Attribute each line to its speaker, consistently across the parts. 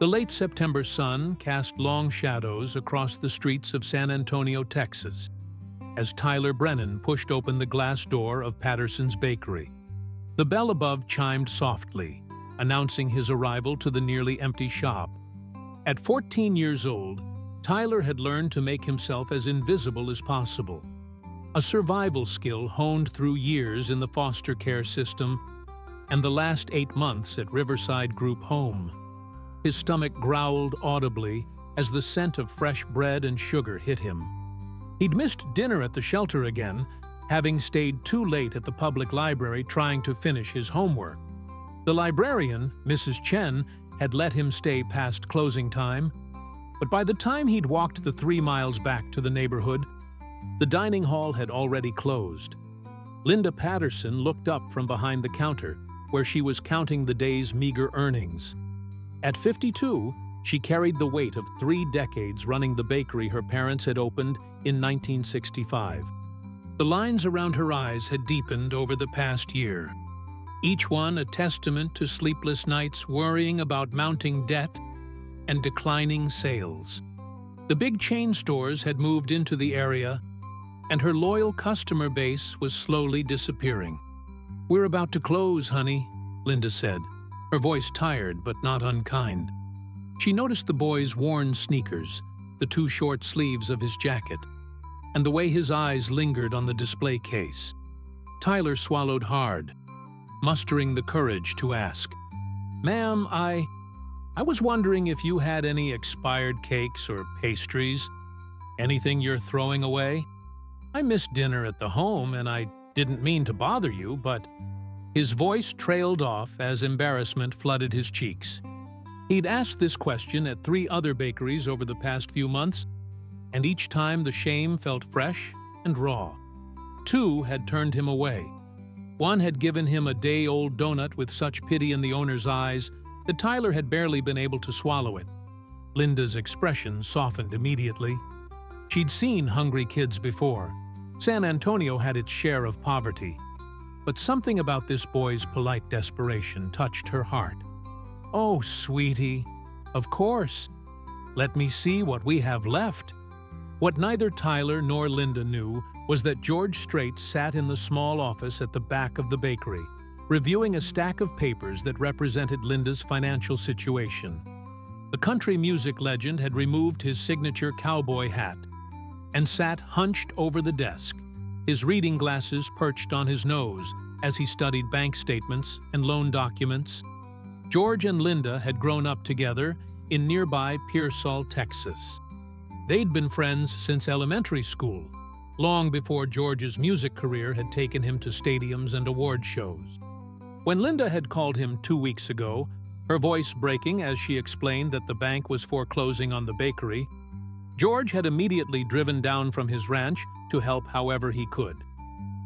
Speaker 1: The late September sun cast long shadows across the streets of San Antonio, Texas, as Tyler Brennan pushed open the glass door of Patterson's Bakery. The bell above chimed softly, announcing his arrival to the nearly empty shop. At 14 years old, Tyler had learned to make himself as invisible as possible, a survival skill honed through years in the foster care system and the last 8 months at Riverside Group Home. His stomach growled audibly as the scent of fresh bread and sugar hit him. He'd missed dinner at the shelter again, having stayed too late at the public library trying to finish his homework. The librarian, Mrs. Chen, had let him stay past closing time, but by the time he'd walked the 3 miles back to the neighborhood, the dining hall had already closed. Linda Patterson looked up from behind the counter, where she was counting the day's meager earnings. At 52, she carried the weight of 3 decades running the bakery her parents had opened in 1965. The lines around her eyes had deepened over the past year, each one a testament to sleepless nights worrying about mounting debt and declining sales. The big chain stores had moved into the area, and her loyal customer base was slowly disappearing. "We're about to close, honey," Linda said, her voice tired but not unkind. She noticed the boy's worn sneakers, the too short sleeves of his jacket, and the way his eyes lingered on the display case. Tyler swallowed hard, mustering the courage to ask, "Ma'am, I was wondering if you had any expired cakes or pastries, anything you're throwing away? I missed dinner at the home and I didn't mean to bother you, but..." His voice trailed off as embarrassment flooded his cheeks. He'd asked this question at 3 other bakeries over the past few months, and each time the shame felt fresh and raw. 2 had turned him away. One had given him a day-old donut with such pity in the owner's eyes that Tyler had barely been able to swallow it. Linda's expression softened immediately. She'd seen hungry kids before. San Antonio had its share of poverty. But something about this boy's polite desperation touched her heart. "Oh, sweetie, of course. Let me see what we have left." What neither Tyler nor Linda knew was that George Strait sat in the small office at the back of the bakery, reviewing a stack of papers that represented Linda's financial situation. The country music legend had removed his signature cowboy hat and sat hunched over the desk, his reading glasses perched on his nose as he studied bank statements and loan documents. George and Linda had grown up together in nearby Pearsall, Texas. They'd been friends since elementary school, long before George's music career had taken him to stadiums and award shows. When Linda had called him 2 weeks ago, her voice breaking as she explained that the bank was foreclosing on the bakery, George had immediately driven down from his ranch to help however he could.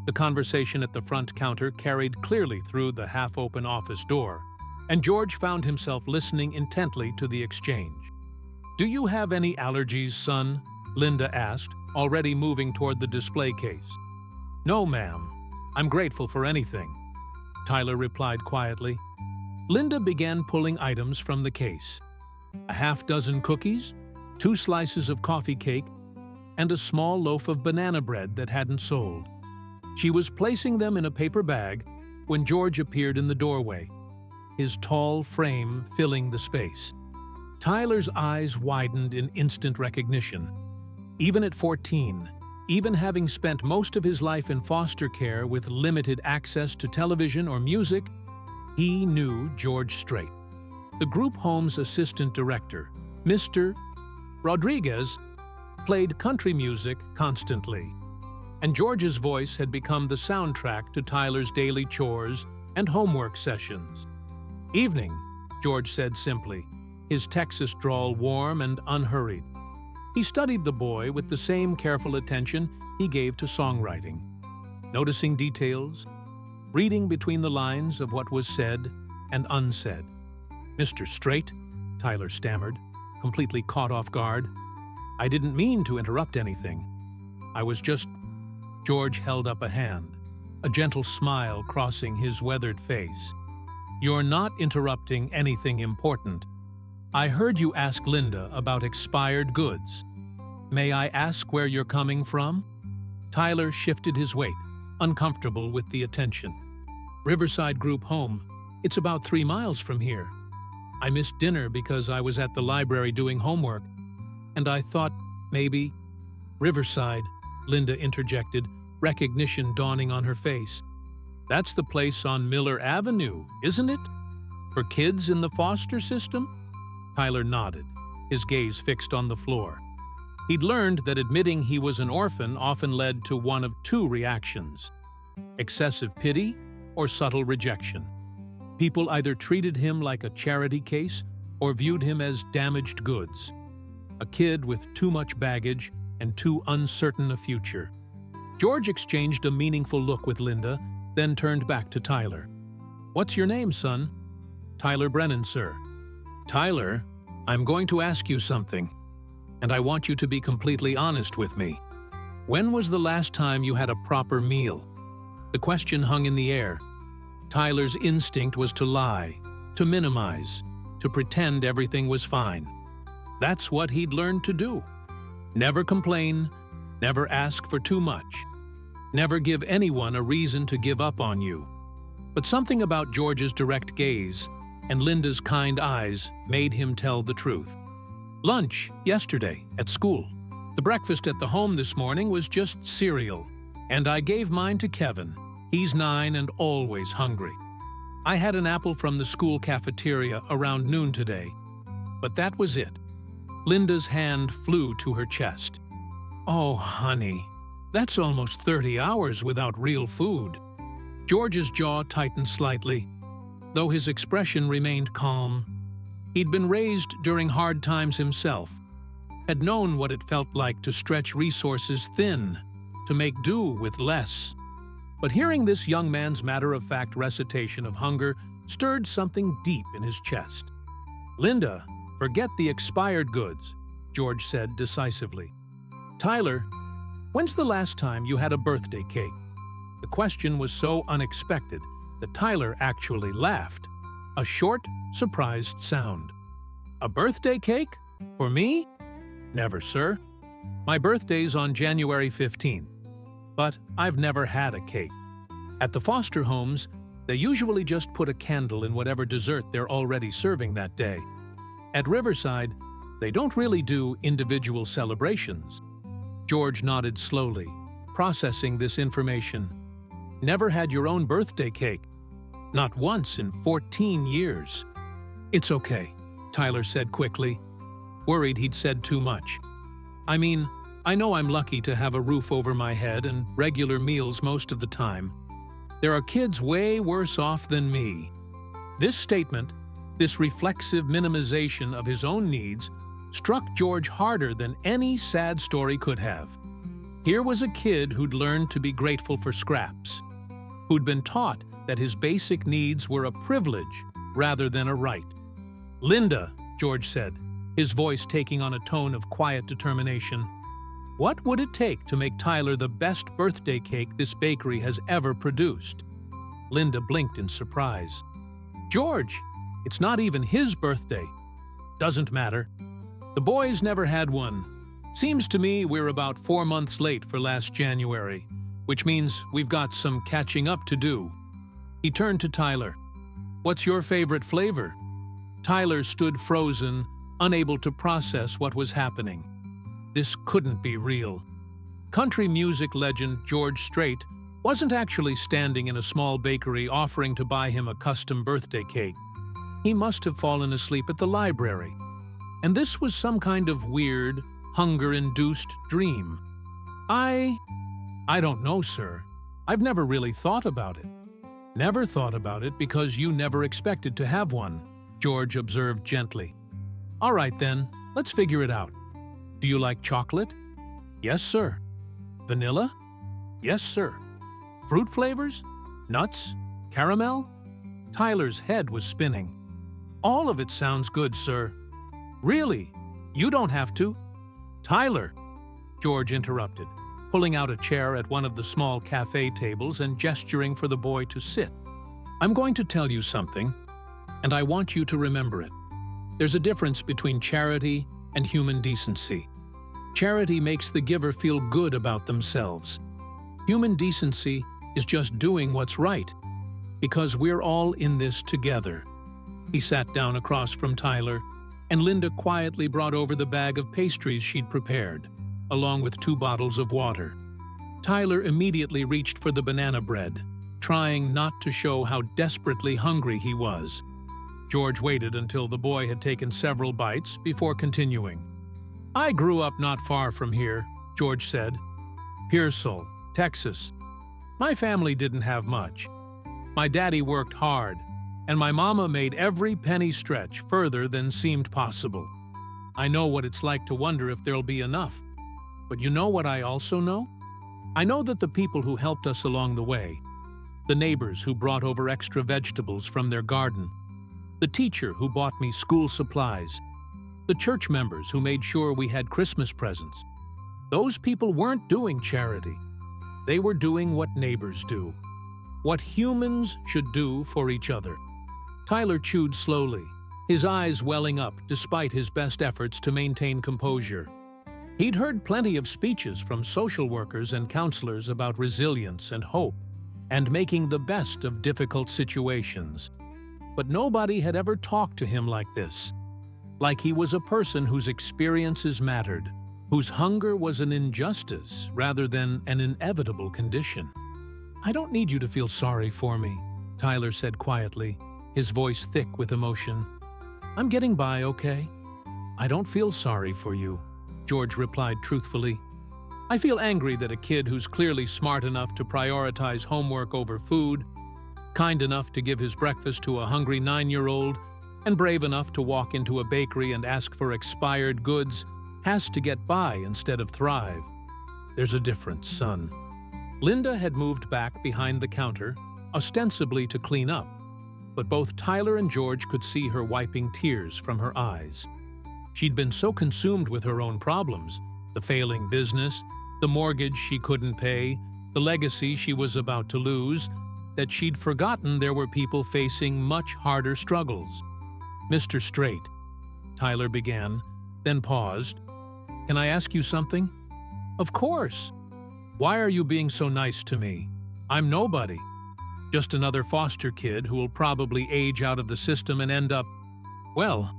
Speaker 1: The conversation at the front counter carried clearly through the half-open office door, and George found himself listening intently to the exchange. "Do you have any allergies, son?" Linda asked, already moving toward the display case. "No, ma'am. I'm grateful for anything," Tyler replied quietly. Linda began pulling items from the case. A half-dozen cookies, 2 slices of coffee cake, and a small loaf of banana bread that hadn't sold. She was placing them in a paper bag when George appeared in the doorway, his tall frame filling the space. Tyler's eyes widened in instant recognition. Even at 14, even having spent most of his life in foster care with limited access to television or music, he knew George Strait. The group home's assistant director, Mr. Rodriguez, played country music constantly, and George's voice had become the soundtrack to Tyler's daily chores and homework sessions. "Evening," George said simply, his Texas drawl warm and unhurried. He studied the boy with the same careful attention he gave to songwriting, noticing details, reading between the lines of what was said and unsaid. "Mr. Strait," Tyler stammered, completely caught off guard. "I didn't mean to interrupt anything. I was just..." George held up a hand, a gentle smile crossing his weathered face. "You're not interrupting anything important. I heard you ask Linda about expired goods. May I ask where you're coming from? Tyler shifted his weight, uncomfortable with the attention. Riverside Group Home. It's about 3 miles from here. I missed dinner because I was at the library doing homework, and I thought maybe... Riverside, Linda interjected, recognition dawning on her face. That's the place on Miller Avenue, isn't it? For kids in the foster system? Tyler nodded, his gaze fixed on the floor. He'd learned that admitting he was an orphan often led to one of 2 reactions: excessive pity or subtle rejection. People either treated him like a charity case or viewed him as damaged goods, a kid with too much baggage and too uncertain a future. George exchanged a meaningful look with Linda, then turned back to Tyler. "What's your name, son?" "Tyler Brennan, sir." "Tyler, I'm going to ask you something, and I want you to be completely honest with me. When was the last time you had a proper meal?" The question hung in the air. Tyler's instinct was to lie, to minimize, to pretend everything was fine. That's what he'd learned to do. Never complain, never ask for too much, never give anyone a reason to give up on you. But something about George's direct gaze and Linda's kind eyes made him tell the truth. "Lunch, yesterday, at school. The breakfast at the home this morning was just cereal, and I gave mine to Kevin. He's 9 and always hungry. I had an apple from the school cafeteria around noon today, but that was it." Linda's hand flew to her chest. "Oh, honey, that's almost 30 hours without real food." George's jaw tightened slightly, though his expression remained calm. He'd been raised during hard times himself, had known what it felt like to stretch resources thin, to make do with less. But hearing this young man's matter-of-fact recitation of hunger stirred something deep in his chest. "Linda, forget the expired goods," George said decisively. "Tyler, when's the last time you had a birthday cake?" The question was so unexpected that Tyler actually laughed, a short, surprised sound. "A birthday cake? For me? Never, sir. My birthday's on January 15th. But I've never had a cake. At the foster homes, they usually just put a candle in whatever dessert they're already serving that day. At Riverside, they don't really do individual celebrations." George nodded slowly, processing this information. "Never had your own birthday cake? Not once in 14 years. "It's okay," Tyler said quickly, worried he'd said too much. "I mean, I know I'm lucky to have a roof over my head and regular meals most of the time. There are kids way worse off than me." This statement, this reflexive minimization of his own needs, struck George harder than any sad story could have. Here was a kid who'd learned to be grateful for scraps, who'd been taught that his basic needs were a privilege rather than a right. "Linda," George said, his voice taking on a tone of quiet determination, "what would it take to make Tyler the best birthday cake this bakery has ever produced?" Linda blinked in surprise. "George, it's not even his birthday." "Doesn't matter. The boys never had one. Seems to me we're about 4 months late for last January, which means we've got some catching up to do." He turned to Tyler. "What's your favorite flavor?" Tyler stood frozen, unable to process what was happening. This couldn't be real. Country music legend George Strait wasn't actually standing in a small bakery offering to buy him a custom birthday cake. He must have fallen asleep at the library. And this was some kind of weird, hunger-induced dream. I don't know, sir. I've never really thought about it." "Never thought about it because you never expected to have one," George observed gently. "All right then, let's figure it out. Do you like chocolate?" "Yes, sir." "Vanilla?" "Yes, sir." "Fruit flavors? Nuts? Caramel?" Tyler's head was spinning. "All of it sounds good, sir." "Really? You don't have to." "Tyler," George interrupted, pulling out a chair at one of the small cafe tables and gesturing for the boy to sit. "I'm going to tell you something, and I want you to remember it. There's a difference between charity and human decency. Charity makes the giver feel good about themselves. Human decency is just doing what's right, because we're all in this together. He sat down across from Tyler, and Linda quietly brought over the bag of pastries she'd prepared, along with 2 bottles of water. Tyler immediately reached for the banana bread, trying not to show how desperately hungry he was. George waited until the boy had taken several bites before continuing. "I grew up not far from here," George said. "Pearsall, Texas. My family didn't have much. My daddy worked hard, and my mama made every penny stretch further than seemed possible. I know what it's like to wonder if there'll be enough. But you know what I also know? I know that the people who helped us along the way, the neighbors who brought over extra vegetables from their garden, the teacher who bought me school supplies, the church members who made sure we had Christmas presents, those people weren't doing charity. They were doing what neighbors do, what humans should do for each other." Tyler chewed slowly, his eyes welling up despite his best efforts to maintain composure. He'd heard plenty of speeches from social workers and counselors about resilience and hope, and making the best of difficult situations. But nobody had ever talked to him like this, like he was a person whose experiences mattered, whose hunger was an injustice rather than an inevitable condition. "I don't need you to feel sorry for me," Tyler said quietly, his voice thick with emotion. "I'm getting by okay." "I don't feel sorry for you," George replied truthfully. "I feel angry that a kid who's clearly smart enough to prioritize homework over food, kind enough to give his breakfast to a hungry 9-year-old, and brave enough to walk into a bakery and ask for expired goods, has to get by instead of thrive. There's a difference, son." Linda had moved back behind the counter, ostensibly to clean up, but both Tyler and George could see her wiping tears from her eyes. She'd been so consumed with her own problems, the failing business, the mortgage she couldn't pay, the legacy she was about to lose, that she'd forgotten there were people facing much harder struggles. "Mr. Strait," Tyler began, then paused. "Can I ask you something?" "Of course." "Why are you being so nice to me? I'm nobody. Just another foster kid who will probably age out of the system and end up, well,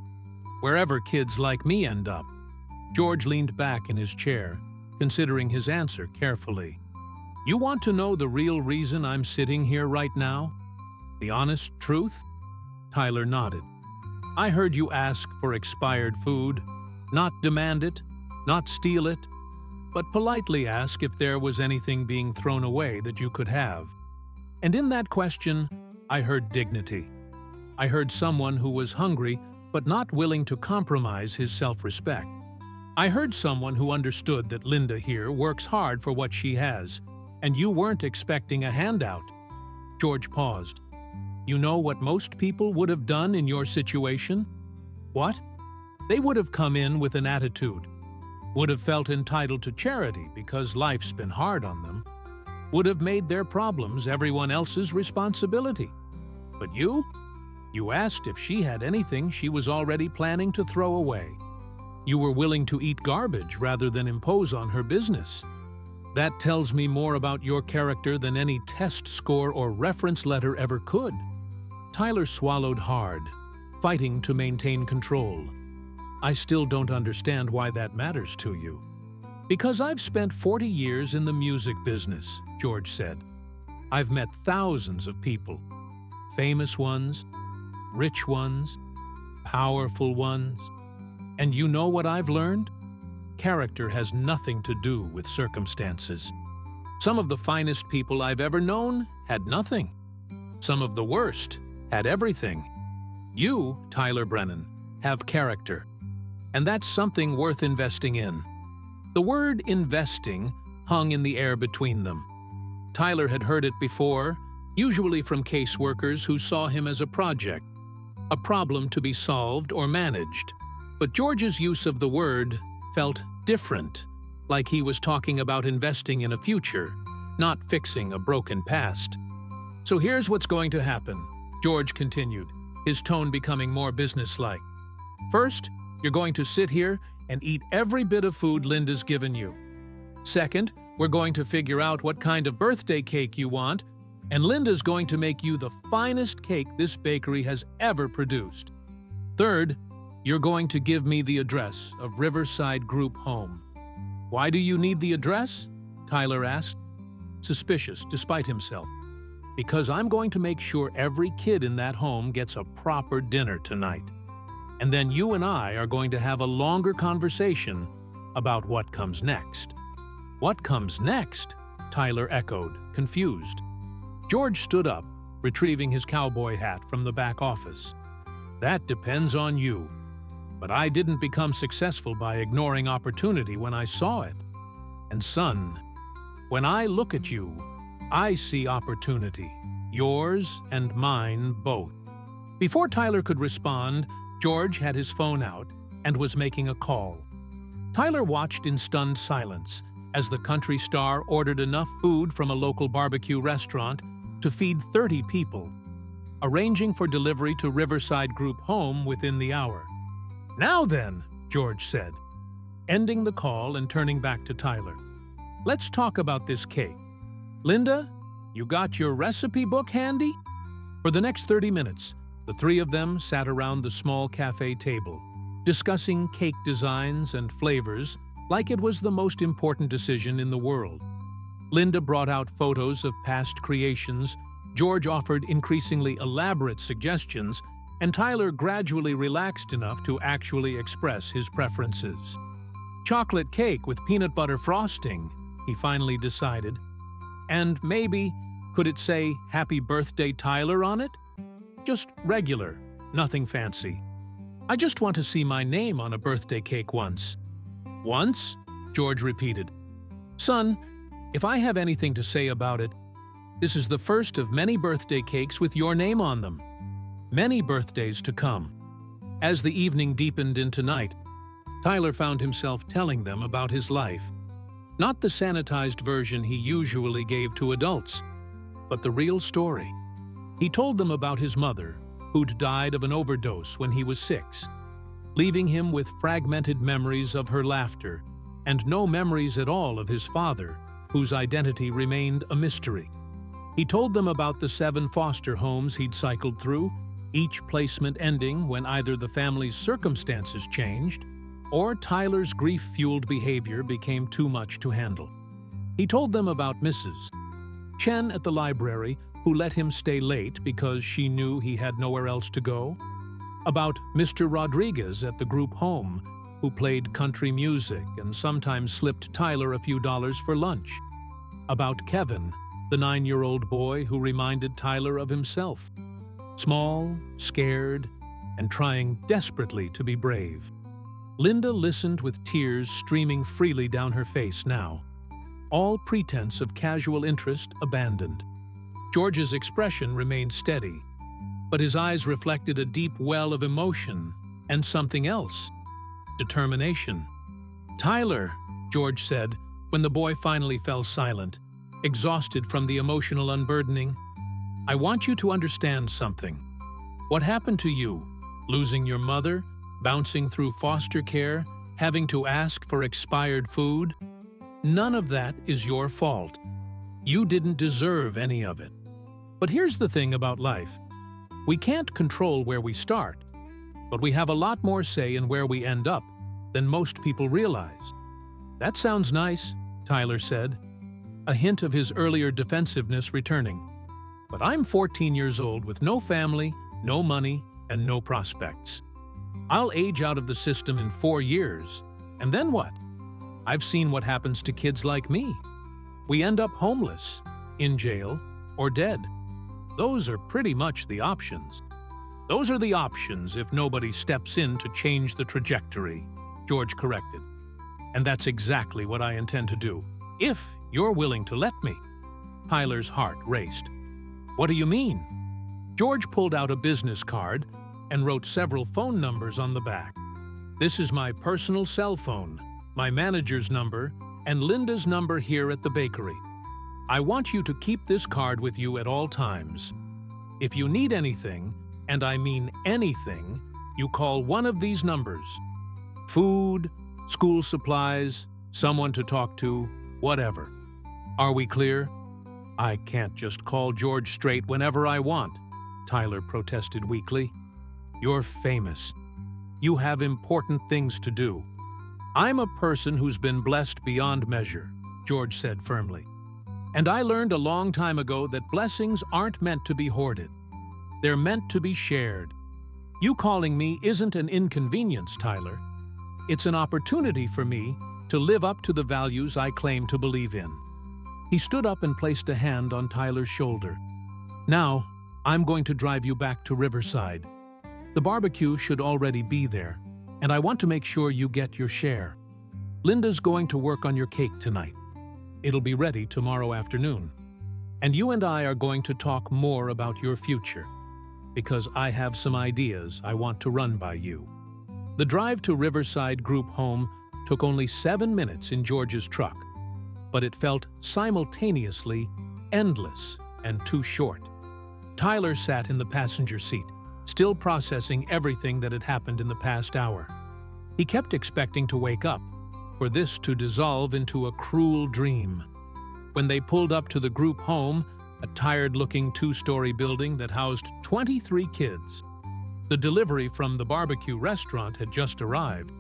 Speaker 1: wherever kids like me end up." George leaned back in his chair, considering his answer carefully. "You want to know the real reason I'm sitting here right now? The honest truth?" Tyler nodded. "I heard you ask for expired food, not demand it, not steal it, but politely ask if there was anything being thrown away that you could have. And in that question, I heard dignity. I heard someone who was hungry but not willing to compromise his self-respect. I heard someone who understood that Linda here works hard for what she has, and you weren't expecting a handout." George paused. "You know what most people would have done in your situation?" "What?" "They would have come in with an attitude, would have felt entitled to charity because life's been hard on them, would have made their problems everyone else's responsibility. But you asked if she had anything she was already planning to throw away. You were willing to eat garbage rather than impose on her business. That tells me more about your character than any test score or reference letter ever could." Tyler swallowed hard, fighting to maintain control. "I still don't understand why that matters to you." "Because I've spent 40 years in the music business," George said. "I've met thousands of people, famous ones, rich ones, powerful ones. And you know what I've learned? Character has nothing to do with circumstances. Some of the finest people I've ever known had nothing. Some of the worst had everything. You, Tyler Brennan, have character. And that's something worth investing in." The word investing hung in the air between them. Tyler had heard it before, usually from caseworkers who saw him as a project, a problem to be solved or managed. But George's use of the word felt different, like he was talking about investing in a future, not fixing a broken past. "So here's what's going to happen," George continued, his tone becoming more businesslike. First, you're going to sit here and eat every bit of food Linda's given you. Second, we're going to figure out what kind of birthday cake you want, and Linda's going to make you the finest cake this bakery has ever produced. Third, you're going to give me the address of Riverside Group Home. Why do you need the address? Tyler asked, suspicious despite himself. Because I'm going to make sure every kid in that home gets a proper dinner tonight. And then you and I are going to have a longer conversation about what comes next. What comes next? Tyler echoed, confused. George stood up, retrieving his cowboy hat from the back office. That depends on you. But I didn't become successful by ignoring opportunity when I saw it. And son, when I look at you, I see opportunity, yours and mine both. Before Tyler could respond, George had his phone out and was making a call. Tyler watched in stunned silence as the country star ordered enough food from a local barbecue restaurant to feed 30 people, arranging for delivery to Riverside Group Home within the hour. "Now then," George said, ending the call and turning back to Tyler. "Let's talk about this cake. Linda, you got your recipe book handy?" For the next 30 minutes, the three of them sat around the small cafe table, discussing cake designs and flavors like it was the most important decision in the world. Linda brought out photos of past creations, George offered increasingly elaborate suggestions, and Tyler gradually relaxed enough to actually express his preferences. Chocolate cake with peanut butter frosting, he finally decided. And maybe, could it say "Happy Birthday Tyler" on it? Just regular, nothing fancy. "I just want to see my name on a birthday cake once." "Once?" George repeated. "Son, if I have anything to say about it, this is the first of many birthday cakes with your name on them. Many birthdays to come." As the evening deepened into night, Tyler found himself telling them about his life. Not the sanitized version he usually gave to adults, but the real story. He told them about his mother, who'd died of an overdose when he was 6, leaving him with fragmented memories of her laughter and no memories at all of his father, whose identity remained a mystery. He told them about the 7 foster homes he'd cycled through, each placement ending when either the family's circumstances changed or Tyler's grief-fueled behavior became too much to handle. He told them about Mrs. Chen at the library, who let him stay late because she knew he had nowhere else to go. About Mr. Rodriguez at the group home, who played country music and sometimes slipped Tyler a few dollars for lunch. About Kevin, the 9-year-old boy who reminded Tyler of himself. Small, scared, and trying desperately to be brave. Linda listened with tears streaming freely down her face now, all pretense of casual interest abandoned. George's expression remained steady, but his eyes reflected a deep well of emotion and something else: determination. "Tyler," George said, when the boy finally fell silent, exhausted from the emotional unburdening, "I want you to understand something. What happened to you, losing your mother, bouncing through foster care, having to ask for expired food, none of that is your fault. You didn't deserve any of it. But here's the thing about life. We can't control where we start, but we have a lot more say in where we end up than most people realize." "That sounds nice," Tyler said, a hint of his earlier defensiveness returning. "But I'm 14 years old with no family, no money, and no prospects. I'll age out of the system in 4 years, and then what? I've seen what happens to kids like me. We end up homeless, in jail, or dead. Those are pretty much the options." "Those are the options if nobody steps in to change the trajectory," George corrected. "And that's exactly what I intend to do, if you're willing to let me." Tyler's heart raced. "What do you mean?" George pulled out a business card and wrote several phone numbers on the back. "This is my personal cell phone, my manager's number, and Linda's number here at the bakery. I want you to keep this card with you at all times. If you need anything, and I mean anything, You call one of these numbers. Food, school supplies, someone to talk to, whatever. Are we clear? I can't just call George Strait whenever I want, Tyler protested weakly. You're famous. You have important things to do. I'm a person who's been blessed beyond measure, George said firmly. And I learned a long time ago that blessings aren't meant to be hoarded. They're meant to be shared. You calling me isn't an inconvenience, Tyler. It's an opportunity for me to live up to the values I claim to believe in. He stood up and placed a hand on Tyler's shoulder. Now, I'm going to drive you back to Riverside. The barbecue should already be there, and I want to make sure you get your share. Linda's going to work on your cake tonight. It'll be ready tomorrow afternoon. And you and I are going to talk more about your future, because I have some ideas I want to run by you. The drive to Riverside Group Home took only 7 minutes in George's truck, but it felt simultaneously endless and too short. Tyler sat in the passenger seat, still processing everything that had happened in the past hour. He kept expecting to wake up, for this to dissolve into a cruel dream. When they pulled up to the group home, a tired-looking 2-story building that housed 23 kids, the delivery from the barbecue restaurant had just arrived.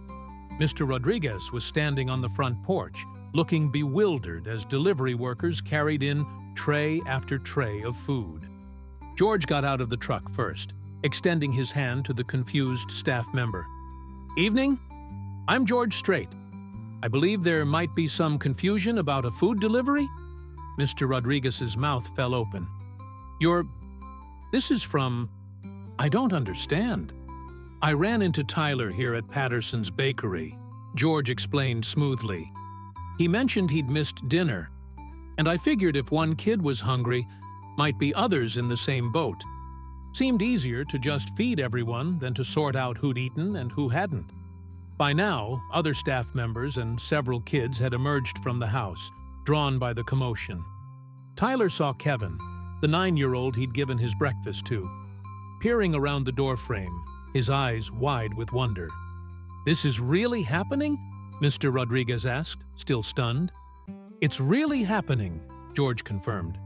Speaker 1: Mr. Rodriguez was standing on the front porch, looking bewildered as delivery workers carried in tray after tray of food. George got out of the truck first, extending his hand to the confused staff member. "Evening. I'm George Strait. I believe there might be some confusion about a food delivery?" Mr. Rodriguez's mouth fell open. This is from... I don't understand. I ran into Tyler here at Patterson's Bakery," George explained smoothly. "He mentioned he'd missed dinner, and I figured if one kid was hungry, might be others in the same boat. Seemed easier to just feed everyone than to sort out who'd eaten and who hadn't." By now, other staff members and several kids had emerged from the house, drawn by the commotion. Tyler saw Kevin, the 9-year-old he'd given his breakfast to, peering around the doorframe, his eyes wide with wonder. "This is really happening?" Mr. Rodriguez asked, still stunned. "It's really happening," George confirmed.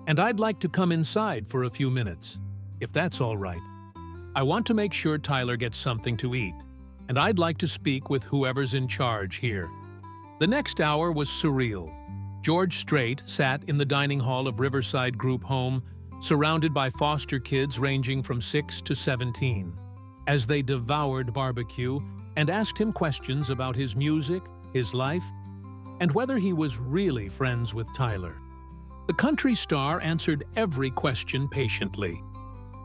Speaker 1: "And I'd like to come inside for a few minutes, if that's all right. I want to make sure Tyler gets something to eat, and I'd like to speak with whoever's in charge here." The next hour was surreal. George Strait sat in the dining hall of Riverside Group Home, surrounded by foster kids ranging from 6 to 17, as they devoured barbecue and asked him questions about his music, his life, and whether he was really friends with Tyler. The country star answered every question patiently,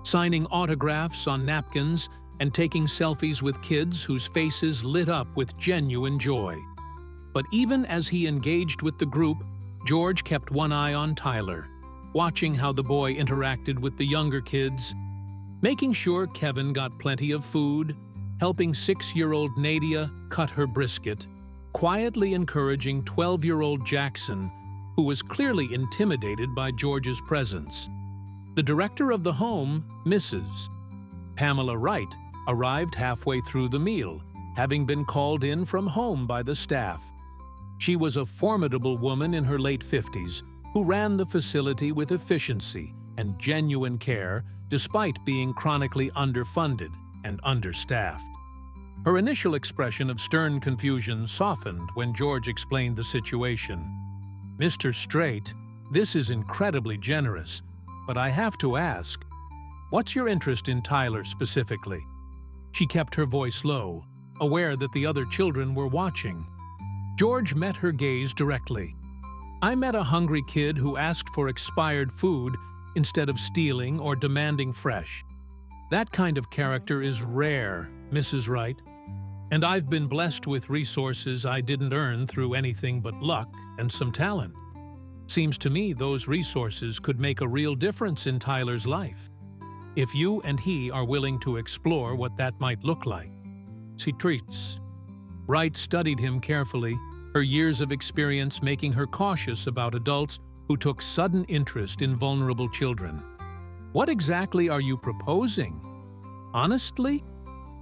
Speaker 1: signing autographs on napkins and taking selfies with kids whose faces lit up with genuine joy. But even as he engaged with the group, George kept one eye on Tyler, watching how the boy interacted with the younger kids, making sure Kevin got plenty of food, helping 6-year-old Nadia cut her brisket, quietly encouraging 12-year-old Jackson, who was clearly intimidated by George's presence. The director of the home, Mrs. Pamela Wright, arrived halfway through the meal, having been called in from home by the staff. She was a formidable woman in her late 50s who ran the facility with efficiency and genuine care despite being chronically underfunded and understaffed. Her initial expression of stern confusion softened when George explained the situation. "Mr. Strait, this is incredibly generous, but I have to ask, what's your interest in Tyler specifically?" She kept her voice low, aware that the other children were watching. George met her gaze directly. "I met a hungry kid who asked for expired food instead of stealing or demanding fresh. That kind of character is rare, Mrs. Wright. And I've been blessed with resources I didn't earn through anything but luck and some talent. Seems to me those resources could make a real difference in Tyler's life, if you and he are willing to explore what that might look like." She treats. Wright studied him carefully, her years of experience making her cautious about adults who took sudden interest in vulnerable children. "What exactly are you proposing? Honestly,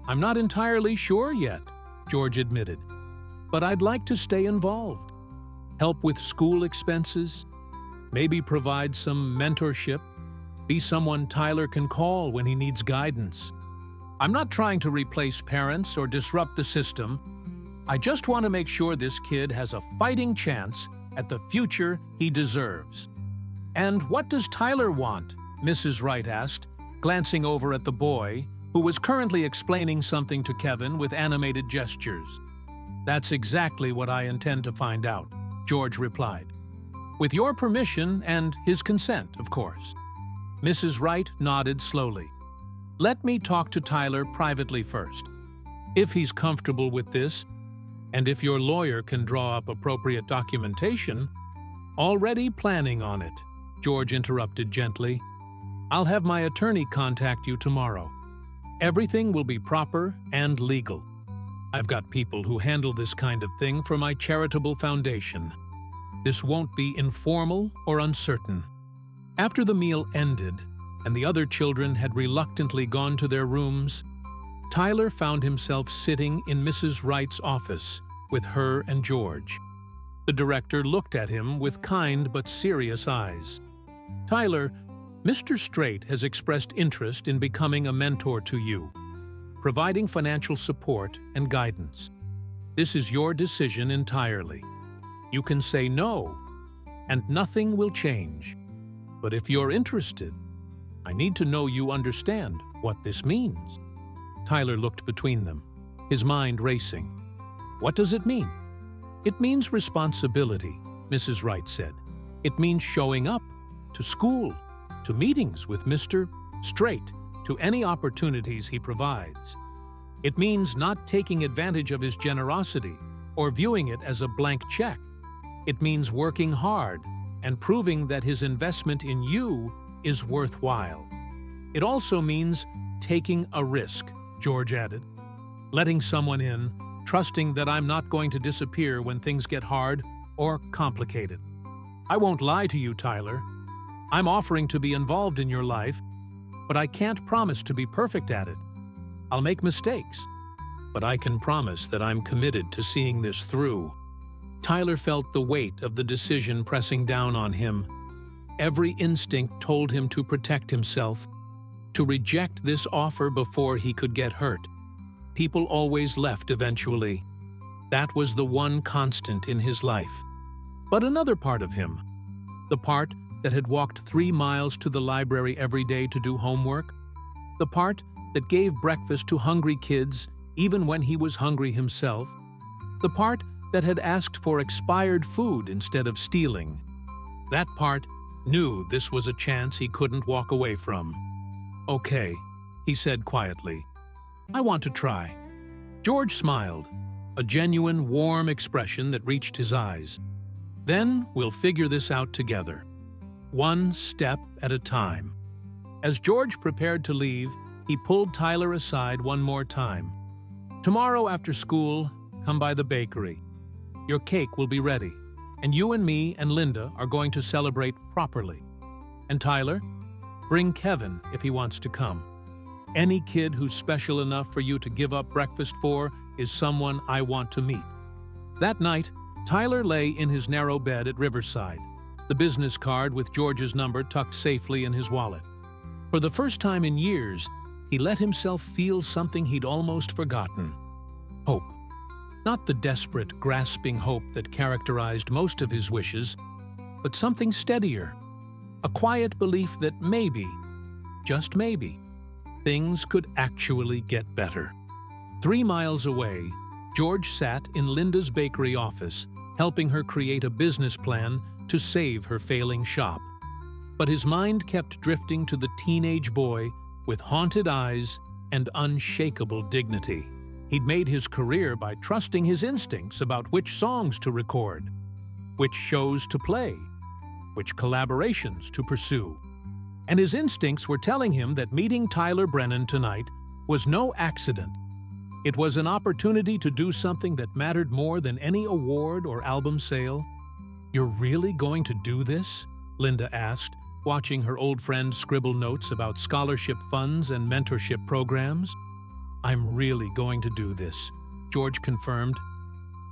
Speaker 1: I'm not entirely sure yet, George admitted, but I'd like to stay involved. Help with school expenses, maybe provide some mentorship, be someone Tyler can call when he needs guidance. I'm not trying to replace parents or disrupt the system. I just want to make sure this kid has a fighting chance at the future he deserves. And what does Tyler want? Mrs. Wright asked, glancing over at the boy, who was currently explaining something to Kevin with animated gestures. That's exactly what I intend to find out, George replied. With your permission and his consent, of course. Mrs. Wright nodded slowly. Let me talk to Tyler privately first. If he's comfortable with this, and if your lawyer can draw up appropriate documentation, already planning on it, George interrupted gently. I'll have my attorney contact you tomorrow. Everything will be proper and legal. I've got people who handle this kind of thing for my charitable foundation. This won't be informal or uncertain. After the meal ended, and the other children had reluctantly gone to their rooms, Tyler found himself sitting in Mrs. Wright's office with her and George. The director looked at him with kind but serious eyes. Tyler, Mr. Strait has expressed interest in becoming a mentor to you, providing financial support and guidance. This is your decision entirely. You can say no, and nothing will change. But if you're interested, I need to know you understand what this means. Tyler looked between them, his mind racing. What does it mean? It means responsibility, Mrs. Wright said. It means showing up to school, to meetings with Mr. Strait, to any opportunities he provides. It means not taking advantage of his generosity or viewing it as a blank check. It means working hard and proving that his investment in you is worthwhile. It also means taking a risk, George added. Letting someone in, trusting that I'm not going to disappear when things get hard or complicated. I won't lie to you, Tyler. I'm offering to be involved in your life, but I can't promise to be perfect at it. I'll make mistakes, but I can promise that I'm committed to seeing this through. Tyler felt the weight of the decision pressing down on him. Every instinct told him to protect himself, to reject this offer before he could get hurt. People always left eventually. That was the one constant in his life. But another part of him, the part that had walked 3 miles to the library every day to do homework, the part that gave breakfast to hungry kids even when he was hungry himself, the part that had asked for expired food instead of stealing. That part knew this was a chance he couldn't walk away from. Okay, he said quietly. I want to try. George smiled, a genuine, warm expression that reached his eyes. Then we'll figure this out together. One step at a time. As George prepared to leave, he pulled Tyler aside one more time. Tomorrow after school, come by the bakery. Your cake will be ready, and you and me and Linda are going to celebrate properly. And Tyler, bring Kevin if he wants to come. Any kid who's special enough for you to give up breakfast for is someone I want to meet. That night, Tyler lay in his narrow bed at Riverside, the business card with George's number tucked safely in his wallet. For the first time in years, he let himself feel something he'd almost forgotten. Hope. Not the desperate, grasping hope that characterized most of his wishes, but something steadier. A quiet belief that maybe, just maybe, things could actually get better. 3 miles away, George sat in Linda's bakery office, helping her create a business plan to save her failing shop. But his mind kept drifting to the teenage boy with haunted eyes and unshakable dignity. He'd made his career by trusting his instincts about which songs to record, which shows to play, which collaborations to pursue. And his instincts were telling him that meeting Tyler Brennan tonight was no accident. It was an opportunity to do something that mattered more than any award or album sale. You're really going to do this? Linda asked, watching her old friend scribble notes about scholarship funds and mentorship programs. "I'm really going to do this," George confirmed.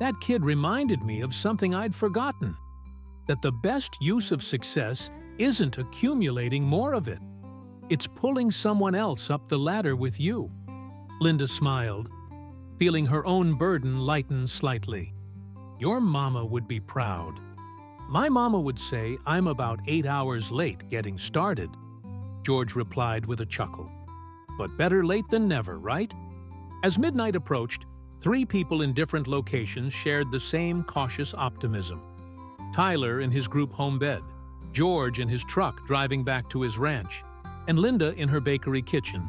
Speaker 1: "That kid reminded me of something I'd forgotten, that the best use of success isn't accumulating more of it. It's pulling someone else up the ladder with you." Linda smiled, feeling her own burden lighten slightly. "Your mama would be proud." "My mama would say I'm about 8 hours late getting started," George replied with a chuckle. "But better late than never, right?" As midnight approached, 3 people in different locations shared the same cautious optimism. Tyler in his group home bed, George in his truck driving back to his ranch, and Linda in her bakery kitchen,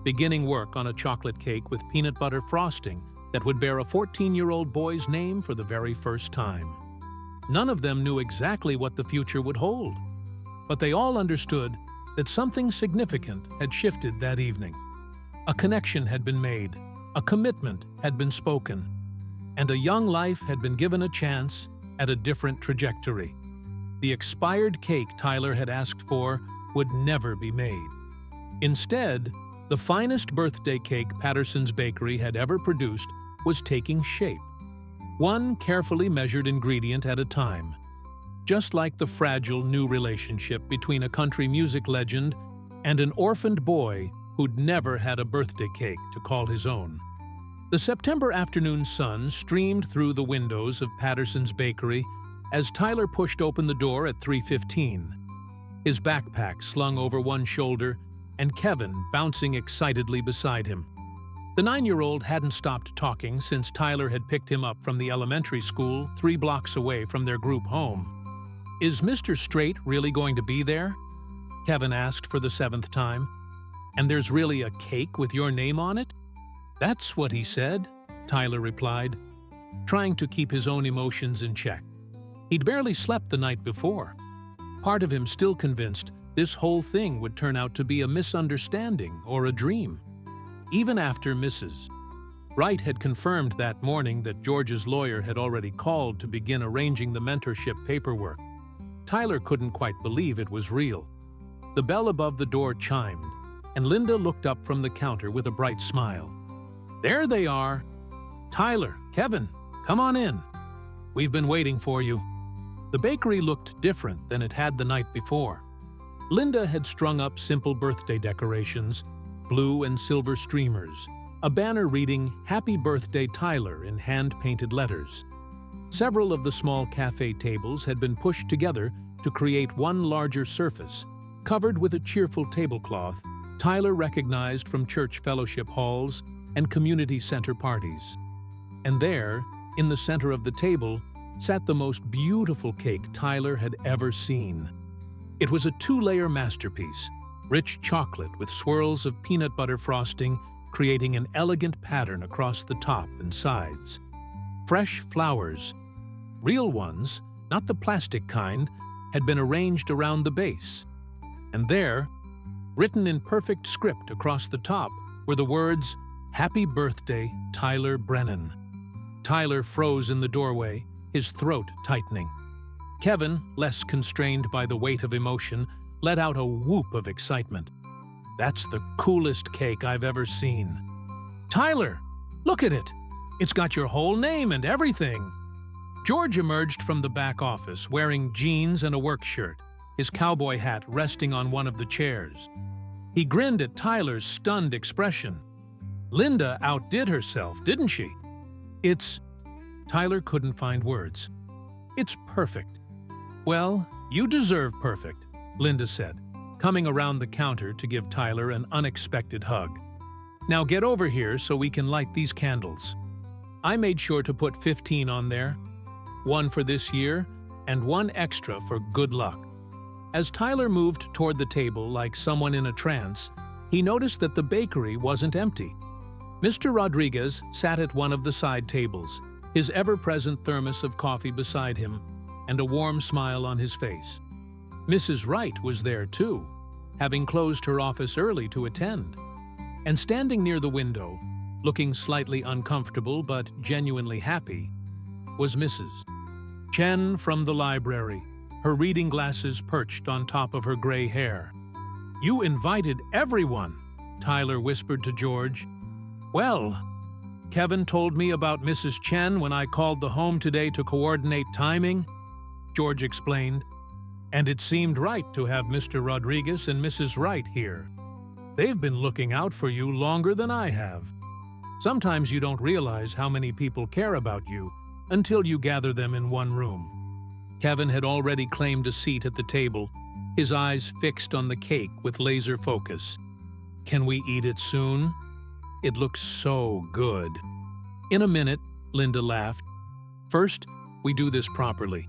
Speaker 1: beginning work on a chocolate cake with peanut butter frosting that would bear a 14-year-old boy's name for the very first time. None of them knew exactly what the future would hold, but they all understood that something significant had shifted that evening. A connection had been made, a commitment had been spoken, and a young life had been given a chance at a different trajectory. The expired cake Tyler had asked for would never be made. Instead, the finest birthday cake Patterson's Bakery had ever produced was taking shape, one carefully measured ingredient at a time. Just like the fragile new relationship between a country music legend and an orphaned boy who'd never had a birthday cake to call his own. The September afternoon sun streamed through the windows of Patterson's Bakery as Tyler pushed open the door at 3:15, his backpack slung over one shoulder and Kevin bouncing excitedly beside him. The 9-year-old hadn't stopped talking since Tyler had picked him up from the elementary school 3 blocks away from their group home. "Is Mr. Strait really going to be there?" Kevin asked for the 7th time. "And there's really a cake with your name on it?" "That's what he said," Tyler replied, trying to keep his own emotions in check. He'd barely slept the night before. Part of him still convinced this whole thing would turn out to be a misunderstanding or a dream. Even after Mrs. Wright had confirmed that morning that George's lawyer had already called to begin arranging the mentorship paperwork, Tyler couldn't quite believe it was real. The bell above the door chimed, and Linda looked up from the counter with a bright smile. "There they are! Tyler, Kevin, come on in. We've been waiting for you." The bakery looked different than it had the night before. Linda had strung up simple birthday decorations, blue and silver streamers, a banner reading "Happy Birthday, Tyler" in hand-painted letters. Several of the small cafe tables had been pushed together to create one larger surface, covered with a cheerful tablecloth Tyler recognized from church fellowship halls and community center parties. And there, in the center of the table, sat the most beautiful cake Tyler had ever seen. It was a 2-layer masterpiece, rich chocolate with swirls of peanut butter frosting creating an elegant pattern across the top and sides. Fresh flowers, real ones, not the plastic kind, had been arranged around the base. And there, written in perfect script across the top, were the words, "Happy Birthday, Tyler Brennan." Tyler froze in the doorway, his throat tightening. Kevin, less constrained by the weight of emotion, let out a whoop of excitement. "That's the coolest cake I've ever seen." "Tyler, look at it! It's got your whole name and everything!" George emerged from the back office wearing jeans and a work shirt, his cowboy hat resting on one of the chairs. He grinned at Tyler's stunned expression. "Linda outdid herself, didn't she?" "It's..." Tyler couldn't find words. "It's perfect." "Well, you deserve perfect," Linda said, coming around the counter to give Tyler an unexpected hug. "Now get over here so we can light these candles. I made sure to put 15 on there, 1 for this year and 1 extra for good luck." As Tyler moved toward the table like someone in a trance, he noticed that the bakery wasn't empty. Mr. Rodriguez sat at one of the side tables, his ever-present thermos of coffee beside him, and a warm smile on his face. Mrs. Wright was there too, having closed her office early to attend. And standing near the window, looking slightly uncomfortable but genuinely happy, was Mrs. Chen from the library, her reading glasses perched on top of her gray hair. "You invited everyone," Tyler whispered to George. Well, Kevin told me about Mrs. Chen when I called the home today to coordinate timing, George explained, and it seemed right to have Mr. Rodriguez and Mrs. Wright here. They've been looking out for you longer than I have. Sometimes you don't realize how many people care about you until you gather them in one room. Kevin had already claimed a seat at the table, his eyes fixed on the cake with laser focus. Can we eat it soon? It looks so good. In a minute, Linda laughed. First, we do this properly.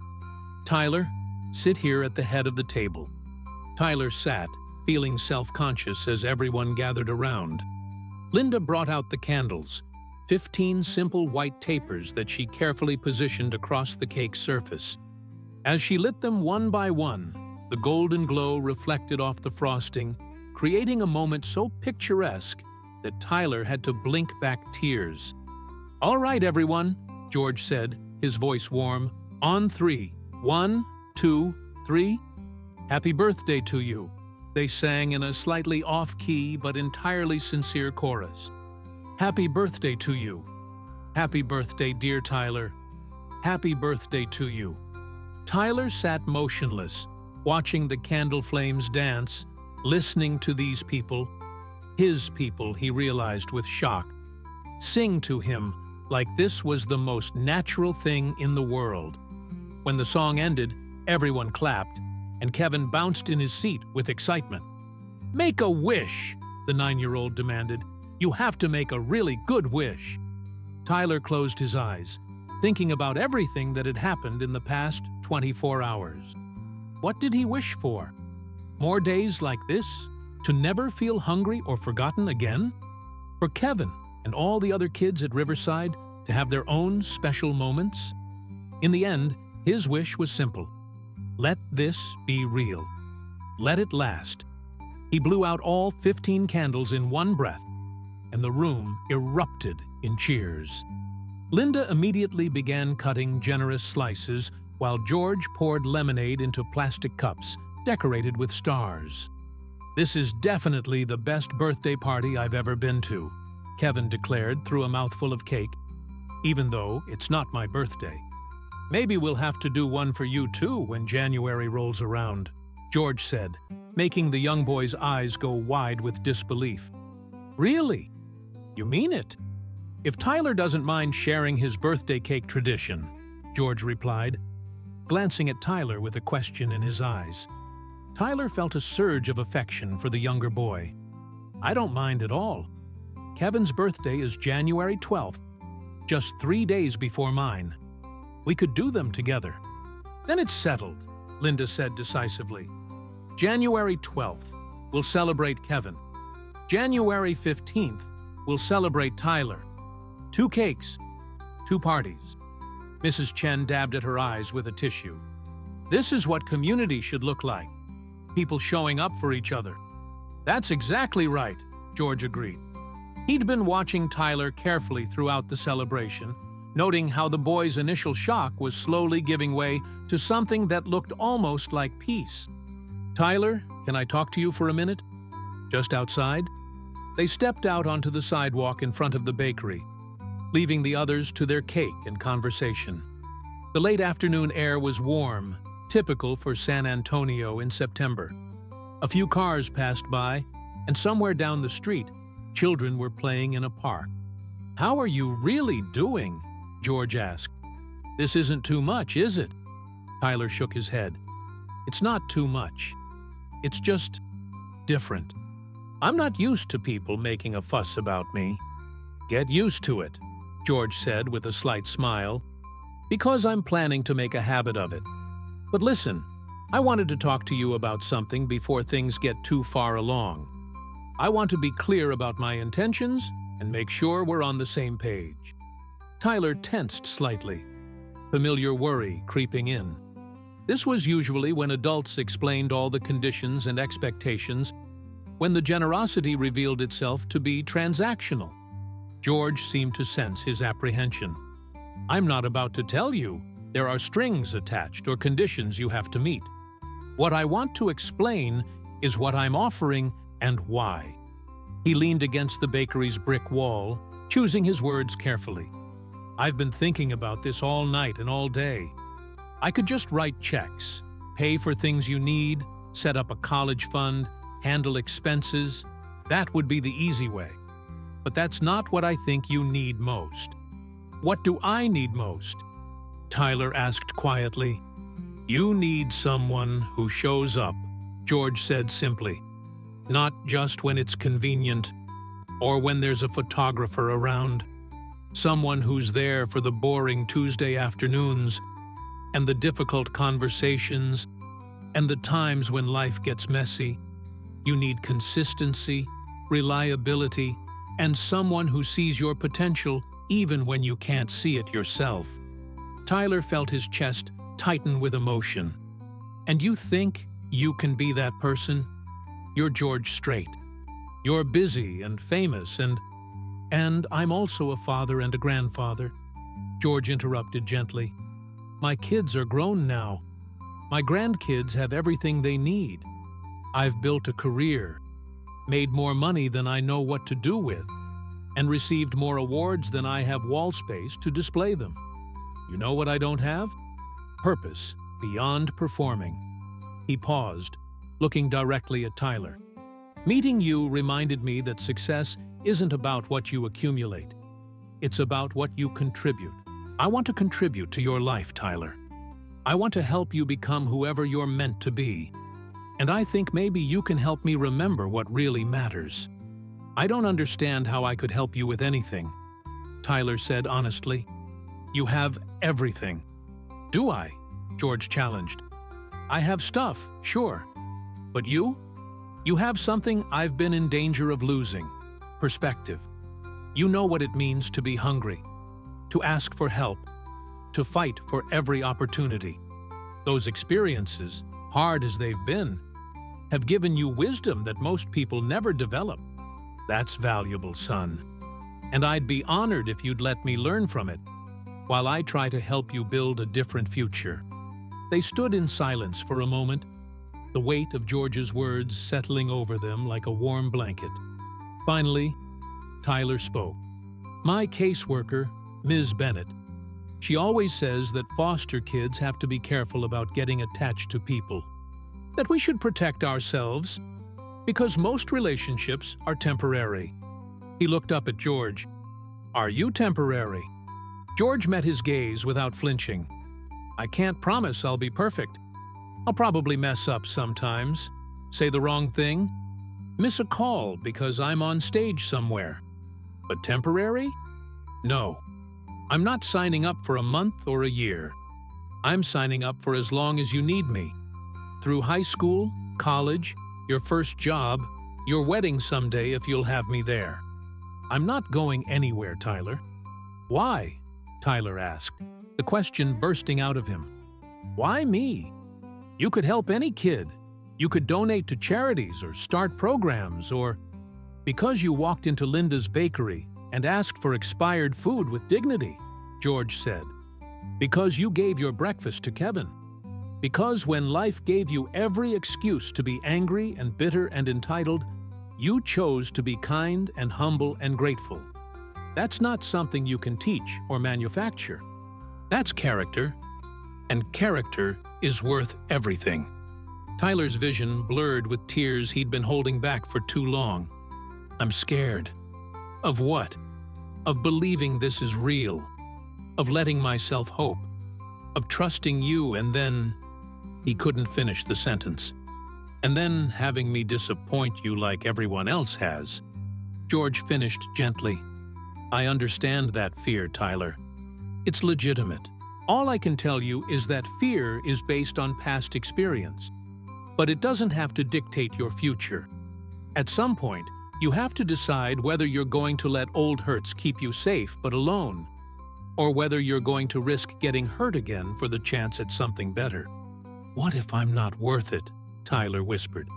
Speaker 1: Tyler, sit here at the head of the table. Tyler sat, feeling self-conscious as everyone gathered around. Linda brought out the candles, 15 simple white tapers that she carefully positioned across the cake's surface. As she lit them one by one, the golden glow reflected off the frosting, creating a moment so picturesque that Tyler had to blink back tears. "All right, everyone," George said, his voice warm. "On three. 1, 2, 3. Happy birthday to you," they sang in a slightly off-key but entirely sincere chorus. "Happy birthday to you. Happy birthday, dear Tyler. Happy birthday to you." Tyler sat motionless, watching the candle flames dance, listening to these people, his people, he realized with shock, sing to him like this was the most natural thing in the world. When the song ended, everyone clapped, and Kevin bounced in his seat with excitement. "Make a wish," the 9-year-old demanded. "You have to make a really good wish." Tyler closed his eyes, thinking about everything that had happened in the past 24 hours. What did he wish for? More days like this? To never feel hungry or forgotten again? For Kevin and all the other kids at Riverside to have their own special moments? In the end, his wish was simple. Let this be real. Let it last. He blew out all 15 candles in one breath, and the room erupted in cheers. Linda immediately began cutting generous slices while George poured lemonade into plastic cups decorated with stars. "This is definitely the best birthday party I've ever been to," Kevin declared through a mouthful of cake, "even though it's not my birthday. Maybe we'll have to do one for you too when January rolls around," George said, making the young boy's eyes go wide with disbelief. "Really? You mean it?" "If Tyler doesn't mind sharing his birthday cake tradition," George replied, glancing at Tyler with a question in his eyes. Tyler felt a surge of affection for the younger boy. "I don't mind at all. Kevin's birthday is January 12th, just 3 days before mine. We could do them together." "Then it's settled," Linda said decisively. "January 12th, we'll celebrate Kevin. January 15th, we'll celebrate Tyler. 2 cakes, 2 parties." Mrs. Chen dabbed at her eyes with a tissue. "This is what community should look like. People showing up for each other." "That's exactly right," George agreed. He'd been watching Tyler carefully throughout the celebration, noting how the boy's initial shock was slowly giving way to something that looked almost like peace. "Tyler, can I talk to you for a minute?" "Just outside?" They stepped out onto the sidewalk in front of the bakery, leaving the others to their cake and conversation. The late afternoon air was warm, typical for San Antonio in September. A few cars passed by, and somewhere down the street, children were playing in a park. "How are you really doing?" George asked. "This isn't too much, is it?" Tyler shook his head. "It's not too much. It's just different. I'm not used to people making a fuss about me." "Get used to it," George said with a slight smile, "because I'm planning to make a habit of it. But listen, I wanted to talk to you about something before things get too far along. I want to be clear about my intentions and make sure we're on the same page." Tyler tensed slightly, familiar worry creeping in. This was usually when adults explained all the conditions and expectations, when the generosity revealed itself to be transactional. George seemed to sense his apprehension. "I'm not about to tell you there are strings attached or conditions you have to meet. What I want to explain is what I'm offering and why." He leaned against the bakery's brick wall, choosing his words carefully. "I've been thinking about this all night and all day. I could just write checks, pay for things you need, set up a college fund, handle expenses. That would be the easy way. But that's not what I think you need most." "What do I need most?" Tyler asked quietly. "You need someone who shows up," George said simply. "Not just when it's convenient, or when there's a photographer around. Someone who's there for the boring Tuesday afternoons, and the difficult conversations, and the times when life gets messy. You need consistency, reliability, and someone who sees your potential even when you can't see it yourself." Tyler felt his chest tighten with emotion. "And you think you can be that person? You're George Strait. You're busy and famous and I'm also a father and a grandfather." George interrupted gently. "My kids are grown now. My grandkids have everything they need. I've built a career, made more money than I know what to do with, and received more awards than I have wall space to display them. You know what I don't have? Purpose beyond performing." He paused, looking directly at Tyler. "Meeting you reminded me that success isn't about what you accumulate. It's about what you contribute. I want to contribute to your life, Tyler. I want to help you become whoever you're meant to be. And I think maybe you can help me remember what really matters." "I don't understand how I could help you with anything," Tyler said honestly. "You have everything." "Do I?" George challenged. "I have stuff, sure. But you? You have something I've been in danger of losing: perspective. You know what it means to be hungry, to ask for help, to fight for every opportunity. Those experiences, hard as they've been, have given you wisdom that most people never develop. That's valuable, son. And I'd be honored if you'd let me learn from it, while I try to help you build a different future." They stood in silence for a moment, the weight of George's words settling over them like a warm blanket. Finally, Tyler spoke. "My caseworker, Ms. Bennett, she always says that foster kids have to be careful about getting attached to people, that we should protect ourselves, because most relationships are temporary." He looked up at George. "Are you temporary?" George met his gaze without flinching. "I can't promise I'll be perfect. I'll probably mess up sometimes, say the wrong thing, miss a call because I'm on stage somewhere. But temporary? No. I'm not signing up for a month or a year. I'm signing up for as long as you need me. Through high school, college, your first job, your wedding someday if you'll have me there. I'm not going anywhere, Tyler." "Why?" Tyler asked, the question bursting out of him. "Why me? You could help any kid. You could donate to charities or start programs or—" "Because you walked into Linda's bakery and asked for expired food with dignity," George said. "Because you gave your breakfast to Kevin. Because when life gave you every excuse to be angry and bitter and entitled, you chose to be kind and humble and grateful. That's not something you can teach or manufacture. That's character, and character is worth everything." Tyler's vision blurred with tears he'd been holding back for too long. "I'm scared." "Of what?" "Of believing this is real. Of letting myself hope. Of trusting you and then—" He couldn't finish the sentence. "And then having me disappoint you like everyone else has." George finished gently. "I understand that fear, Tyler. It's legitimate. All I can tell you is that fear is based on past experience. But it doesn't have to dictate your future. At some point, you have to decide whether you're going to let old hurts keep you safe but alone, or whether you're going to risk getting hurt again for the chance at something better." "What if I'm not worth it?" Tyler whispered.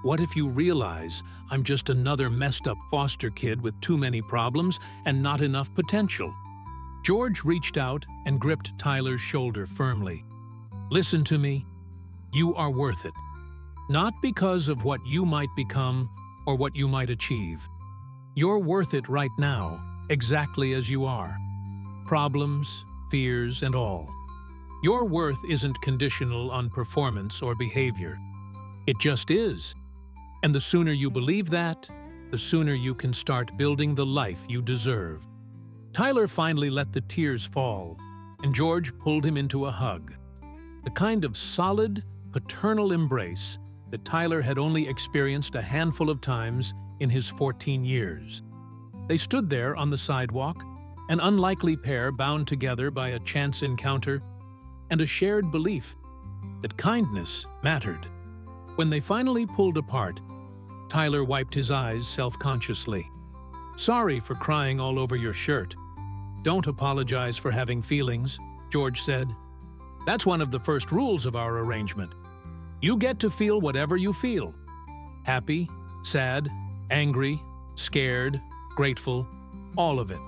Speaker 1: "What if you realize I'm just another messed-up foster kid with too many problems and not enough potential?" George reached out and gripped Tyler's shoulder firmly. "Listen to me. You are worth it. Not because of what you might become or what you might achieve. You're worth it right now, exactly as you are. Problems, fears, and all. Your worth isn't conditional on performance or behavior. It just is. And the sooner you believe that, the sooner you can start building the life you deserve. Tyler finally let the tears fall, and George pulled him into a hug. The kind of solid, paternal embrace that Tyler had only experienced a handful of times in his 14 years. They stood there on the sidewalk, an unlikely pair bound together by a chance encounter and a shared belief that kindness mattered. When they finally pulled apart, Tyler wiped his eyes self-consciously. "Sorry for crying all over your shirt. Don't apologize for having feelings," George said. "That's one of the first rules of our arrangement. You get to feel whatever you feel. Happy, sad, angry, scared, grateful, all of it.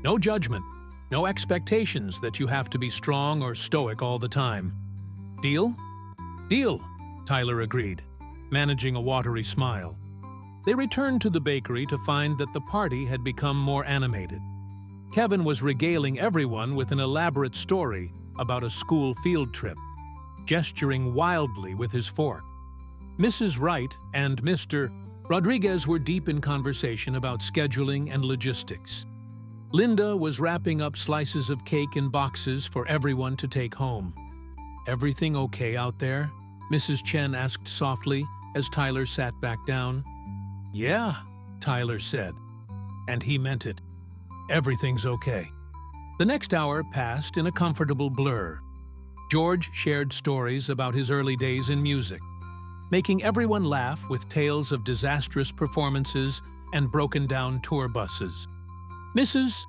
Speaker 1: No judgment, no expectations that you have to be strong or stoic all the time. Deal?" "Deal," Tyler agreed, managing a watery smile. They returned to the bakery to find that the party had become more animated. Kevin was regaling everyone with an elaborate story about a school field trip, gesturing wildly with his fork. Mrs. Wright and Mr. Rodriguez were deep in conversation about scheduling and logistics. Linda was wrapping up slices of cake in boxes for everyone to take home. "Everything okay out there?" Mrs. Chen asked softly as Tyler sat back down. "Yeah," Tyler said, and he meant it. Everything's okay. The next hour passed in a comfortable blur. George shared stories about his early days in music, making everyone laugh with tales of disastrous performances and broken-down tour buses. Mrs.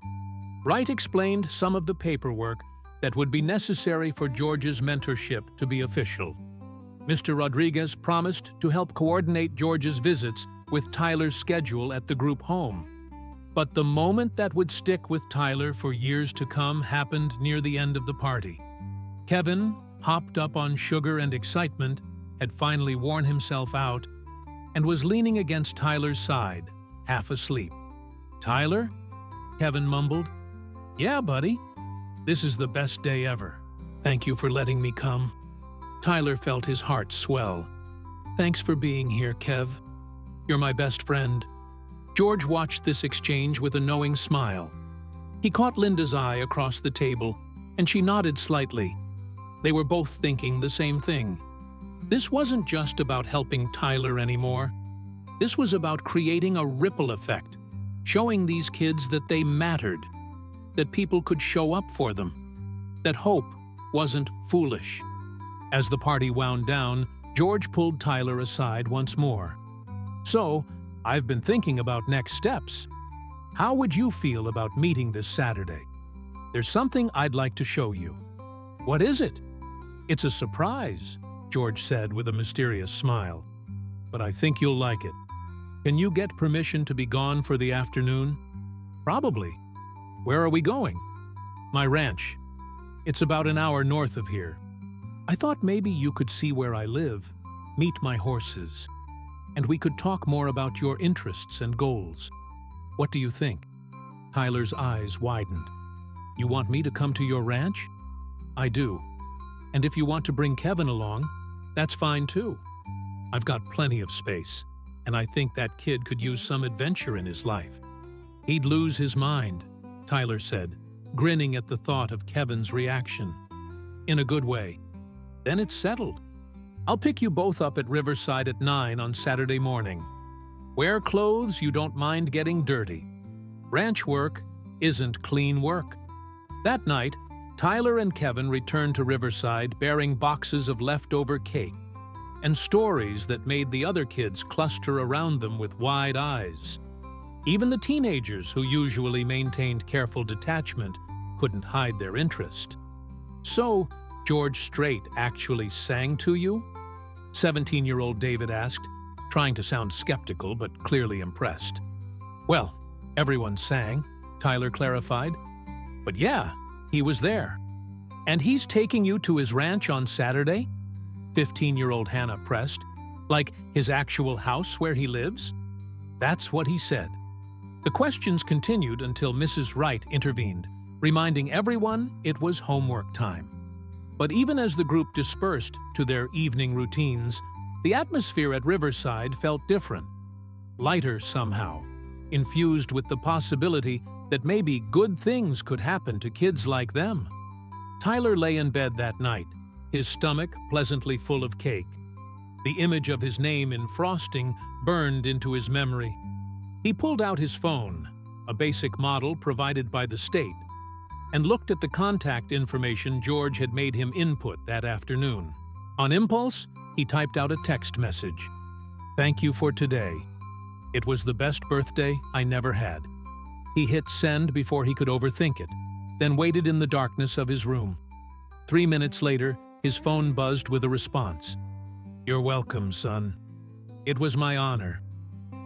Speaker 1: Wright explained some of the paperwork that would be necessary for George's mentorship to be official. Mr. Rodriguez promised to help coordinate George's visits with Tyler's schedule at the group home. But the moment that would stick with Tyler for years to come happened near the end of the party. Kevin, hopped up on sugar and excitement, had finally worn himself out and was leaning against Tyler's side, half asleep. "Tyler?" Kevin mumbled. "Yeah, buddy. This is the best day ever. Thank you for letting me come." Tyler felt his heart swell. "Thanks for being here, Kev. You're my best friend." George watched this exchange with a knowing smile. He caught Linda's eye across the table, and she nodded slightly. They were both thinking the same thing. This wasn't just about helping Tyler anymore. This was about creating a ripple effect, showing these kids that they mattered, that people could show up for them, that hope wasn't foolish. As the party wound down, George pulled Tyler aside once more. "So, I've been thinking about next steps. How would you feel about meeting this Saturday? There's something I'd like to show you." "What is it?" "It's a surprise," George said with a mysterious smile. "But I think you'll like it. Can you get permission to be gone for the afternoon?" "Probably. Where are we going?" "My ranch. It's about an hour north of here. I thought maybe you could see where I live, meet my horses, and we could talk more about your interests and goals. What do you think?" Tyler's eyes widened. "You want me to come to your ranch?" "I do. And if you want to bring Kevin along, that's fine too. I've got plenty of space, and I think that kid could use some adventure in his life." "He'd lose his mind," Tyler said, grinning at the thought of Kevin's reaction. "In a good way." "Then it's settled. I'll pick you both up at Riverside at 9 on Saturday morning. Wear clothes you don't mind getting dirty. Ranch work isn't clean work." That night, Tyler and Kevin returned to Riverside bearing boxes of leftover cake and stories that made the other kids cluster around them with wide eyes. Even the teenagers, who usually maintained careful detachment, couldn't hide their interest. "So, George Strait actually sang to you?" 17-year-old David asked, trying to sound skeptical but clearly impressed. "Well, everyone sang," Tyler clarified. "But yeah, he was there." "And he's taking you to his ranch on Saturday?" 15-year-old Hannah pressed. "Like his actual house where he lives?" "That's what he said." The questions continued until Mrs. Wright intervened, reminding everyone it was homework time. But even as the group dispersed to their evening routines, the atmosphere at Riverside felt different, lighter somehow, infused with the possibility that maybe good things could happen to kids like them. Tyler lay in bed that night, his stomach pleasantly full of cake. The image of his name in frosting burned into his memory. He pulled out his phone, a basic model provided by the state, and looked at the contact information George had made him input that afternoon. On impulse, he typed out a text message. "Thank you for today. It was the best birthday I never had." He hit send before he could overthink it, then waited in the darkness of his room. 3 minutes later, his phone buzzed with a response. "You're welcome, son. It was my honor.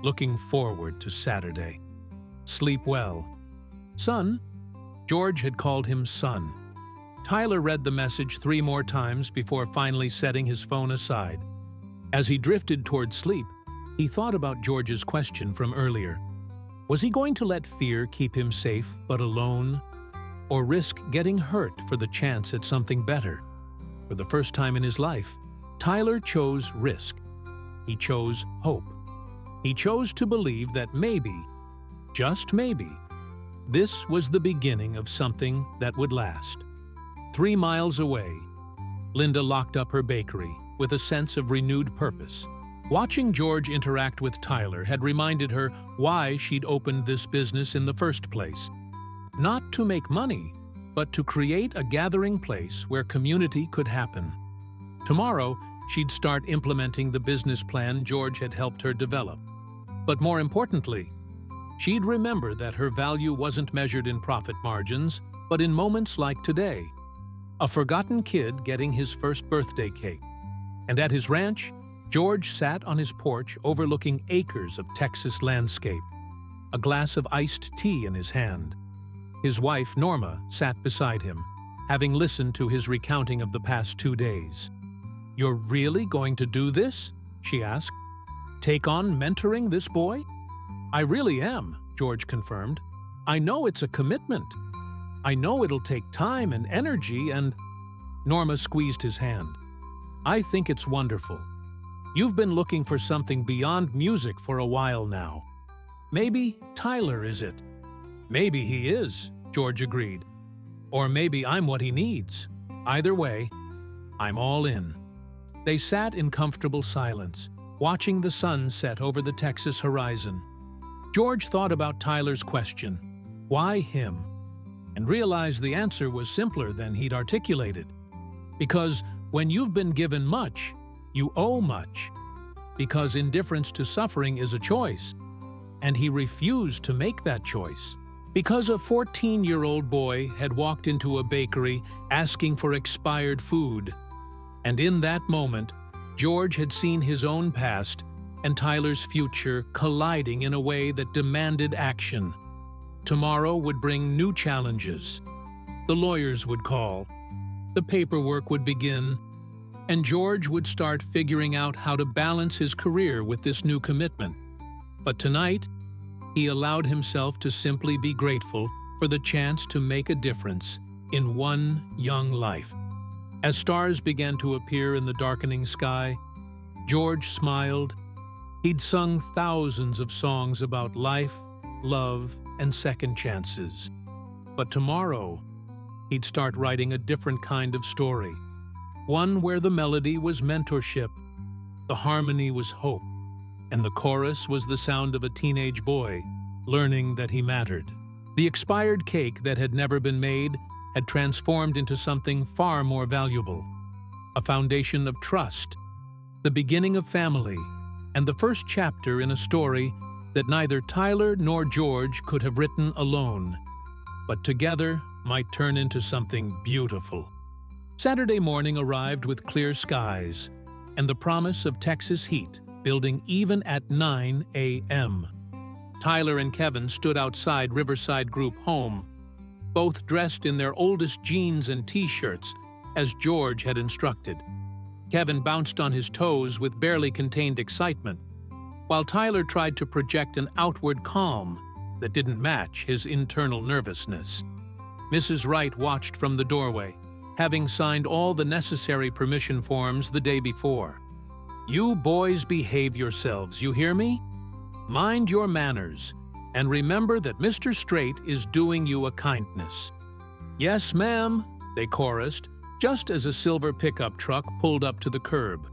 Speaker 1: Looking forward to Saturday. Sleep well." "Son?" George had called him son. Tyler read the message 3 more times before finally setting his phone aside. As he drifted toward sleep, he thought about George's question from earlier. Was he going to let fear keep him safe but alone, or risk getting hurt for the chance at something better? For the first time in his life, Tyler chose risk. He chose hope. He chose to believe that maybe, just maybe, this was the beginning of something that would last. 3 miles away, Linda locked up her bakery with a sense of renewed purpose. Watching George interact with Tyler had reminded her why she'd opened this business in the first place. Not to make money, but to create a gathering place where community could happen. Tomorrow, she'd start implementing the business plan George had helped her develop. But more importantly, she'd remember that her value wasn't measured in profit margins, but in moments like today. A forgotten kid getting his first birthday cake. And at his ranch, George sat on his porch overlooking acres of Texas landscape, a glass of iced tea in his hand. His wife, Norma, sat beside him, having listened to his recounting of the past 2 days. "You're really going to do this?" she asked. "Take on mentoring this boy?" "I really am," George confirmed. "I know it's a commitment. I know it'll take time and energy and—" Norma squeezed his hand. "I think it's wonderful. You've been looking for something beyond music for a while now. Maybe Tyler is it." "Maybe he is," George agreed. "Or maybe I'm what he needs. Either way, I'm all in." They sat in comfortable silence, watching the sun set over the Texas horizon. George thought about Tyler's question, why him? And realized the answer was simpler than he'd articulated. Because when you've been given much, you owe much. Because indifference to suffering is a choice. And he refused to make that choice. Because a 14-year-old boy had walked into a bakery asking for expired food. And in that moment, George had seen his own past and Tyler's future colliding in a way that demanded action. Tomorrow would bring new challenges. The lawyers would call. The paperwork would begin. And George would start figuring out how to balance his career with this new commitment. But tonight, he allowed himself to simply be grateful for the chance to make a difference in one young life. As stars began to appear in the darkening sky, George smiled. He'd sung thousands of songs about life, love, and second chances. But tomorrow, he'd start writing a different kind of story. One where the melody was mentorship, the harmony was hope, and the chorus was the sound of a teenage boy learning that he mattered. The expired cake that had never been made had transformed into something far more valuable. A foundation of trust, the beginning of family, and the first chapter in a story that neither Tyler nor George could have written alone, but together might turn into something beautiful. Saturday morning arrived with clear skies and the promise of Texas heat building even at 9 a.m. Tyler and Kevin stood outside Riverside Group home, both dressed in their oldest jeans and t-shirts, as George had instructed. Kevin bounced on his toes with barely contained excitement, while Tyler tried to project an outward calm, that didn't match his internal nervousness. Mrs. Wright watched from the doorway, having signed all the necessary permission forms the day before. "You boys behave yourselves, you hear me? Mind your manners, and remember that Mr. Strait is doing you a kindness." "Yes, ma'am," they chorused, just as a silver pickup truck pulled up to the curb.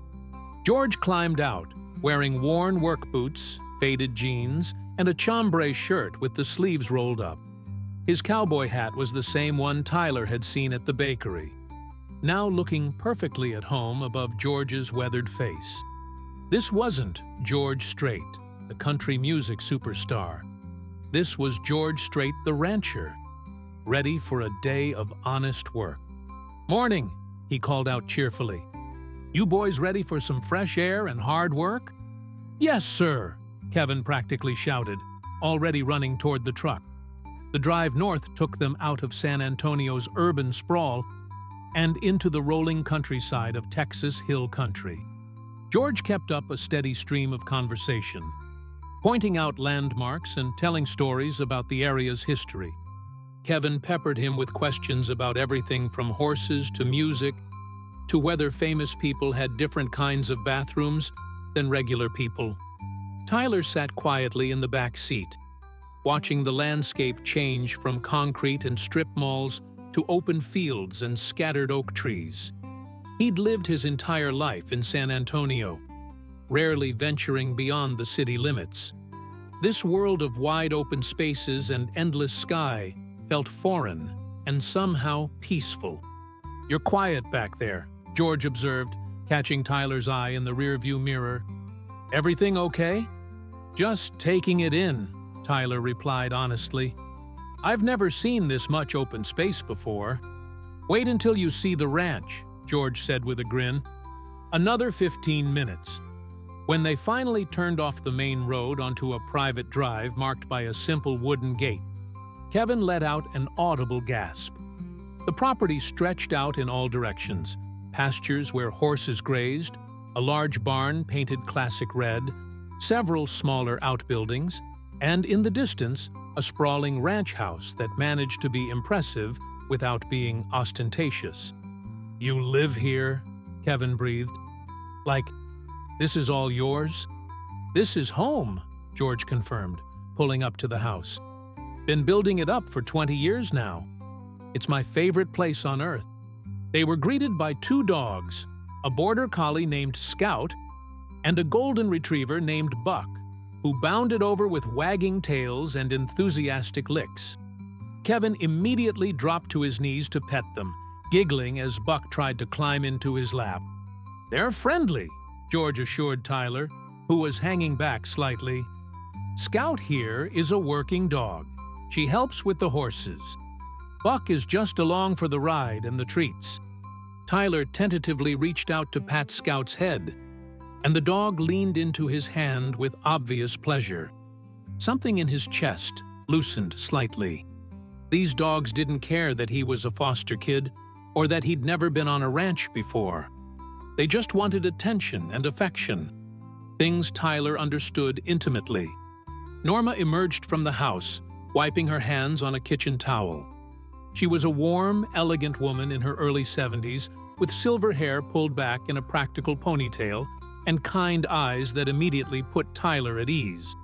Speaker 1: George climbed out, wearing worn work boots, faded jeans, and a chambray shirt with the sleeves rolled up. His cowboy hat was the same one Tyler had seen at the bakery, now looking perfectly at home above George's weathered face. This wasn't George Strait, the country music superstar. This was George Strait the rancher, ready for a day of honest work. "Morning," he called out cheerfully. "You boys ready for some fresh air and hard work?" "Yes, sir," Kevin practically shouted, already running toward the truck. The drive north took them out of San Antonio's urban sprawl and into the rolling countryside of Texas Hill Country. George kept up a steady stream of conversation, pointing out landmarks and telling stories about the area's history. Kevin peppered him with questions about everything from horses to music to whether famous people had different kinds of bathrooms than regular people. Tyler sat quietly in the back seat, watching the landscape change from concrete and strip malls to open fields and scattered oak trees. He'd lived his entire life in San Antonio, rarely venturing beyond the city limits. This world of wide open spaces and endless sky felt foreign and somehow peaceful. "You're quiet back there," George observed, catching Tyler's eye in the rearview mirror. "Everything okay?" "Just taking it in," Tyler replied honestly. "I've never seen this much open space before." "Wait until you see the ranch," George said with a grin. Another 15 minutes. When they finally turned off the main road onto a private drive marked by a simple wooden gate, Kevin let out an audible gasp. The property stretched out in all directions: pastures where horses grazed, a large barn painted classic red, several smaller outbuildings, and in the distance, a sprawling ranch house that managed to be impressive without being ostentatious. "You live here?" Kevin breathed. "Like, this is all yours?" "This is home," George confirmed, pulling up to the house. "Been building it up for 20 years now. It's my favorite place on earth." They were greeted by two dogs, a border collie named Scout and a golden retriever named Buck, who bounded over with wagging tails and enthusiastic licks. Kevin immediately dropped to his knees to pet them, giggling as Buck tried to climb into his lap. "They're friendly," George assured Tyler, who was hanging back slightly. "Scout here is a working dog. She helps with the horses. Buck is just along for the ride and the treats." Tyler tentatively reached out to pat Scout's head, and the dog leaned into his hand with obvious pleasure. Something in his chest loosened slightly. These dogs didn't care that he was a foster kid or that he'd never been on a ranch before. They just wanted attention and affection, things Tyler understood intimately. Norma emerged from the house, wiping her hands on a kitchen towel. She was a warm, elegant woman in her early 70s, with silver hair pulled back in a practical ponytail and kind eyes that immediately put Tyler at ease.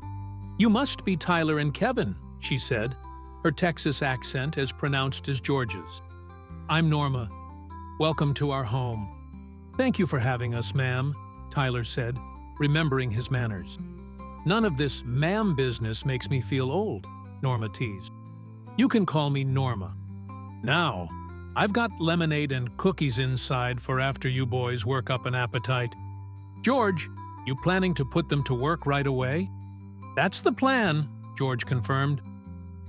Speaker 1: "You must be Tyler and Kevin," she said, her Texas accent as pronounced as George's. "I'm Norma. Welcome to our home." "Thank you for having us, ma'am," Tyler said, remembering his manners. "None of this ma'am business makes me feel old," Norma teased. "You can call me Norma. Now, I've got lemonade and cookies inside for after you boys work up an appetite. George, you planning to put them to work right away?" "That's the plan," George confirmed.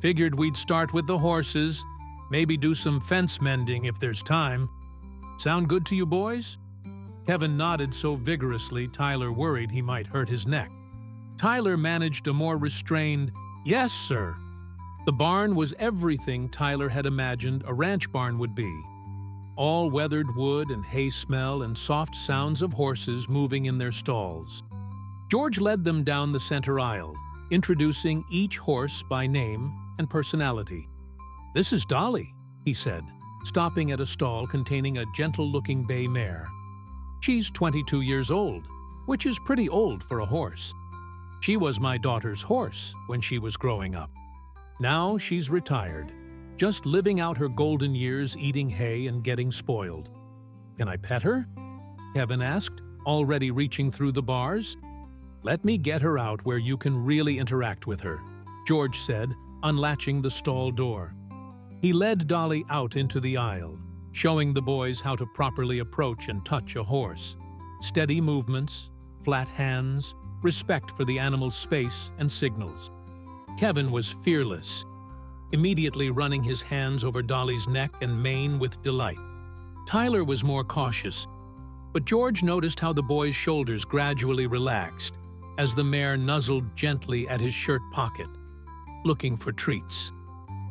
Speaker 1: "Figured we'd start with the horses, maybe do some fence mending if there's time. Sound good to you boys?" Kevin nodded so vigorously Tyler worried he might hurt his neck. Tyler managed a more restrained, "Yes, sir." The barn was everything Tyler had imagined a ranch barn would be. All weathered wood and hay smell and soft sounds of horses moving in their stalls. George led them down the center aisle, introducing each horse by name and personality. "This is Dolly," he said, stopping at a stall containing a gentle-looking bay mare. "She's 22 years old, which is pretty old for a horse. She was my daughter's horse when she was growing up. Now she's retired, just living out her golden years eating hay and getting spoiled." "Can I pet her?" Kevin asked, already reaching through the bars. "Let me get her out where you can really interact with her," George said, unlatching the stall door. He led Dolly out into the aisle, showing the boys how to properly approach and touch a horse. Steady movements, flat hands, respect for the animal's space and signals. Kevin was fearless, immediately running his hands over Dolly's neck and mane with delight. Tyler was more cautious, but George noticed how the boy's shoulders gradually relaxed as the mare nuzzled gently at his shirt pocket, looking for treats.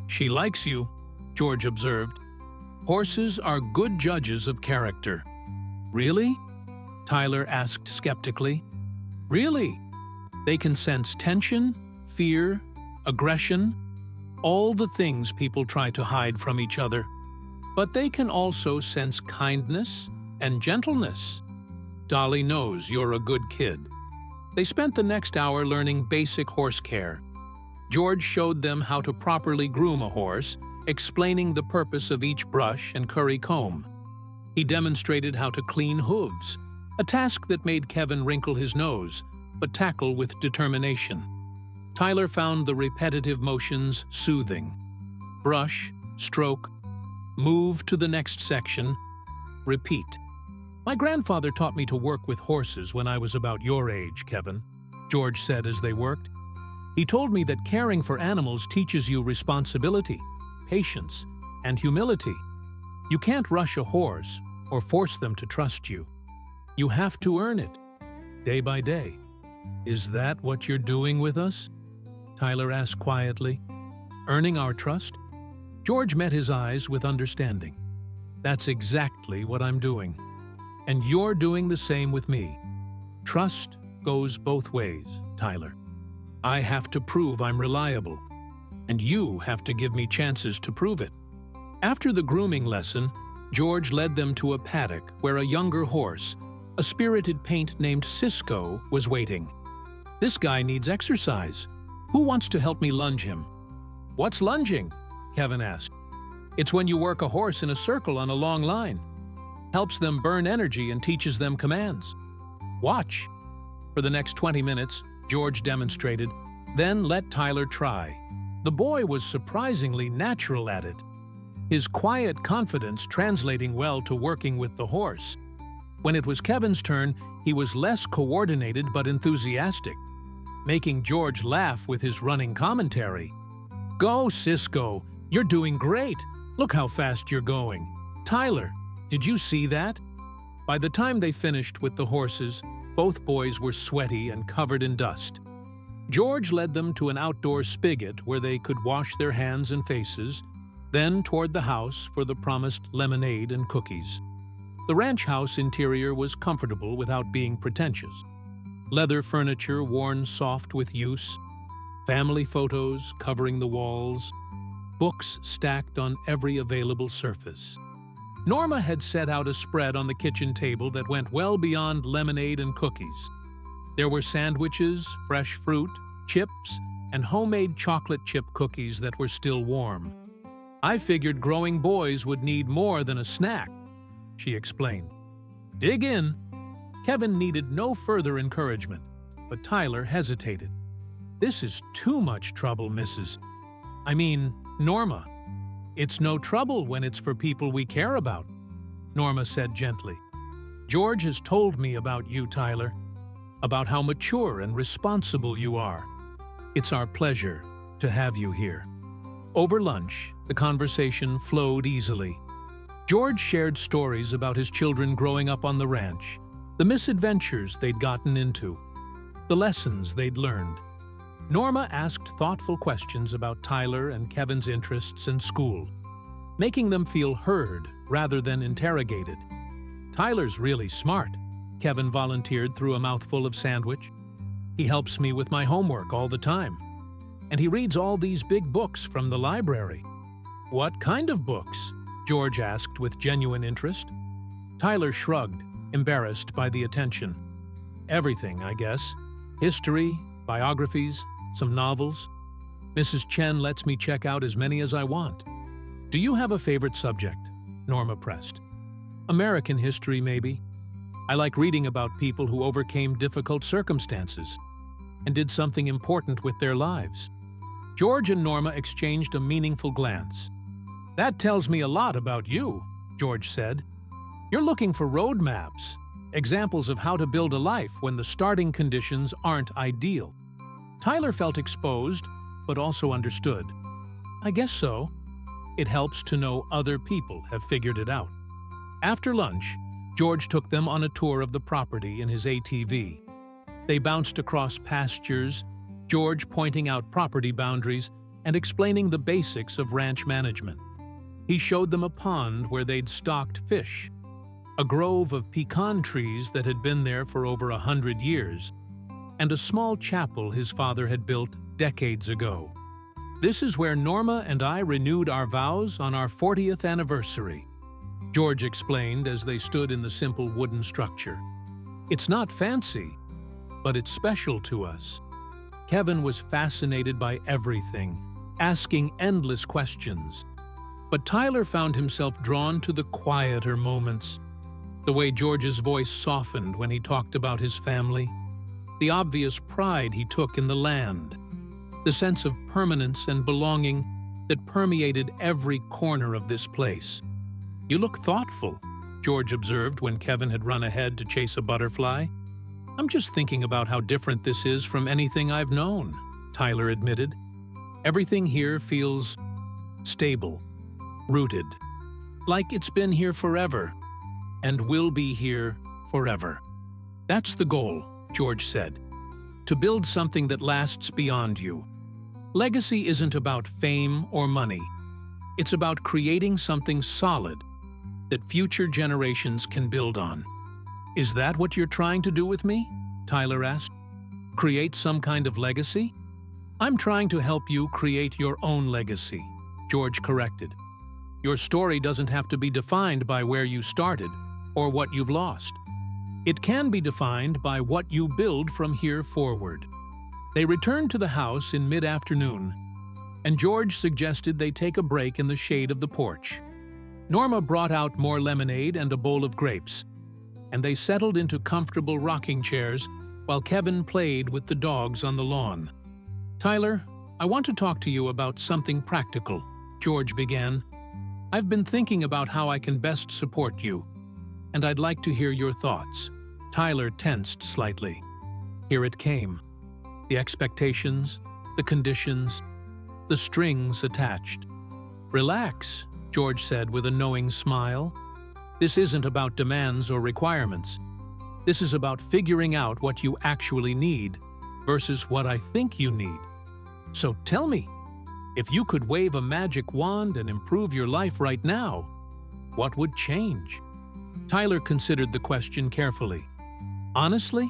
Speaker 1: "She likes you," George observed. "Horses are good judges of character." "Really?" Tyler asked skeptically. "Really. They can sense tension, fear, aggression, all the things people try to hide from each other. But they can also sense kindness and gentleness. Dolly knows you're a good kid." They spent the next hour learning basic horse care. George showed them how to properly groom a horse, explaining the purpose of each brush and curry comb. He demonstrated how to clean hooves, a task that made Kevin wrinkle his nose, but tackle with determination. Tyler found the repetitive motions soothing. Brush, stroke, move to the next section, repeat. "My grandfather taught me to work with horses when I was about your age, Kevin," George said as they worked. "He told me that caring for animals teaches you responsibility, patience, and humility. You can't rush a horse or force them to trust you. You have to earn it, day by day." "Is that what you're doing with us?" Tyler asked quietly. "Earning our trust?" George met his eyes with understanding. "That's exactly what I'm doing. And you're doing the same with me. Trust goes both ways, Tyler. I have to prove I'm reliable, and you have to give me chances to prove it." After the grooming lesson, George led them to a paddock where a younger horse, a spirited paint named Cisco, was waiting. "This guy needs exercise. Who wants to help me lunge him?" "What's lunging?" Kevin asked. "It's when you work a horse in a circle on a long line. Helps them burn energy and teaches them commands. Watch." For the next 20 minutes, George demonstrated, then let Tyler try. The boy was surprisingly natural at it, his quiet confidence translating well to working with the horse. When it was Kevin's turn, he was less coordinated but enthusiastic, making George laugh with his running commentary. "Go, Cisco! You're doing great! Look how fast you're going! Tyler, did you see that?" By the time they finished with the horses, both boys were sweaty and covered in dust. George led them to an outdoor spigot where they could wash their hands and faces, then toward the house for the promised lemonade and cookies. The ranch house interior was comfortable without being pretentious. Leather furniture worn soft with use, family photos covering the walls, books stacked on every available surface. Norma had set out a spread on the kitchen table that went well beyond lemonade and cookies. There were sandwiches, fresh fruit, chips, and homemade chocolate chip cookies that were still warm. "I figured growing boys would need more than a snack," she explained. "Dig in." Kevin needed no further encouragement, but Tyler hesitated. "This is too much trouble, Norma. It's no trouble when it's for people we care about," Norma said gently. "George has told me about you, Tyler, about how mature and responsible you are. It's our pleasure to have you here." Over lunch, the conversation flowed easily. George shared stories about his children growing up on the ranch, the misadventures they'd gotten into, the lessons they'd learned. Norma asked thoughtful questions about Tyler and Kevin's interests and school, making them feel heard rather than interrogated. "Tyler's really smart," Kevin volunteered through a mouthful of sandwich. He helps me with my homework all the time. And he reads all these big books from the library. What kind of books? George asked with genuine interest. Tyler shrugged, embarrassed by the attention. Everything, I guess. History, biographies, some novels. Mrs. Chen lets me check out as many as I want. Do you have a favorite subject? Norma pressed. American history, maybe. I like reading about people who overcame difficult circumstances and did something important with their lives. George and Norma exchanged a meaningful glance. That tells me a lot about you, George said. You're looking for road maps, examples of how to build a life when the starting conditions aren't ideal. Tyler felt exposed, but also understood. I guess so. It helps to know other people have figured it out. After lunch, George took them on a tour of the property in his ATV. They bounced across pastures, George pointing out property boundaries and explaining the basics of ranch management. He showed them a pond where they'd stocked fish, a grove of pecan trees that had been there for over 100 years, and a small chapel his father had built decades ago. This is where Norma and I renewed our vows on our 40th anniversary, George explained as they stood in the simple wooden structure. It's not fancy, but it's special to us. Kevin was fascinated by everything, asking endless questions. But Tyler found himself drawn to the quieter moments, the way George's voice softened when he talked about his family, the obvious pride he took in the land, the sense of permanence and belonging that permeated every corner of this place. You look thoughtful, George observed when Kevin had run ahead to chase a butterfly. I'm just thinking about how different this is from anything I've known, Tyler admitted. Everything here feels stable, rooted, like it's been here forever and will be here forever. That's the goal, George said, to build something that lasts beyond you. Legacy isn't about fame or money. It's about creating something solid that future generations can build on. Is that what you're trying to do with me? Tyler asked. Create some kind of legacy? I'm trying to help you create your own legacy, George corrected. Your story doesn't have to be defined by where you started or what you've lost. It can be defined by what you build from here forward. They returned to the house in mid-afternoon, and George suggested they take a break in the shade of the porch. Norma brought out more lemonade and a bowl of grapes, and they settled into comfortable rocking chairs while Kevin played with the dogs on the lawn. Tyler, I want to talk to you about something practical, George began. I've been thinking about how I can best support you, and I'd like to hear your thoughts. Tyler tensed slightly. Here it came. The expectations, the conditions, the strings attached. Relax, George said with a knowing smile. This isn't about demands or requirements. This is about figuring out what you actually need versus what I think you need. So tell me, if you could wave a magic wand and improve your life right now, what would change? Tyler considered the question carefully. Honestly,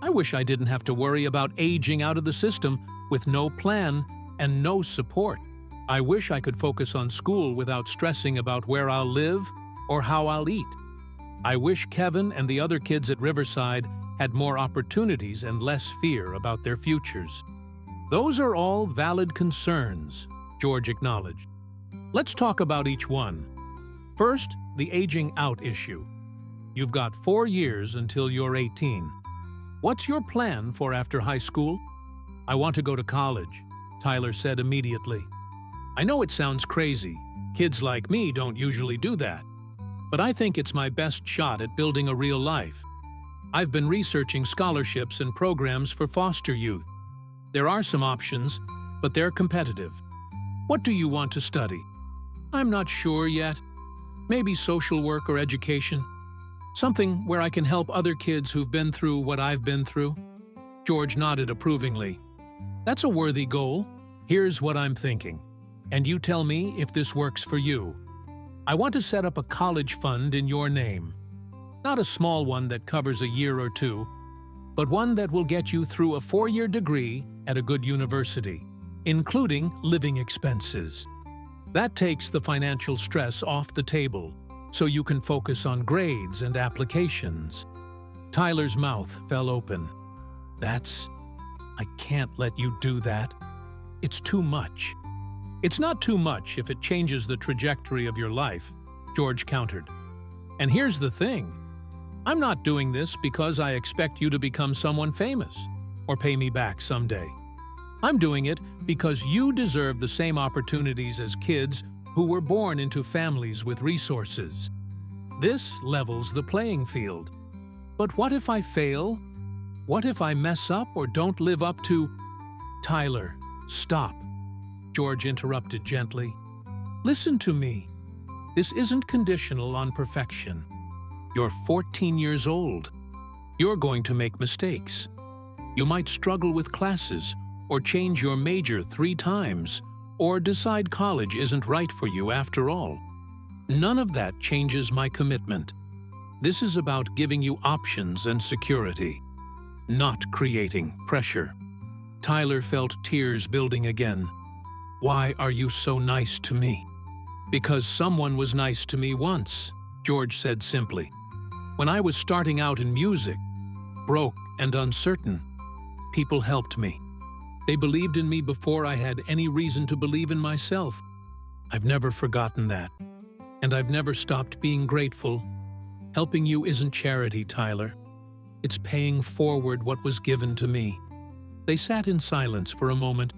Speaker 1: I wish I didn't have to worry about aging out of the system with no plan and no support. I wish I could focus on school without stressing about where I'll live or how I'll eat. I wish Kevin and the other kids at Riverside had more opportunities and less fear about their futures. Those are all valid concerns, George acknowledged. Let's talk about each one. First, the aging out issue. You've got 4 years until you're 18. What's your plan for after high school? I want to go to college, Tyler said immediately. I know it sounds crazy. Kids like me don't usually do that. But I think it's my best shot at building a real life. I've been researching scholarships and programs for foster youth. There are some options, but they're competitive. What do you want to study? I'm not sure yet. Maybe social work or education. Something where I can help other kids who've been through what I've been through. George nodded approvingly. That's a worthy goal. Here's what I'm thinking, and you tell me if this works for you. I want to set up a college fund in your name. Not a small one that covers a year or two, but one that will get you through a 4-year degree at a good university, including living expenses. That takes the financial stress off the table, so you can focus on grades and applications. Tyler's mouth fell open. I can't let you do that. It's too much. It's not too much if it changes the trajectory of your life, George countered. And here's the thing. I'm not doing this because I expect you to become someone famous or pay me back someday. I'm doing it because you deserve the same opportunities as kids who were born into families with resources. This levels the playing field. But what if I fail? What if I mess up or don't live up to— Tyler, stop. George interrupted gently. Listen to me. This isn't conditional on perfection. You're 14 years old. You're going to make mistakes. You might struggle with classes, or change your major 3 times, or decide college isn't right for you after all. None of that changes my commitment. This is about giving you options and security, not creating pressure. Tyler felt tears building again. Why are you so nice to me? Because someone was nice to me once, George said simply. When I was starting out in music, broke and uncertain, people helped me. They believed in me before I had any reason to believe in myself. I've never forgotten that. And I've never stopped being grateful. Helping you isn't charity, Tyler. It's paying forward what was given to me. They sat in silence for a moment,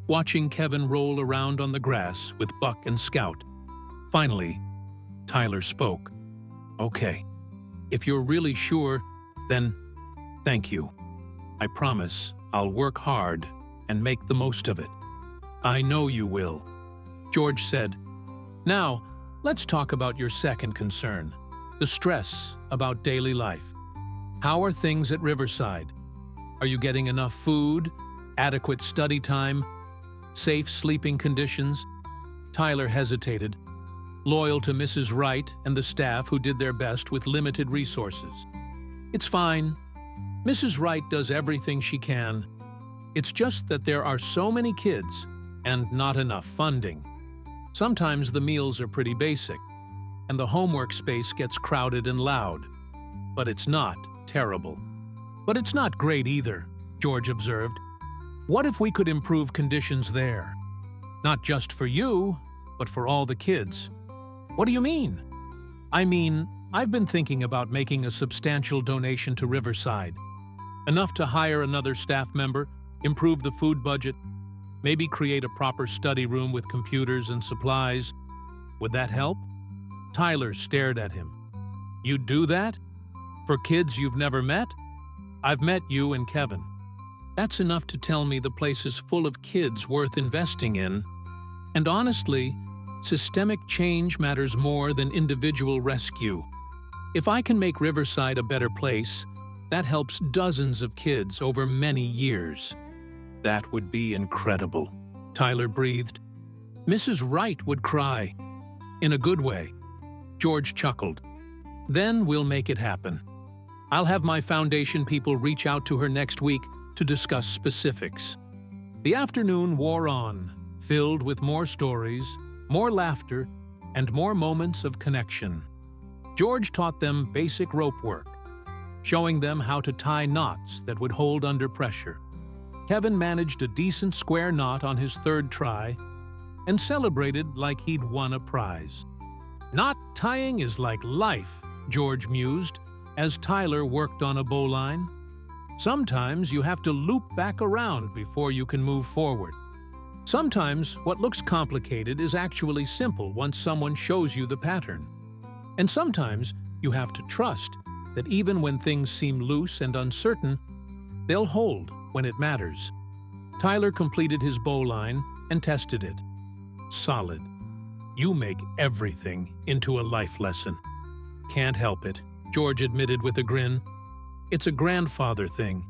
Speaker 1: watching Kevin roll around on the grass with Buck and Scout. Finally, Tyler spoke. Okay, if you're really sure, then thank you. I promise I'll work hard and make the most of it. I know you will, George said. Now, let's talk about your second concern, the stress about daily life. How are things at Riverside? Are you getting enough food, adequate study time, safe sleeping conditions? Tyler hesitated, loyal to Mrs. Wright and the staff who did their best with limited resources. It's fine. Mrs. Wright does everything she can. It's just that there are so many kids and not enough funding. Sometimes the meals are pretty basic, and the homework space gets crowded and loud. But it's not terrible. But it's not great either, George observed. What if we could improve conditions there? Not just for you, but for all the kids. What do you mean? I mean, I've been thinking about making a substantial donation to Riverside. Enough to hire another staff member, improve the food budget, maybe create a proper study room with computers and supplies. Would that help? Tyler stared at him. You'd do that? For kids you've never met? I've met you and Kevin. That's enough to tell me the place is full of kids worth investing in. And honestly, systemic change matters more than individual rescue. If I can make Riverside a better place, that helps dozens of kids over many years. That would be incredible, Tyler breathed. Mrs. Wright would cry. In a good way. George chuckled. Then we'll make it happen. I'll have my foundation people reach out to her next week to discuss specifics. The afternoon wore on, filled with more stories, more laughter, and more moments of connection. George taught them basic rope work, showing them how to tie knots that would hold under pressure. Kevin managed a decent square knot on his 3rd try and celebrated like he'd won a prize. Knot tying is like life, George mused, as Tyler worked on a bowline. Sometimes you have to loop back around before you can move forward. Sometimes what looks complicated is actually simple once someone shows you the pattern. And sometimes you have to trust that even when things seem loose and uncertain, they'll hold when it matters. Tyler completed his bowline and tested it. Solid. You make everything into a life lesson. Can't help it, George admitted with a grin. It's a grandfather thing.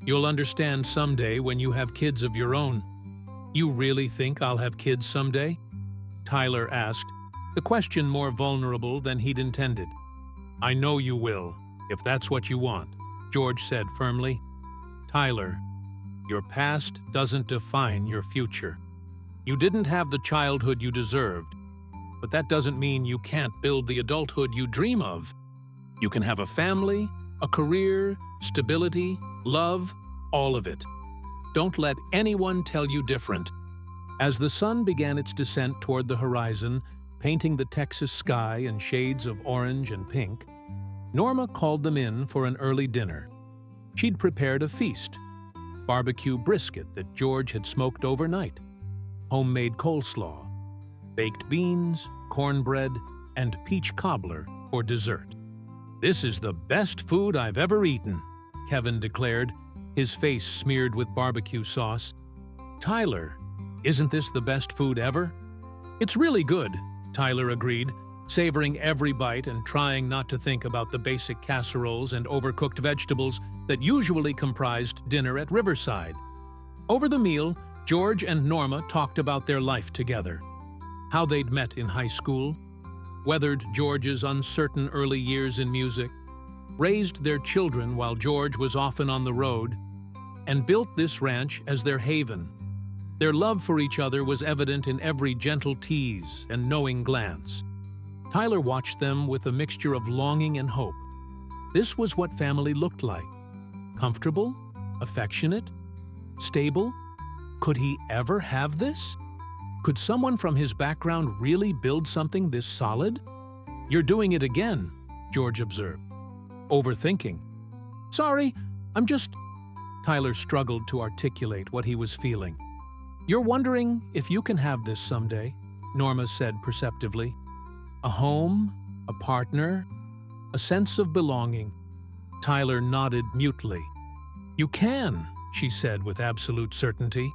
Speaker 1: You'll understand someday when you have kids of your own. You really think I'll have kids someday? Tyler asked, the question more vulnerable than he'd intended. I know you will, if that's what you want, George said firmly. "Tyler, your past doesn't define your future. You didn't have the childhood you deserved, but that doesn't mean you can't build the adulthood you dream of. You can have a family, a career, stability, love, all of it. Don't let anyone tell you different." As the sun began its descent toward the horizon, painting the Texas sky in shades of orange and pink, Norma called them in for an early dinner. She'd prepared a feast: barbecue brisket that George had smoked overnight, homemade coleslaw, baked beans, cornbread, and peach cobbler for dessert. "This is the best food I've ever eaten," Kevin declared, his face smeared with barbecue sauce. "Tyler, isn't this the best food ever?" "It's really good," Tyler agreed, savoring every bite and trying not to think about the basic casseroles and overcooked vegetables that usually comprised dinner at Riverside. Over the meal, George and Norma talked about their life together, how they'd met in high school, weathered George's uncertain early years in music, raised their children while George was often on the road, and built this ranch as their haven. Their love for each other was evident in every gentle tease and knowing glance. Tyler watched them with a mixture of longing and hope. This was what family looked like: comfortable, affectionate, stable. Could he ever have this? Could someone from his background really build something this solid? "You're doing it again," George observed. "Overthinking." "Sorry, I'm just—" Tyler struggled to articulate what he was feeling. "You're wondering if you can have this someday," Norma said perceptively. "A home, a partner, a sense of belonging." Tyler nodded mutely. "You can," she said with absolute certainty.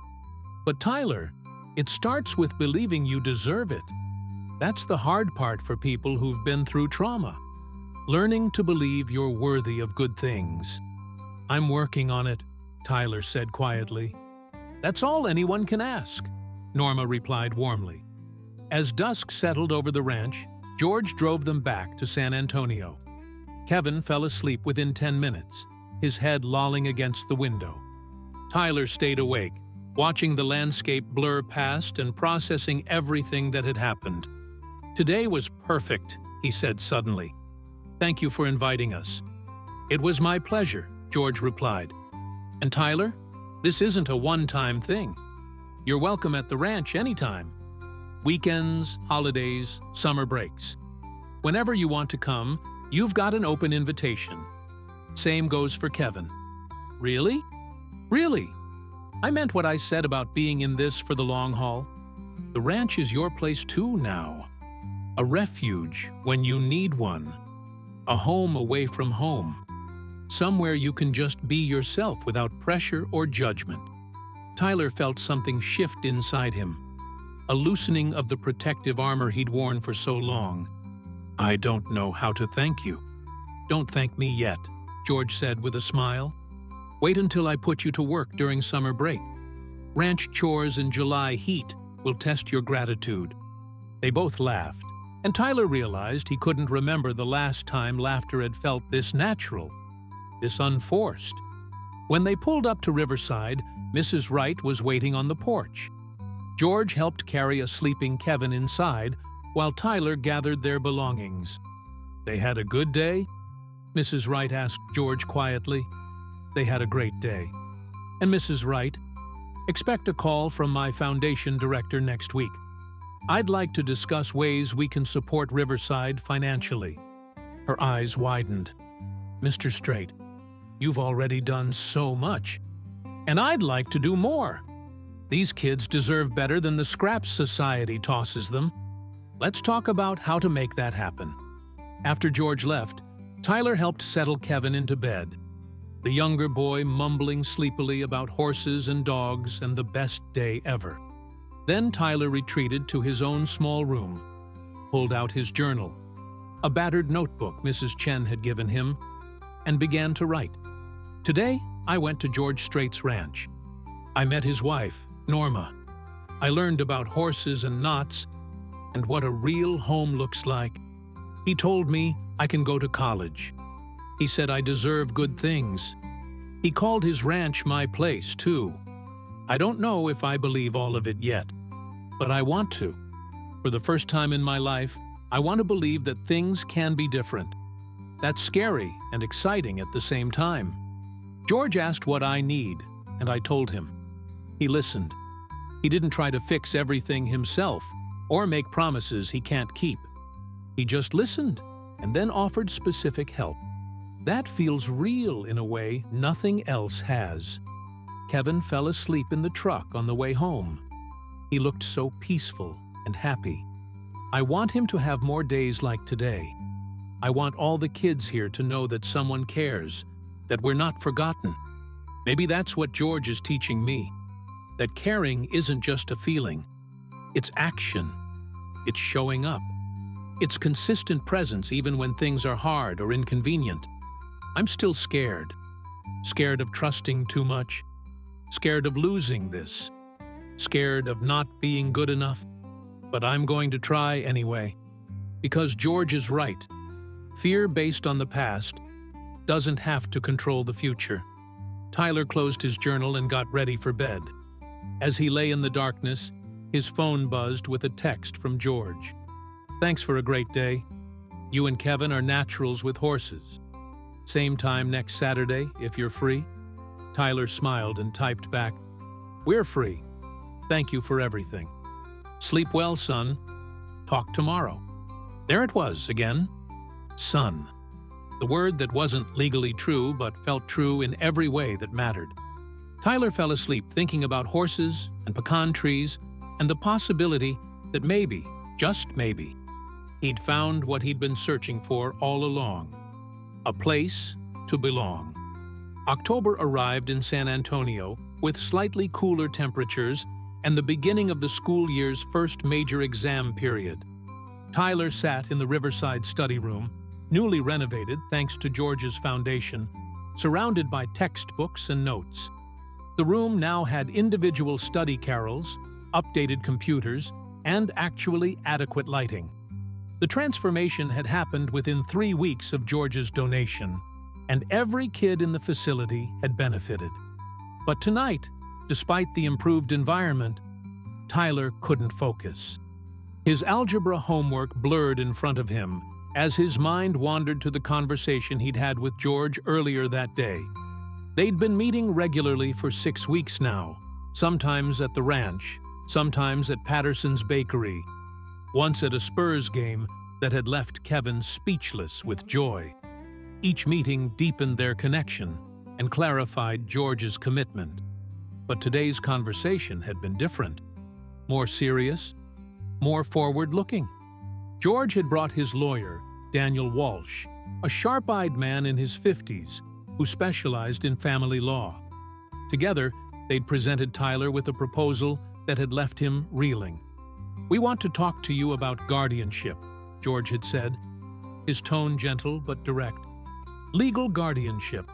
Speaker 1: "But Tyler, it starts with believing you deserve it. That's the hard part for people who've been through trauma. Learning to believe you're worthy of good things." "I'm working on it," Tyler said quietly. "That's all anyone can ask," Norma replied warmly. As dusk settled over the ranch, George drove them back to San Antonio. Kevin fell asleep within 10 minutes, his head lolling against the window. Tyler stayed awake, watching the landscape blur past and processing everything that had happened. "Today was perfect," he said suddenly. "Thank you for inviting us." "It was my pleasure," George replied. "And Tyler, this isn't a one-time thing. You're welcome at the ranch anytime. Weekends, holidays, summer breaks. Whenever you want to come, you've got an open invitation." Same goes for Kevin. "Really?" "Really. I meant what I said about being in this for the long haul. The ranch is your place too now. A refuge when you need one. A home away from home. Somewhere you can just be yourself without pressure or judgment." Tyler felt something shift inside him, a loosening of the protective armor he'd worn for so long. "I don't know how to thank you." "Don't thank me yet," George said with a smile. "Wait until I put you to work during summer break. Ranch chores in July heat will test your gratitude." They both laughed, and Tyler realized he couldn't remember the last time laughter had felt this natural, this unforced. When they pulled up to Riverside, Mrs. Wright was waiting on the porch. George helped carry a sleeping Kevin inside while Tyler gathered their belongings. "They had a good day?" Mrs. Wright asked George quietly. "They had a great day." "And Mrs. Wright, expect a call from my foundation director next week. I'd like to discuss ways we can support Riverside financially." Her eyes widened. "Mr. Strait, you've already done so much. And I'd like to do more. These kids deserve better than the scraps society tosses them. Let's talk about how to make that happen." After George left, Tyler helped settle Kevin into bed, the younger boy mumbling sleepily about horses and dogs and the best day ever. Then Tyler retreated to his own small room, pulled out his journal, a battered notebook Mrs. Chen had given him, and began to write. "Today, I went to George Strait's ranch. I met his wife, Norma. I learned about horses and knots and what a real home looks like. He told me I can go to college. He said I deserve good things. He called his ranch my place, too. I don't know if I believe all of it yet, but I want to. For the first time in my life, I want to believe that things can be different. That's scary and exciting at the same time. George asked what I need, and I told him. He listened. He didn't try to fix everything himself or make promises he can't keep. He just listened and then offered specific help. That feels real in a way nothing else has. Kevin fell asleep in the truck on the way home. He looked so peaceful and happy. I want him to have more days like today. I want all the kids here to know that someone cares, that we're not forgotten. Maybe that's what George is teaching me, that caring isn't just a feeling. It's action. It's showing up. It's consistent presence even when things are hard or inconvenient. I'm still scared. Scared of trusting too much. Scared of losing this. Scared of not being good enough. But I'm going to try anyway. Because George is right. Fear based on the past doesn't have to control the future. Tyler closed his journal and got ready for bed. As he lay in the darkness, his phone buzzed with a text from George. Thanks for a great day. You and Kevin are naturals with horses. Same time next Saturday, if you're free. Tyler smiled and typed back, We're free. Thank you for everything. Sleep well, son. Talk tomorrow. There it was again. Son. The word that wasn't legally true but felt true in every way that mattered. Tyler fell asleep thinking about horses and pecan trees and the possibility that maybe, just maybe, he'd found what he'd been searching for all along. A place to belong. October arrived in San Antonio with slightly cooler temperatures and the beginning of the school year's first major exam period. Tyler sat in the Riverside study room, newly renovated thanks to George's foundation, surrounded by textbooks and notes. The room now had individual study carrels, updated computers, and actually adequate lighting. The transformation had happened within 3 weeks of George's donation, and every kid in the facility had benefited. But tonight, despite the improved environment, Tyler couldn't focus. His algebra homework blurred in front of him as his mind wandered to the conversation he'd had with George earlier that day. They'd been meeting regularly for 6 weeks now, sometimes at the ranch, sometimes at Patterson's bakery, once at a Spurs game that had left Kevin speechless with joy. Each meeting deepened their connection and clarified George's commitment. But today's conversation had been different, more serious, more forward-looking. George had brought his lawyer, Daniel Walsh, a sharp-eyed man in his 50s who specialized in family law. Together, they'd presented Tyler with a proposal that had left him reeling. "We want to talk to you about guardianship," George had said, his tone gentle but direct. "Legal guardianship,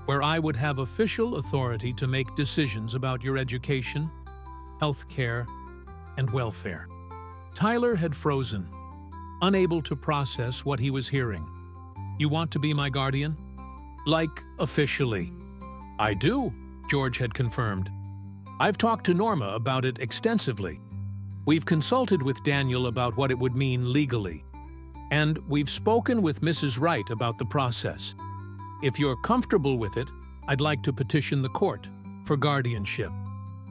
Speaker 1: where I would have official authority to make decisions about your education, health care, and welfare." Tyler had frozen, unable to process what he was hearing. "You want to be my guardian?" "Like, officially." "I do," George had confirmed. "I've talked to Norma about it extensively. We've consulted with Daniel about what it would mean legally. And we've spoken with Mrs. Wright about the process. If you're comfortable with it, I'd like to petition the court for guardianship."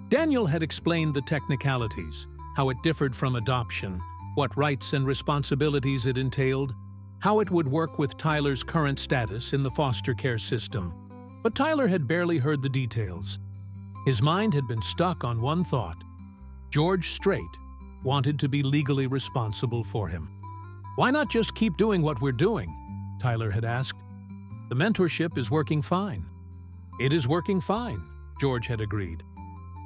Speaker 1: Daniel had explained the technicalities, how it differed from adoption, what rights and responsibilities it entailed, how it would work with Tyler's current status in the foster care system. But Tyler had barely heard the details. His mind had been stuck on one thought. George Strait wanted to be legally responsible for him. "Why not just keep doing what we're doing?" Tyler had asked. "The mentorship is working fine." "It is working fine," George had agreed.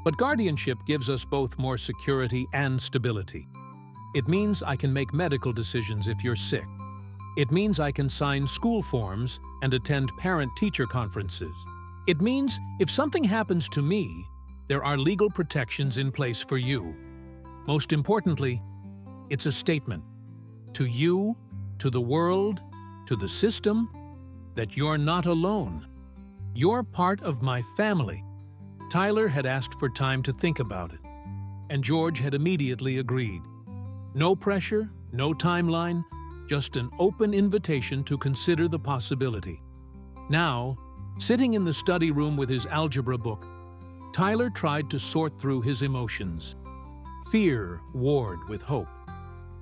Speaker 1: "But guardianship gives us both more security and stability. It means I can make medical decisions if you're sick. It means I can sign school forms and attend parent-teacher conferences. It means if something happens to me, there are legal protections in place for you. Most importantly, it's a statement. To you, to the world, to the system, that you're not alone. You're part of my family." Tyler had asked for time to think about it, and George had immediately agreed. No pressure, no timeline, just an open invitation to consider the possibility. Now, sitting in the study room with his algebra book, Tyler tried to sort through his emotions. Fear warred with hope.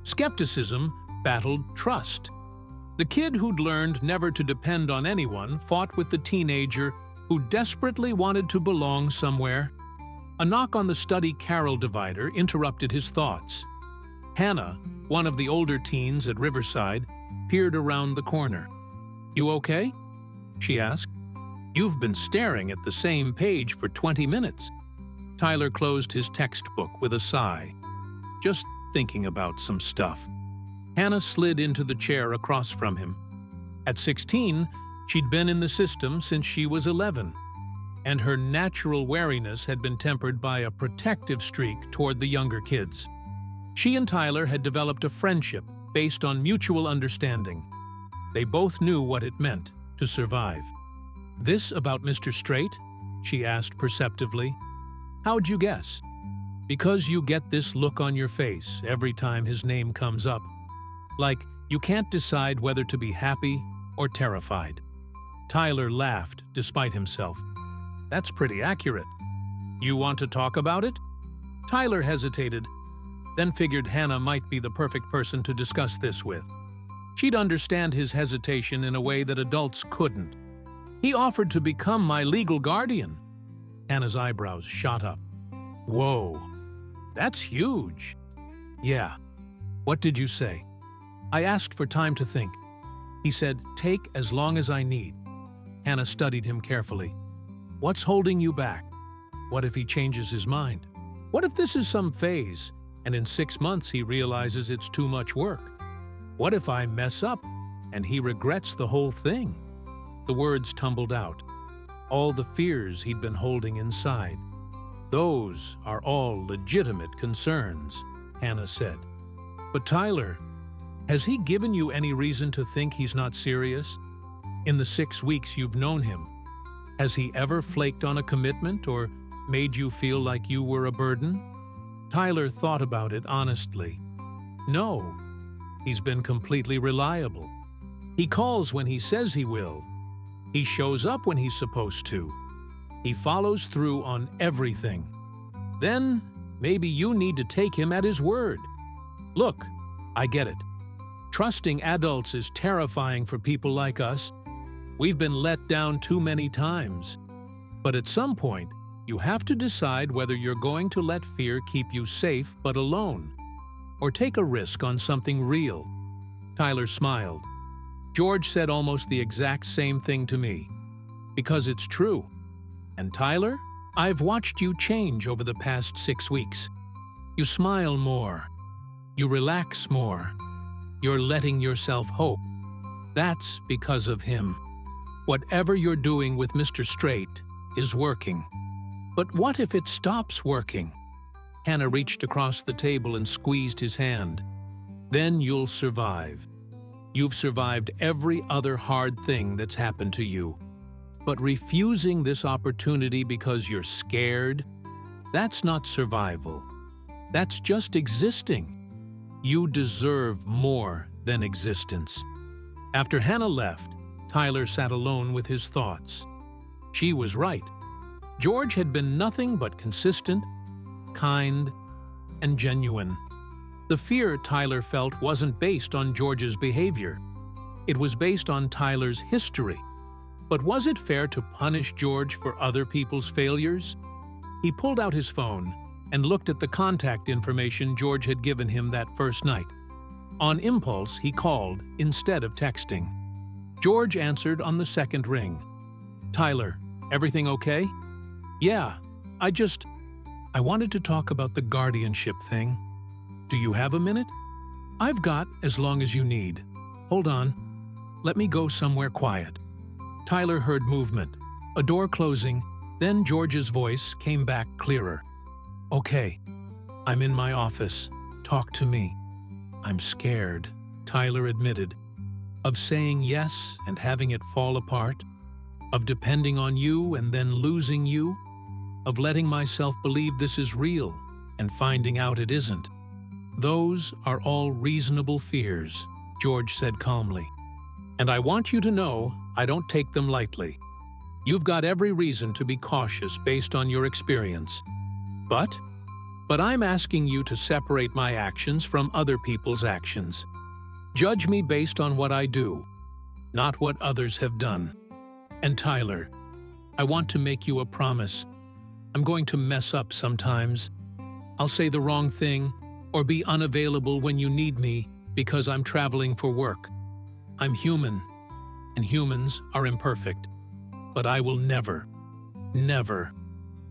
Speaker 1: Skepticism battled trust. The kid who'd learned never to depend on anyone fought with the teenager who desperately wanted to belong somewhere. A knock on the study Carol divider interrupted his thoughts. Hannah, one of the older teens at Riverside, peered around the corner. "You okay?" she asked. "You've been staring at the same page for 20 minutes." Tyler closed his textbook with a sigh. "Just thinking about some stuff." Hannah slid into the chair across from him. At 16, she'd been in the system since she was 11, and her natural wariness had been tempered by a protective streak toward the younger kids. She and Tyler had developed a friendship based on mutual understanding. They both knew what it meant to survive. "This about Mr. Strait?" she asked perceptively. "How'd you guess?" "Because you get this look on your face every time his name comes up. Like you can't decide whether to be happy or terrified." Tyler laughed despite himself. "That's pretty accurate. You want to talk about it?" Tyler hesitated, then figured Hannah might be the perfect person to discuss this with. She'd understand his hesitation in a way that adults couldn't. "He offered to become my legal guardian." Hannah's eyebrows shot up. "Whoa, that's huge." "Yeah. What did you say?" "I asked for time to think. He said, 'Take as long as I need.'" Hannah studied him carefully. "What's holding you back? What if he changes his mind? What if this is some phase, and in 6 months he realizes it's too much work? What if I mess up, and he regrets the whole thing?" The words tumbled out. All the fears he'd been holding inside. "Those are all legitimate concerns," Hannah said. "But Tyler, has he given you any reason to think he's not serious? In the 6 weeks you've known him, has he ever flaked on a commitment or made you feel like you were a burden?" Tyler thought about it honestly. "No, he's been completely reliable. He calls when he says he will. He shows up when he's supposed to. He follows through on everything. Then maybe you need to take him at his word. Look, I get it. Trusting adults is terrifying for people like us. We've been let down too many times. But at some point, you have to decide whether you're going to let fear keep you safe but alone, or take a risk on something real." Tyler smiled. "George said almost the exact same thing to me. Because it's true. And Tyler, I've watched you change over the past 6 weeks. You smile more. You relax more. You're letting yourself hope. That's because of him. Whatever you're doing with Mr. Strait is working. But what if it stops working?" Hannah reached across the table and squeezed his hand. "Then you'll survive. You've survived every other hard thing that's happened to you. But refusing this opportunity because you're scared, that's not survival. That's just existing. You deserve more than existence." After Hannah left, Tyler sat alone with his thoughts. She was right. George had been nothing but consistent, kind, and genuine. The fear Tyler felt wasn't based on George's behavior. It was based on Tyler's history. But was it fair to punish George for other people's failures? He pulled out his phone and looked at the contact information George had given him that first night. On impulse, he called instead of texting. George answered on the second ring. "Tyler, everything okay?" "Yeah, I wanted to talk about the guardianship thing. Do you have a minute?" "I've got as long as you need. Hold on. Let me go somewhere quiet." Tyler heard movement, a door closing, then George's voice came back clearer. "Okay, I'm in my office. Talk to me." "I'm scared," Tyler admitted. Of saying yes and having it fall apart? Of depending on you and then losing you? Of letting myself believe this is real and finding out it isn't? Those are all reasonable fears, George said calmly. And I want you to know I don't take them lightly. You've got every reason to be cautious based on your experience. But I'm asking you to separate my actions from other people's actions. Judge me based on what I do, not what others have done. And Tyler, I want to make you a promise. I'm going to mess up sometimes. I'll say the wrong thing or be unavailable when you need me because I'm traveling for work. I'm human, and humans are imperfect. But I will never, never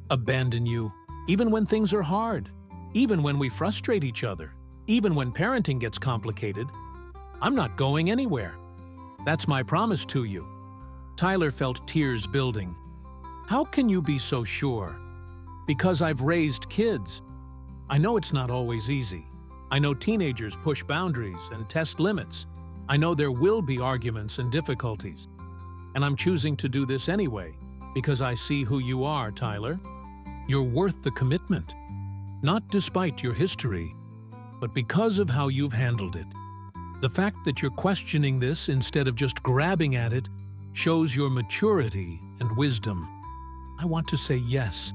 Speaker 1: abandon you, even when things are hard, even when we frustrate each other, even when parenting gets complicated. I'm not going anywhere. That's my promise to you. Tyler felt tears building. How can you be so sure? Because I've raised kids. I know it's not always easy. I know teenagers push boundaries and test limits. I know there will be arguments and difficulties. And I'm choosing to do this anyway, because I see who you are, Tyler. You're worth the commitment. Not despite your history, but because of how you've handled it. The fact that you're questioning this instead of just grabbing at it shows your maturity and wisdom. I want to say yes,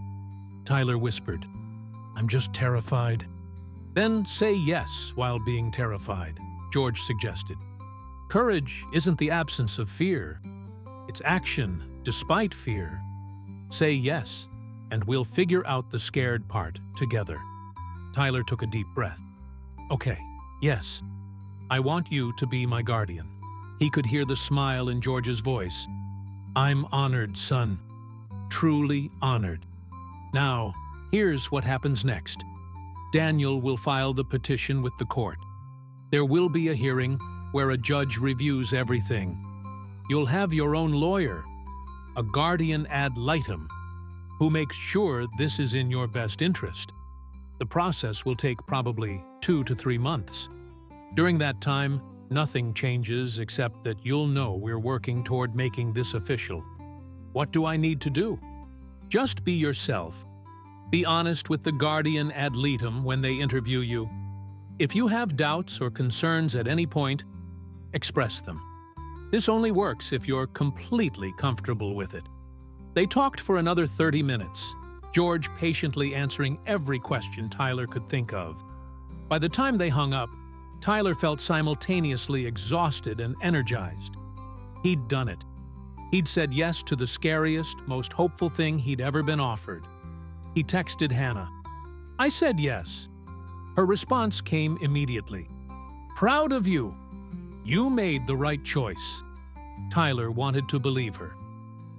Speaker 1: Tyler whispered. I'm just terrified. Then say yes while being terrified, George suggested. Courage isn't the absence of fear. It's action despite fear. Say yes, and we'll figure out the scared part together. Tyler took a deep breath. Okay, yes. I want you to be my guardian. He could hear the smile in George's voice. I'm honored, son. Truly honored. Now, here's what happens next. Daniel will file the petition with the court. There will be a hearing where a judge reviews everything. You'll have your own lawyer, a guardian ad litem, who makes sure this is in your best interest. The process will take probably 2 to 3 months. During that time, nothing changes except that you'll know we're working toward making this official. What do I need to do? Just be yourself. Be honest with the guardian ad litem when they interview you. If you have doubts or concerns at any point, express them. This only works if you're completely comfortable with it. They talked for another 30 minutes, George patiently answering every question Tyler could think of. By the time they hung up, Tyler felt simultaneously exhausted and energized. He'd done it. He'd said yes to the scariest, most hopeful thing he'd ever been offered. He texted Hannah. I said yes. Her response came immediately. Proud of you. You made the right choice. Tyler wanted to believe her.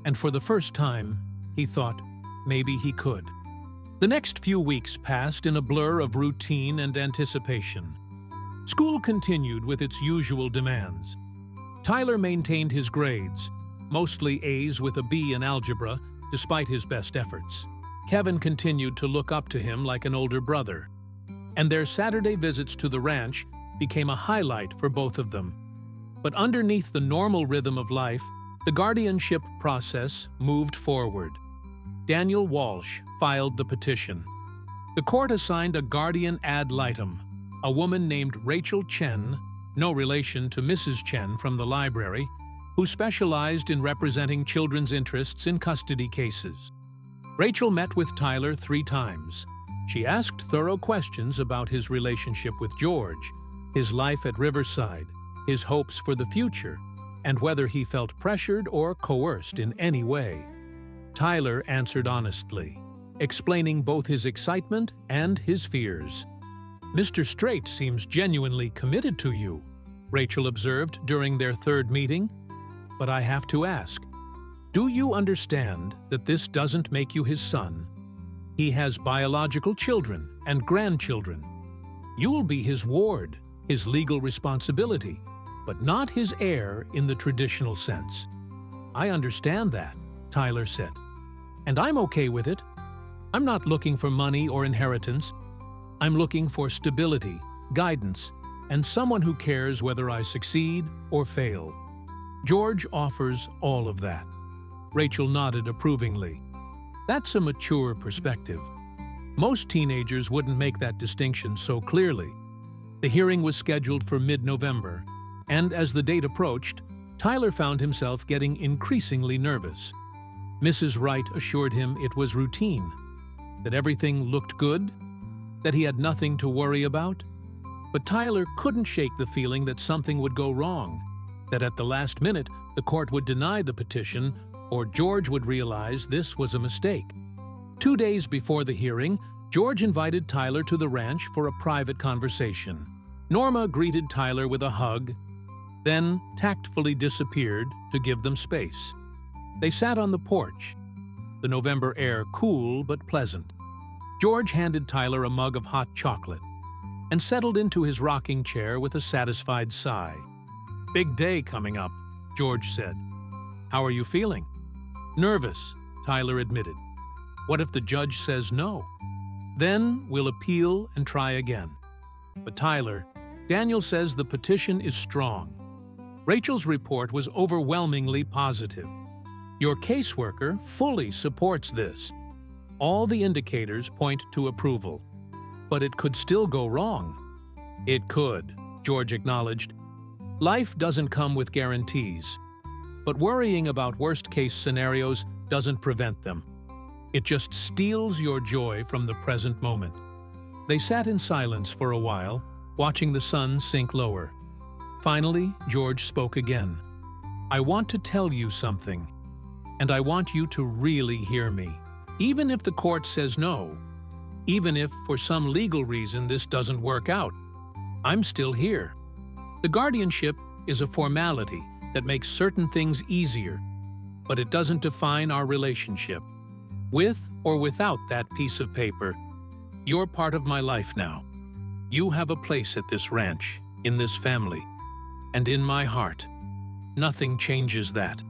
Speaker 1: And for the first time, he thought maybe he could. The next few weeks passed in a blur of routine and anticipation. School continued with its usual demands. Tyler maintained his grades, mostly A's with a B in algebra, despite his best efforts. Kevin continued to look up to him like an older brother. And their Saturday visits to the ranch became a highlight for both of them. But underneath the normal rhythm of life, the guardianship process moved forward. Daniel Walsh filed the petition. The court assigned a guardian ad litem, a woman named Rachel Chen, no relation to Mrs. Chen from the library, who specialized in representing children's interests in custody cases. Rachel met with Tyler 3 times. She asked thorough questions about his relationship with George, his life at Riverside, his hopes for the future, and whether he felt pressured or coerced in any way. Tyler answered honestly, explaining both his excitement and his fears. Mr. Strait seems genuinely committed to you, Rachel observed during their 3rd meeting. But I have to ask, do you understand that this doesn't make you his son? He has biological children and grandchildren. You'll be his ward, his legal responsibility, but not his heir in the traditional sense. I understand that, Tyler said. And I'm okay with it. I'm not looking for money or inheritance. I'm looking for stability, guidance, and someone who cares whether I succeed or fail. George offers all of that. Rachel nodded approvingly. That's a mature perspective. Most teenagers wouldn't make that distinction so clearly. The hearing was scheduled for mid-November, and as the date approached, Tyler found himself getting increasingly nervous. Mrs. Wright assured him it was routine, that everything looked good, that he had nothing to worry about. But Tyler couldn't shake the feeling that something would go wrong, that at the last minute the court would deny the petition or George would realize this was a mistake. 2 days before the hearing, George invited Tyler to the ranch for a private conversation. Norma greeted Tyler with a hug, then tactfully disappeared to give them space. They sat on the porch, the November air cool but pleasant. George handed Tyler a mug of hot chocolate and settled into his rocking chair with a satisfied sigh. "Big day coming up," George said. "How are you feeling?" "Nervous," Tyler admitted. "What if the judge says no? Then we'll appeal and try again." "But Tyler, Daniel says the petition is strong." Rachel's report was overwhelmingly positive. "Your caseworker fully supports this. All the indicators point to approval. But it could still go wrong." "It could," George acknowledged. "Life doesn't come with guarantees. But worrying about worst-case scenarios doesn't prevent them. It just steals your joy from the present moment." They sat in silence for a while, watching the sun sink lower. Finally, George spoke again. "I want to tell you something, and I want you to really hear me. Even if the court says no, even if for some legal reason this doesn't work out, I'm still here. The guardianship is a formality that makes certain things easier, but it doesn't define our relationship. With or without that piece of paper, you're part of my life now. You have a place at this ranch, in this family, and in my heart. Nothing changes that."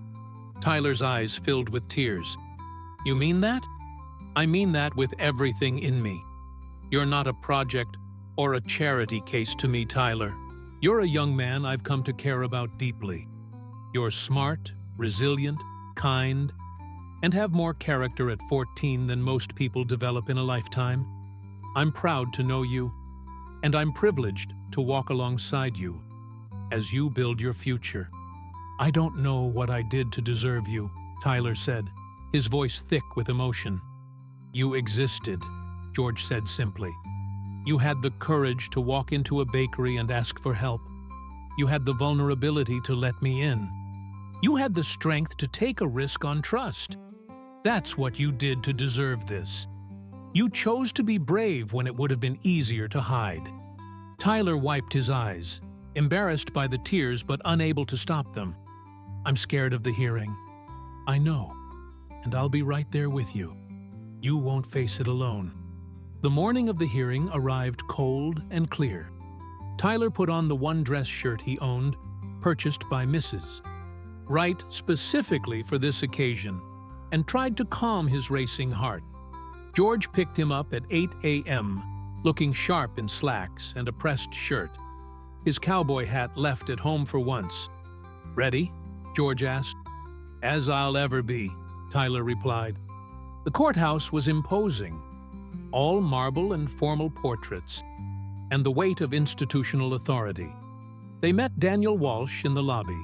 Speaker 1: Tyler's eyes filled with tears. "You mean that?" "I mean that with everything in me. You're not a project or a charity case to me, Tyler. You're a young man I've come to care about deeply. You're smart, resilient, kind, and have more character at 14 than most people develop in a lifetime. I'm proud to know you, and I'm privileged to walk alongside you as you build your future." "I don't know what I did to deserve you," Tyler said, his voice thick with emotion. "You existed," George said simply. "You had the courage to walk into a bakery and ask for help. You had the vulnerability to let me in. You had the strength to take a risk on trust. That's what you did to deserve this. You chose to be brave when it would have been easier to hide." Tyler wiped his eyes, embarrassed by the tears but unable to stop them. "I'm scared of the hearing." "I know, and I'll be right there with you. You won't face it alone." The morning of the hearing arrived cold and clear. Tyler put on the one dress shirt he owned, purchased by Mrs. Wright specifically for this occasion, and tried to calm his racing heart. George picked him up at 8 a.m., looking sharp in slacks and a pressed shirt, his cowboy hat left at home for once. "Ready?" George asked. "As I'll ever be," Tyler replied. The courthouse was imposing, all marble and formal portraits, and the weight of institutional authority. They met Daniel Walsh in the lobby,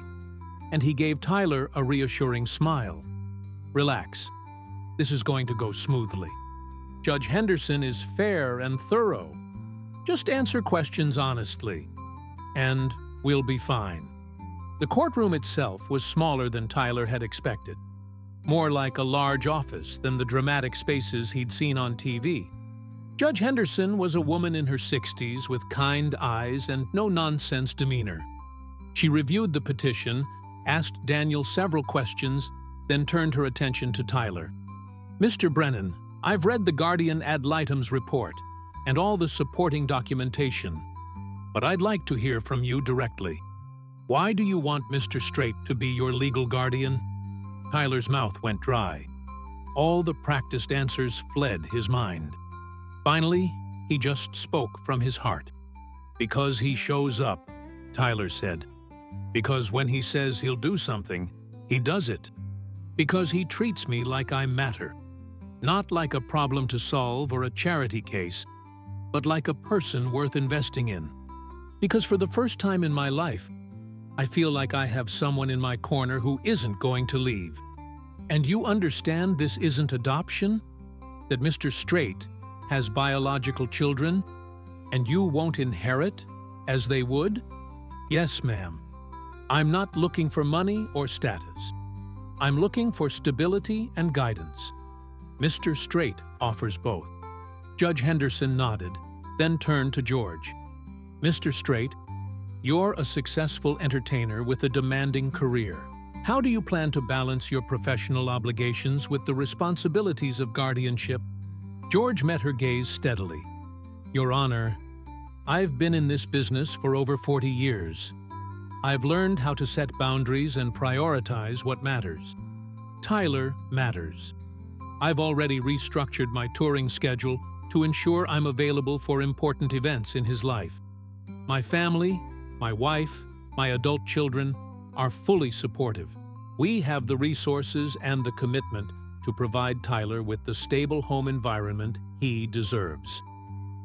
Speaker 1: and he gave Tyler a reassuring smile. "Relax. This is going to go smoothly. Judge Henderson is fair and thorough. Just answer questions honestly, and we'll be fine." The courtroom itself was smaller than Tyler had expected, more like a large office than the dramatic spaces he'd seen on TV. Judge Henderson was a woman in her 60s with kind eyes and no-nonsense demeanor. She reviewed the petition, asked Daniel several questions, then turned her attention to Tyler. "Mr. Brennan, I've read the guardian ad litem's report and all the supporting documentation, but I'd like to hear from you directly. Why do you want Mr. Strait to be your legal guardian?" Tyler's mouth went dry. All the practiced answers fled his mind. Finally, he just spoke from his heart. Because he shows up, Tyler said. Because when he says he'll do something, he does it. Because he treats me like I matter. Not like a problem to solve or a charity case, but like a person worth investing in. Because for the first time in my life, I feel like I have someone in my corner who isn't going to leave. And you understand this isn't adoption? That Mr. Strait has biological children, and you won't inherit as they would? Yes, ma'am. I'm not looking for money or status. I'm looking for stability and guidance. Mr. Strait offers both. Judge Henderson nodded, then turned to George. Mr. Strait, you're a successful entertainer with a demanding career. How do you plan to balance your professional obligations with the responsibilities of guardianship? George met her gaze steadily. Your Honor, I've been in this business for over 40 years. I've learned how to set boundaries and prioritize what matters. Tyler matters. I've already restructured my touring schedule to ensure I'm available for important events in his life. My family, my wife, my adult children are fully supportive. We have the resources and the commitment to provide Tyler with the stable home environment he deserves.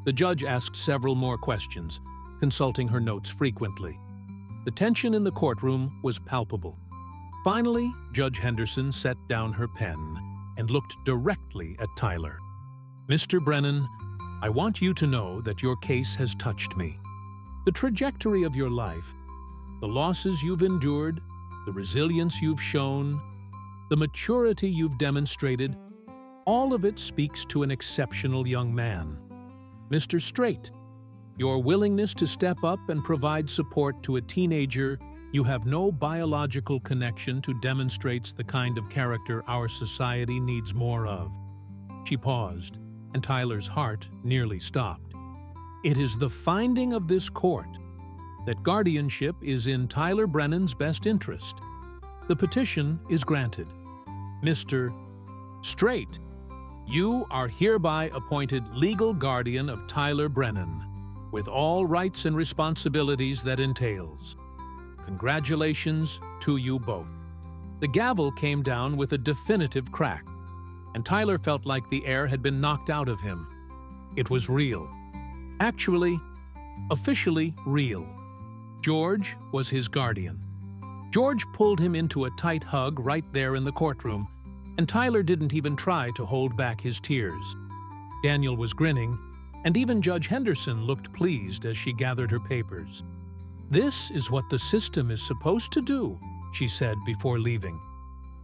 Speaker 1: The judge asked several more questions, consulting her notes frequently. The tension in the courtroom was palpable. Finally, Judge Henderson set down her pen and looked directly at Tyler. Mr. Brennan, I want you to know that your case has touched me. The trajectory of your life, the losses you've endured, the resilience you've shown, the maturity you've demonstrated, all of it speaks to an exceptional young man. Mr. Strait, your willingness to step up and provide support to a teenager you have no biological connection to demonstrates the kind of character our society needs more of. She paused, and Tyler's heart nearly stopped. It is the finding of this court that guardianship is in Tyler Brennan's best interest. The petition is granted. Mr. Strait, you are hereby appointed legal guardian of Tyler Brennan, with all rights and responsibilities that entails. Congratulations to you both. The gavel came down with a definitive crack, and Tyler felt like the air had been knocked out of him. It was real. Actually, officially real. George was his guardian. George pulled him into a tight hug right there in the courtroom, and Tyler didn't even try to hold back his tears. Daniel was grinning, and even Judge Henderson looked pleased as she gathered her papers. This is what the system is supposed to do, she said before leaving.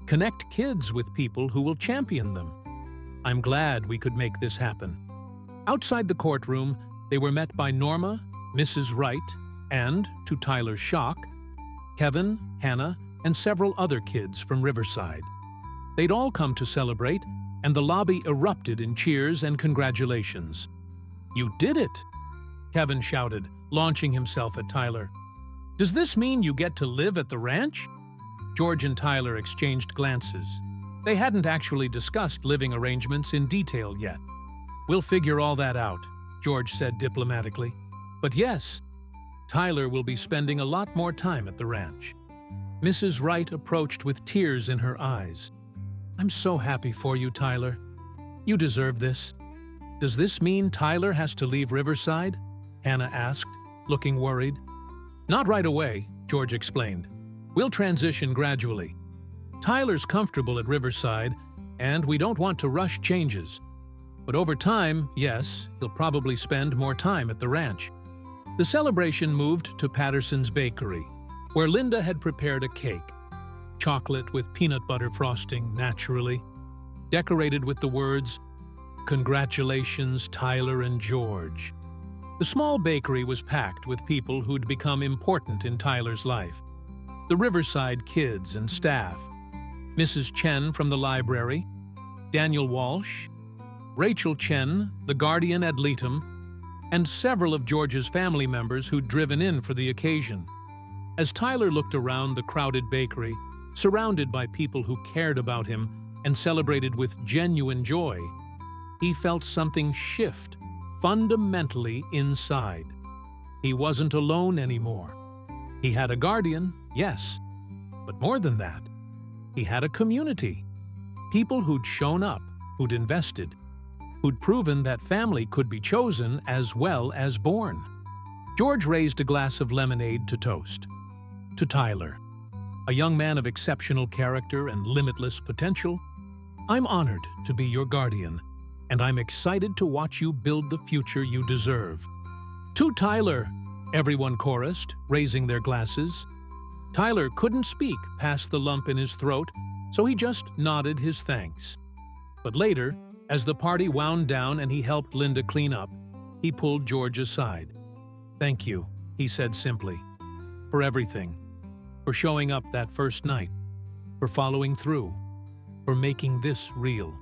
Speaker 1: Connect kids with people who will champion them. I'm glad we could make this happen. Outside the courtroom, they were met by Norma, Mrs. Wright, and, to Tyler's shock, Kevin, Hannah, and several other kids from Riverside. They'd all come to celebrate, and the lobby erupted in cheers and congratulations. You did it! Kevin shouted, launching himself at Tyler. Does this mean you get to live at the ranch? George and Tyler exchanged glances. They hadn't actually discussed living arrangements in detail yet. We'll figure all that out, George said diplomatically. But yes, Tyler will be spending a lot more time at the ranch. Mrs. Wright approached with tears in her eyes. I'm so happy for you, Tyler. You deserve this. Does this mean Tyler has to leave Riverside? Hannah asked, looking worried. Not right away, George explained. We'll transition gradually. Tyler's comfortable at Riverside, and we don't want to rush changes. But over time, yes, he'll probably spend more time at the ranch. The celebration moved to Patterson's Bakery, where Linda had prepared a cake. Chocolate with peanut butter frosting, naturally, decorated with the words, "Congratulations, Tyler and George." The small bakery was packed with people who'd become important in Tyler's life. The Riverside kids and staff, Mrs. Chen from the library, Daniel Walsh, Rachel Chen, the guardian ad litem, and several of George's family members who'd driven in for the occasion. As Tyler looked around the crowded bakery, surrounded by people who cared about him and celebrated with genuine joy, he felt something shift fundamentally inside. He wasn't alone anymore. He had a guardian, yes, but more than that, he had a community. People who'd shown up, who'd invested, who'd proven that family could be chosen as well as born. George raised a glass of lemonade to toast. To Tyler, a young man of exceptional character and limitless potential, I'm honored to be your guardian, and I'm excited to watch you build the future you deserve. To Tyler, everyone chorused, raising their glasses. Tyler couldn't speak past the lump in his throat, so he just nodded his thanks. But later, as the party wound down and he helped Linda clean up, he pulled George aside. "Thank you," he said simply, "for everything. For showing up that first night, for following through, for making this real."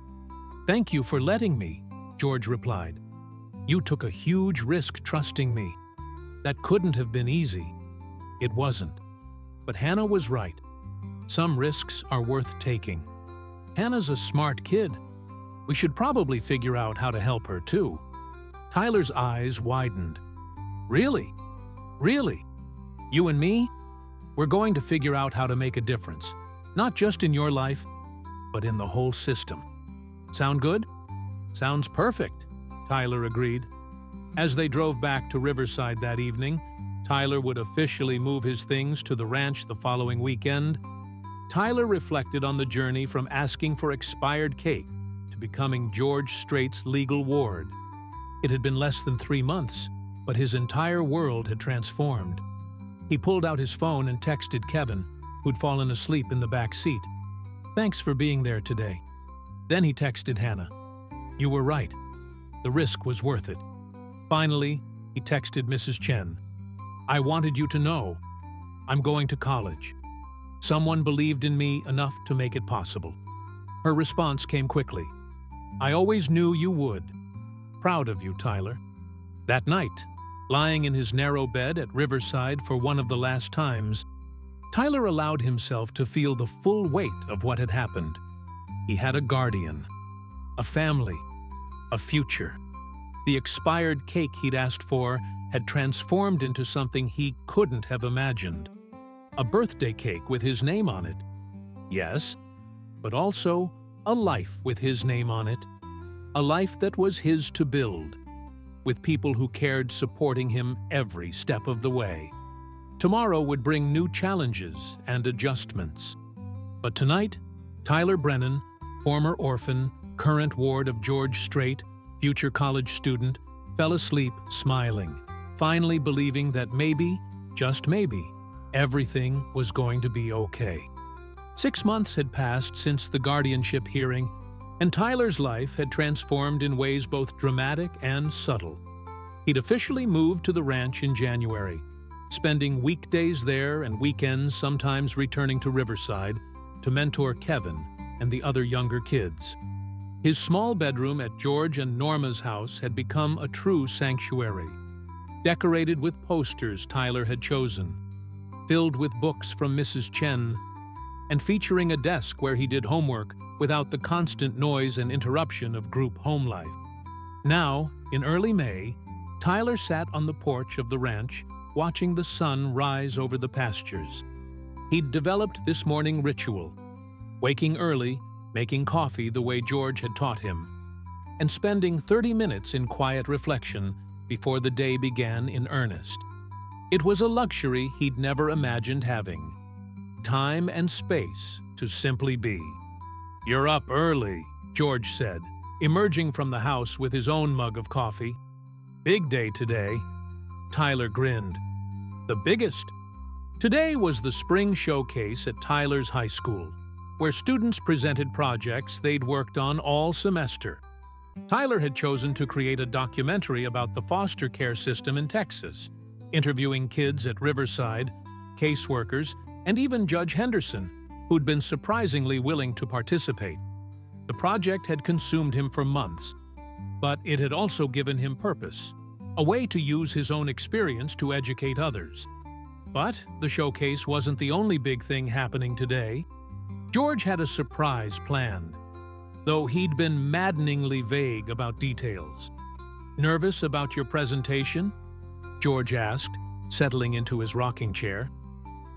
Speaker 1: "Thank you for letting me," George replied. "You took a huge risk trusting me. That couldn't have been easy." It wasn't. But Hannah was right. Some risks are worth taking. Hannah's a smart kid. We should probably figure out how to help her too. Tyler's eyes widened. "Really? Really? You and me? We're going to figure out how to make a difference, not just in your life, but in the whole system. Sound good?" "Sounds perfect," Tyler agreed. As they drove back to Riverside that evening, Tyler would officially move his things to the ranch the following weekend. Tyler reflected on the journey from asking for expired cake to becoming George Strait's legal ward. It had been less than 3 months, but his entire world had transformed. He pulled out his phone and texted Kevin, who'd fallen asleep in the back seat. "Thanks for being there today." Then he texted Hannah. "You were right. The risk was worth it." Finally, he texted Mrs. Chen. "I wanted you to know. I'm going to college. Someone believed in me enough to make it possible." Her response came quickly. "I always knew you would. Proud of you, Tyler." That night, lying in his narrow bed at Riverside for one of the last times, Tyler allowed himself to feel the full weight of what had happened. He had a guardian, a family, a future. The expired cake he'd asked for had transformed into something he couldn't have imagined. A birthday cake with his name on it. Yes, but also a life with his name on it. A life that was his to build, with people who cared supporting him every step of the way. Tomorrow would bring new challenges and adjustments. But tonight, Tyler Brennan, former orphan, current ward of George Strait, future college student, fell asleep smiling, finally believing that maybe, just maybe, everything was going to be okay. 6 months had passed since the guardianship hearing, and Tyler's life had transformed in ways both dramatic and subtle. He'd officially moved to the ranch in January, spending weekdays there and weekends sometimes returning to Riverside to mentor Kevin and the other younger kids. His small bedroom at George and Norma's house had become a true sanctuary, decorated with posters Tyler had chosen, filled with books from Mrs. Chen, and featuring a desk where he did homework without the constant noise and interruption of group home life. Now, in early May, Tyler sat on the porch of the ranch, watching the sun rise over the pastures. He'd developed this morning ritual, waking early, making coffee the way George had taught him, and spending 30 minutes in quiet reflection before the day began in earnest. It was a luxury he'd never imagined having. Time and space to simply be. "You're up early," George said, emerging from the house with his own mug of coffee. "Big day today." Tyler grinned. "The biggest?" Today was the spring showcase at Tyler's high school, where students presented projects they'd worked on all semester. Tyler had chosen to create a documentary about the foster care system in Texas, interviewing kids at Riverside, caseworkers, and even Judge Henderson, who'd been surprisingly willing to participate. The project had consumed him for months, but it had also given him purpose, a way to use his own experience to educate others. But the showcase wasn't the only big thing happening today. George had a surprise planned, though he'd been maddeningly vague about details. "Nervous about your presentation?" George asked, settling into his rocking chair.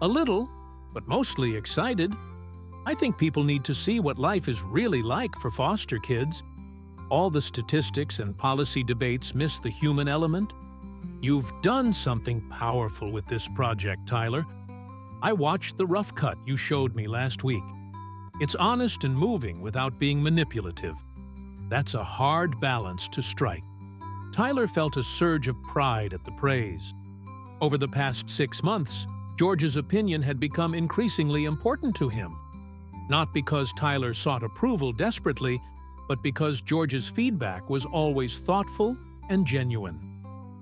Speaker 1: A little, but mostly excited. I think people need to see what life is really like for foster kids. All the statistics and policy debates miss the human element. You've done something powerful with this project, Tyler. I watched the rough cut you showed me last week. It's honest and moving without being manipulative. That's a hard balance to strike. Tyler felt a surge of pride at the praise. Over the past 6 months, George's opinion had become increasingly important to him. Not because Tyler sought approval desperately, but because George's feedback was always thoughtful and genuine.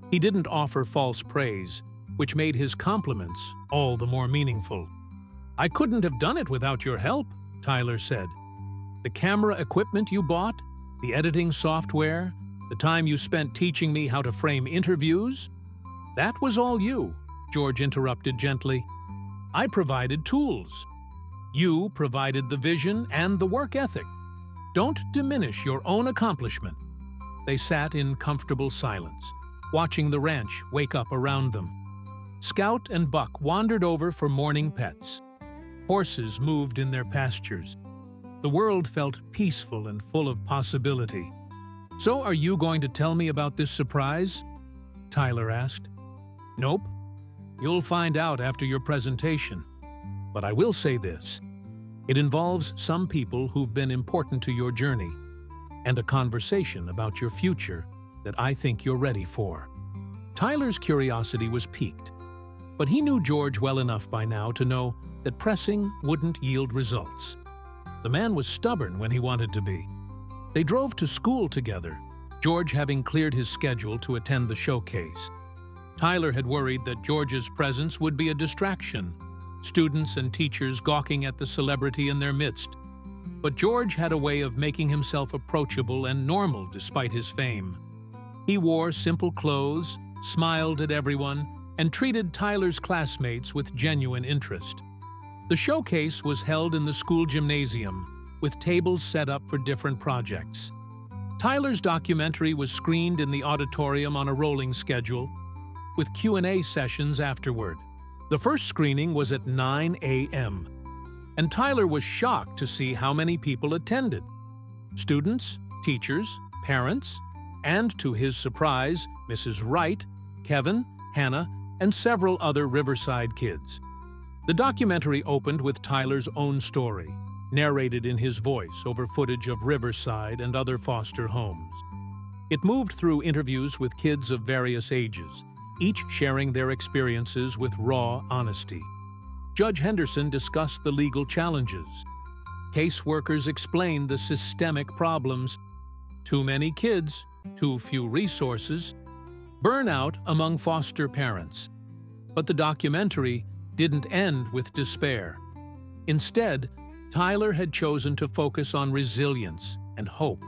Speaker 1: He didn't offer false praise, which made his compliments all the more meaningful. I couldn't have done it without your help, Tyler said. The camera equipment you bought, the editing software, the time you spent teaching me how to frame interviews, that was all you, George interrupted gently. I provided tools. You provided the vision and the work ethic. Don't diminish your own accomplishment. They sat in comfortable silence, watching the ranch wake up around them. Scout and Buck wandered over for morning pets. Horses moved in their pastures. The world felt peaceful and full of possibility. So are you going to tell me about this surprise? Tyler asked. Nope. You'll find out after your presentation. But I will say this. It involves some people who've been important to your journey and a conversation about your future that I think you're ready for. Tyler's curiosity was piqued, but he knew George well enough by now to know that pressing wouldn't yield results. The man was stubborn when he wanted to be. They drove to school together, George having cleared his schedule to attend the showcase. Tyler had worried that George's presence would be a distraction, students and teachers gawking at the celebrity in their midst. But George had a way of making himself approachable and normal despite his fame. He wore simple clothes, smiled at everyone, and treated Tyler's classmates with genuine interest. The showcase was held in the school gymnasium, with tables set up for different projects. Tyler's documentary was screened in the auditorium on a rolling schedule, with Q&A sessions afterward. The first screening was at 9 a.m., and Tyler was shocked to see how many people attended. Students, teachers, parents, and to his surprise, Mrs. Wright, Kevin, Hannah, and several other Riverside kids. The documentary opened with Tyler's own story, narrated in his voice over footage of Riverside and other foster homes. It moved through interviews with kids of various ages, each sharing their experiences with raw honesty. Judge Henderson discussed the legal challenges. Caseworkers explained the systemic problems: too many kids, too few resources, burnout among foster parents. But the documentary didn't end with despair. Instead, Tyler had chosen to focus on resilience and hope.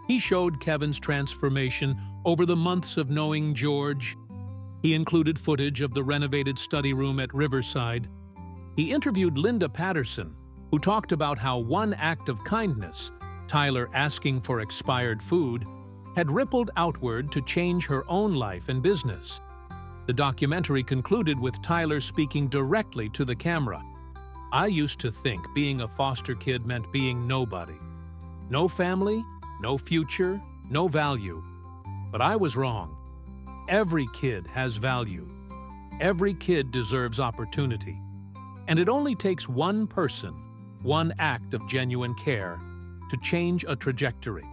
Speaker 1: He showed Kevin's transformation over the months of knowing George. He included footage of the renovated study room at Riverside. He interviewed Linda Patterson, who talked about how one act of kindness, Tyler asking for expired food, had rippled outward to change her own life and business. The documentary concluded with Tyler speaking directly to the camera. I used to think being a foster kid meant being nobody. No family, no future, no value. But I was wrong. Every kid has value. Every kid deserves opportunity. And it only takes one person, one act of genuine care, to change a trajectory.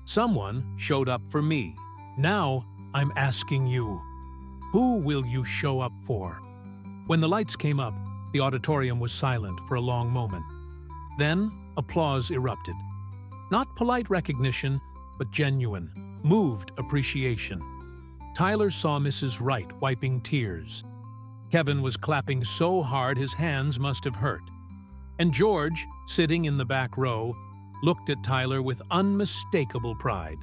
Speaker 1: Someone showed up for me. Now I'm asking you, who will you show up for? When the lights came up, the auditorium was silent for a long moment. Then applause erupted. Not polite recognition, but genuine, moved appreciation. Tyler saw Mrs. Wright wiping tears. Kevin was clapping so hard his hands must have hurt. And George, sitting in the back row, looked at Tyler with unmistakable pride.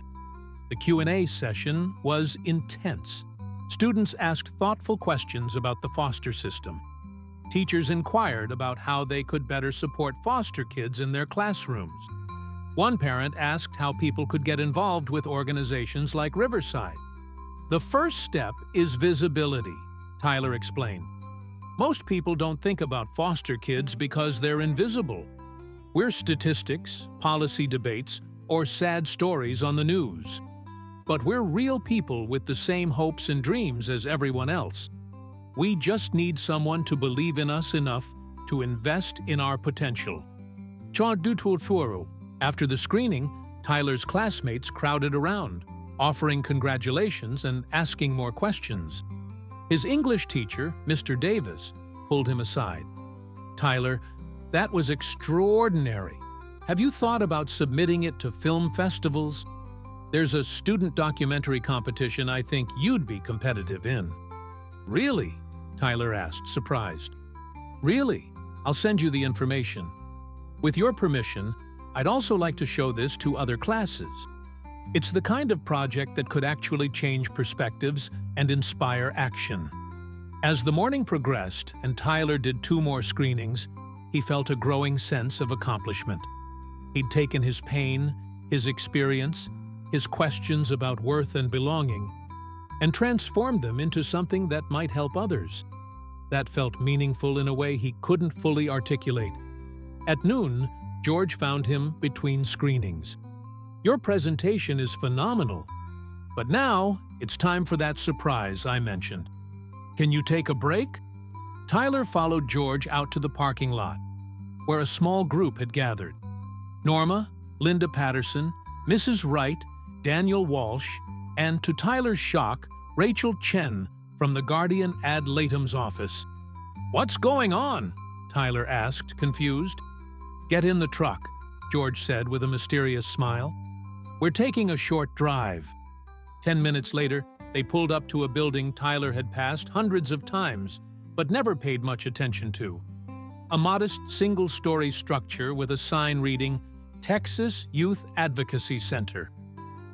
Speaker 1: The Q&A session was intense. Students asked thoughtful questions about the foster system. Teachers inquired about how they could better support foster kids in their classrooms. One parent asked how people could get involved with organizations like Riverside. The first step is visibility, Tyler explained. Most people don't think about foster kids because they're invisible. We're statistics, policy debates, or sad stories on the news. But we're real people with the same hopes and dreams as everyone else. We just need someone to believe in us enough to invest in our potential. After the screening, Tyler's classmates crowded around, offering congratulations and asking more questions. His English teacher, Mr. Davis, pulled him aside. "Tyler, that was extraordinary. Have you thought about submitting it to film festivals? There's a student documentary competition I think you'd be competitive in." "Really?" Tyler asked, surprised. "Really? I'll send you the information. With your permission, I'd also like to show this to other classes. It's the kind of project that could actually change perspectives and inspire action." As the morning progressed and Tyler did 2 more screenings, he felt a growing sense of accomplishment. He'd taken his pain, his experience, his questions about worth and belonging, and transformed them into something that might help others. That felt meaningful in a way he couldn't fully articulate. At noon, George found him between screenings. "Your presentation is phenomenal. But now, it's time for that surprise I mentioned. Can you take a break?" Tyler followed George out to the parking lot, where a small group had gathered. Norma, Linda Patterson, Mrs. Wright, Daniel Walsh, and, to Tyler's shock, Rachel Chen from the Guardian ad litem's office. "What's going on?" Tyler asked, confused. "Get in the truck," George said with a mysterious smile. "We're taking a short drive." 10 minutes later, they pulled up to a building Tyler had passed hundreds of times, but never paid much attention to. A modest single-story structure with a sign reading, "Texas Youth Advocacy Center."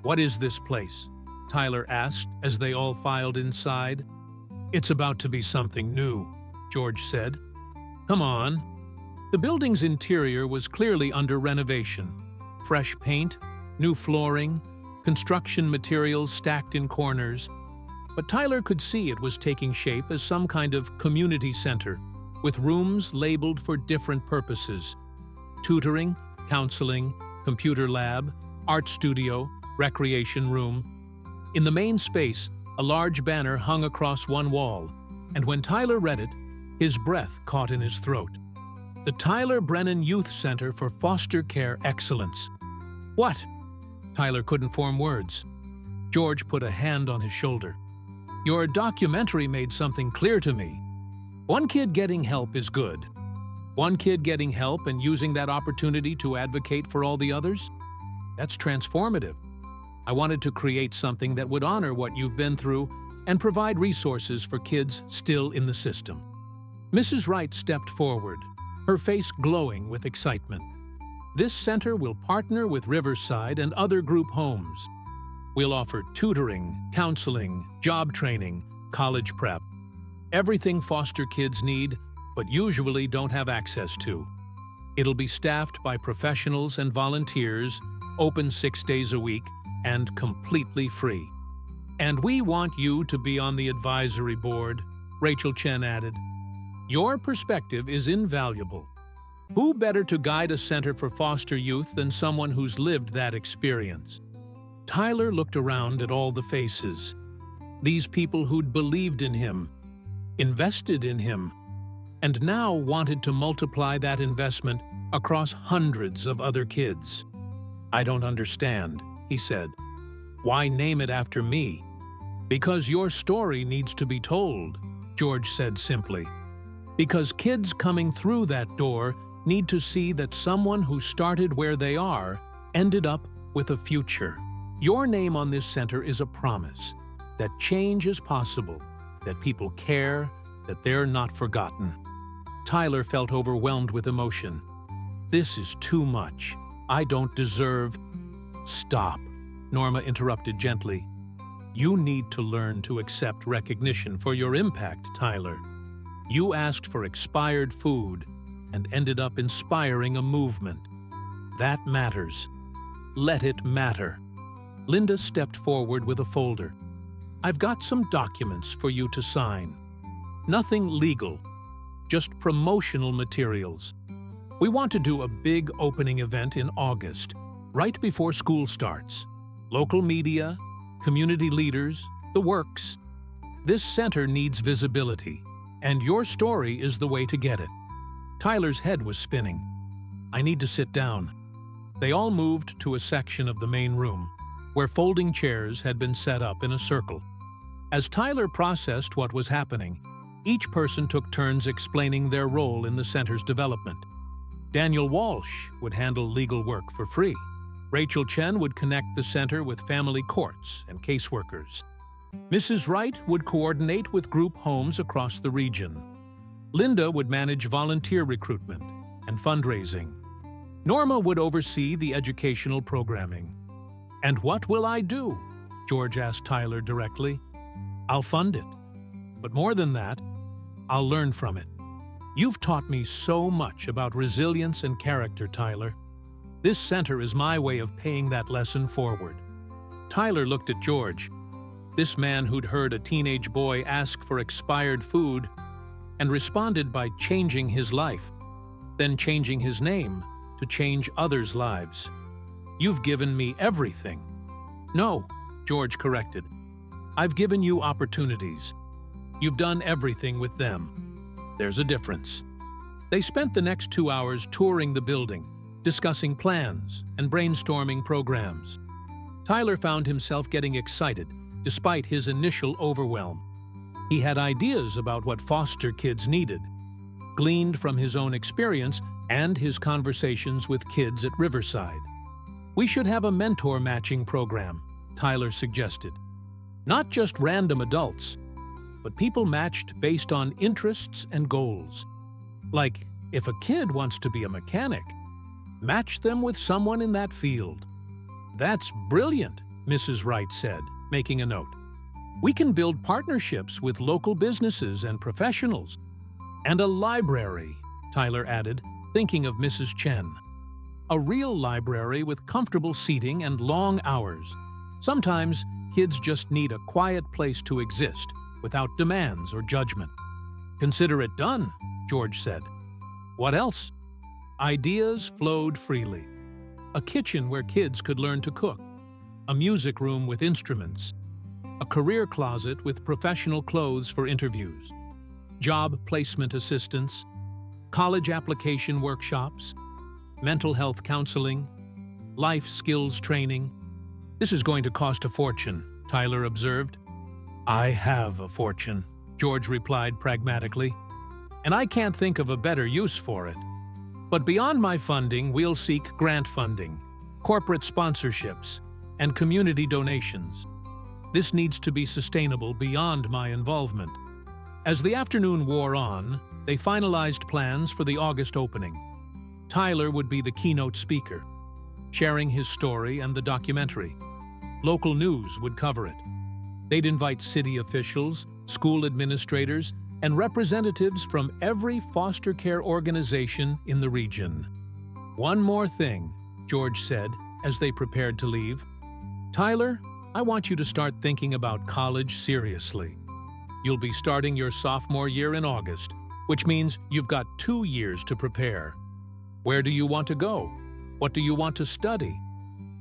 Speaker 1: "What is this place?" Tyler asked as they all filed inside. "It's about to be something new," George said. "Come on." The building's interior was clearly under renovation. Fresh paint, new flooring, construction materials stacked in corners. But Tyler could see it was taking shape as some kind of community center, with rooms labeled for different purposes: tutoring, counseling, computer lab, art studio, recreation room. In the main space, a large banner hung across one wall, and when Tyler read it, his breath caught in his throat. "The Tyler Brennan Youth Center for Foster Care Excellence." "What?" Tyler couldn't form words. George put a hand on his shoulder. "Your documentary made something clear to me. One kid getting help is good. One kid getting help and using that opportunity to advocate for all the others? That's transformative. I wanted to create something that would honor what you've been through and provide resources for kids still in the system." Mrs. Wright stepped forward, her face glowing with excitement. "This center will partner with Riverside and other group homes. We'll offer tutoring, counseling, job training, college prep. Everything foster kids need, but usually don't have access to. It'll be staffed by professionals and volunteers, open 6 days a week, and completely free. And we want you to be on the advisory board," Rachel Chen added. "Your perspective is invaluable. Who better to guide a center for foster youth than someone who's lived that experience?" Tyler looked around at all the faces. These people who'd believed in him, invested in him, and now wanted to multiply that investment across hundreds of other kids. "I don't understand," he said. "Why name it after me?" "Because your story needs to be told," George said simply. "Because kids coming through that door need to see that someone who started where they are ended up with a future. Your name on this center is a promise that change is possible, that people care, that they're not forgotten." Tyler felt overwhelmed with emotion. "This is too much. I don't deserve—" "Stop," Norma interrupted gently. "You need to learn to accept recognition for your impact, Tyler. You asked for expired food and ended up inspiring a movement. That matters. Let it matter." Linda stepped forward with a folder. I've got some documents for you to sign. Nothing legal, just promotional materials. We want to do a big opening event in August, right before school starts. Local media, community leaders, the works. This center needs visibility, and your story is the way to get it. Tyler's head was spinning. I need to sit down. They all moved to a section of the main room, where folding chairs had been set up in a circle. As Tyler processed what was happening, each person took turns explaining their role in the center's development. Daniel Walsh would handle legal work for free. Rachel Chen would connect the center with family courts and caseworkers. Mrs. Wright would coordinate with group homes across the region. Linda would manage volunteer recruitment and fundraising. Norma would oversee the educational programming. "And what will I do?" George asked Tyler directly. "I'll fund it. But more than that, I'll learn from it. You've taught me so much about resilience and character, Tyler. This center is my way of paying that lesson forward." Tyler looked at George, this man who'd heard a teenage boy ask for expired food and responded by changing his life, then changing his name to change others' lives. "You've given me everything." "No," George corrected. "I've given you opportunities. You've done everything with them. There's a difference." They spent the next 2 hours touring the building, discussing plans and brainstorming programs. Tyler found himself getting excited despite his initial overwhelm. He had ideas about what foster kids needed, gleaned from his own experience and his conversations with kids at Riverside. "We should have a mentor matching program," Tyler suggested. "Not just random adults, but people matched based on interests and goals. Like, if a kid wants to be a mechanic, match them with someone in that field." "That's brilliant," Mrs. Wright said, making a note. "We can build partnerships with local businesses and professionals." "And a library," Tyler added, thinking of Mrs. Chen. "A real library with comfortable seating and long hours. Sometimes kids just need a quiet place to exist without demands or judgment." "Consider it done," George said. "What else?" Ideas flowed freely. A kitchen where kids could learn to cook, a music room with instruments, a career closet with professional clothes for interviews, job placement assistance, college application workshops, mental health counseling, life skills training. "This is going to cost a fortune," Tyler observed. "I have a fortune," George replied pragmatically, "and I can't think of a better use for it. But beyond my funding, we'll seek grant funding, corporate sponsorships, and community donations. This needs to be sustainable beyond my involvement." As the afternoon wore on, they finalized plans for the August opening. Tyler would be the keynote speaker, sharing his story and the documentary. Local news would cover it. They'd invite city officials, school administrators, and representatives from every foster care organization in the region. "One more thing," George said as they prepared to leave. "Tyler, I want you to start thinking about college seriously. You'll be starting your sophomore year in August, which means you've got 2 years to prepare. Where do you want to go? What do you want to study?"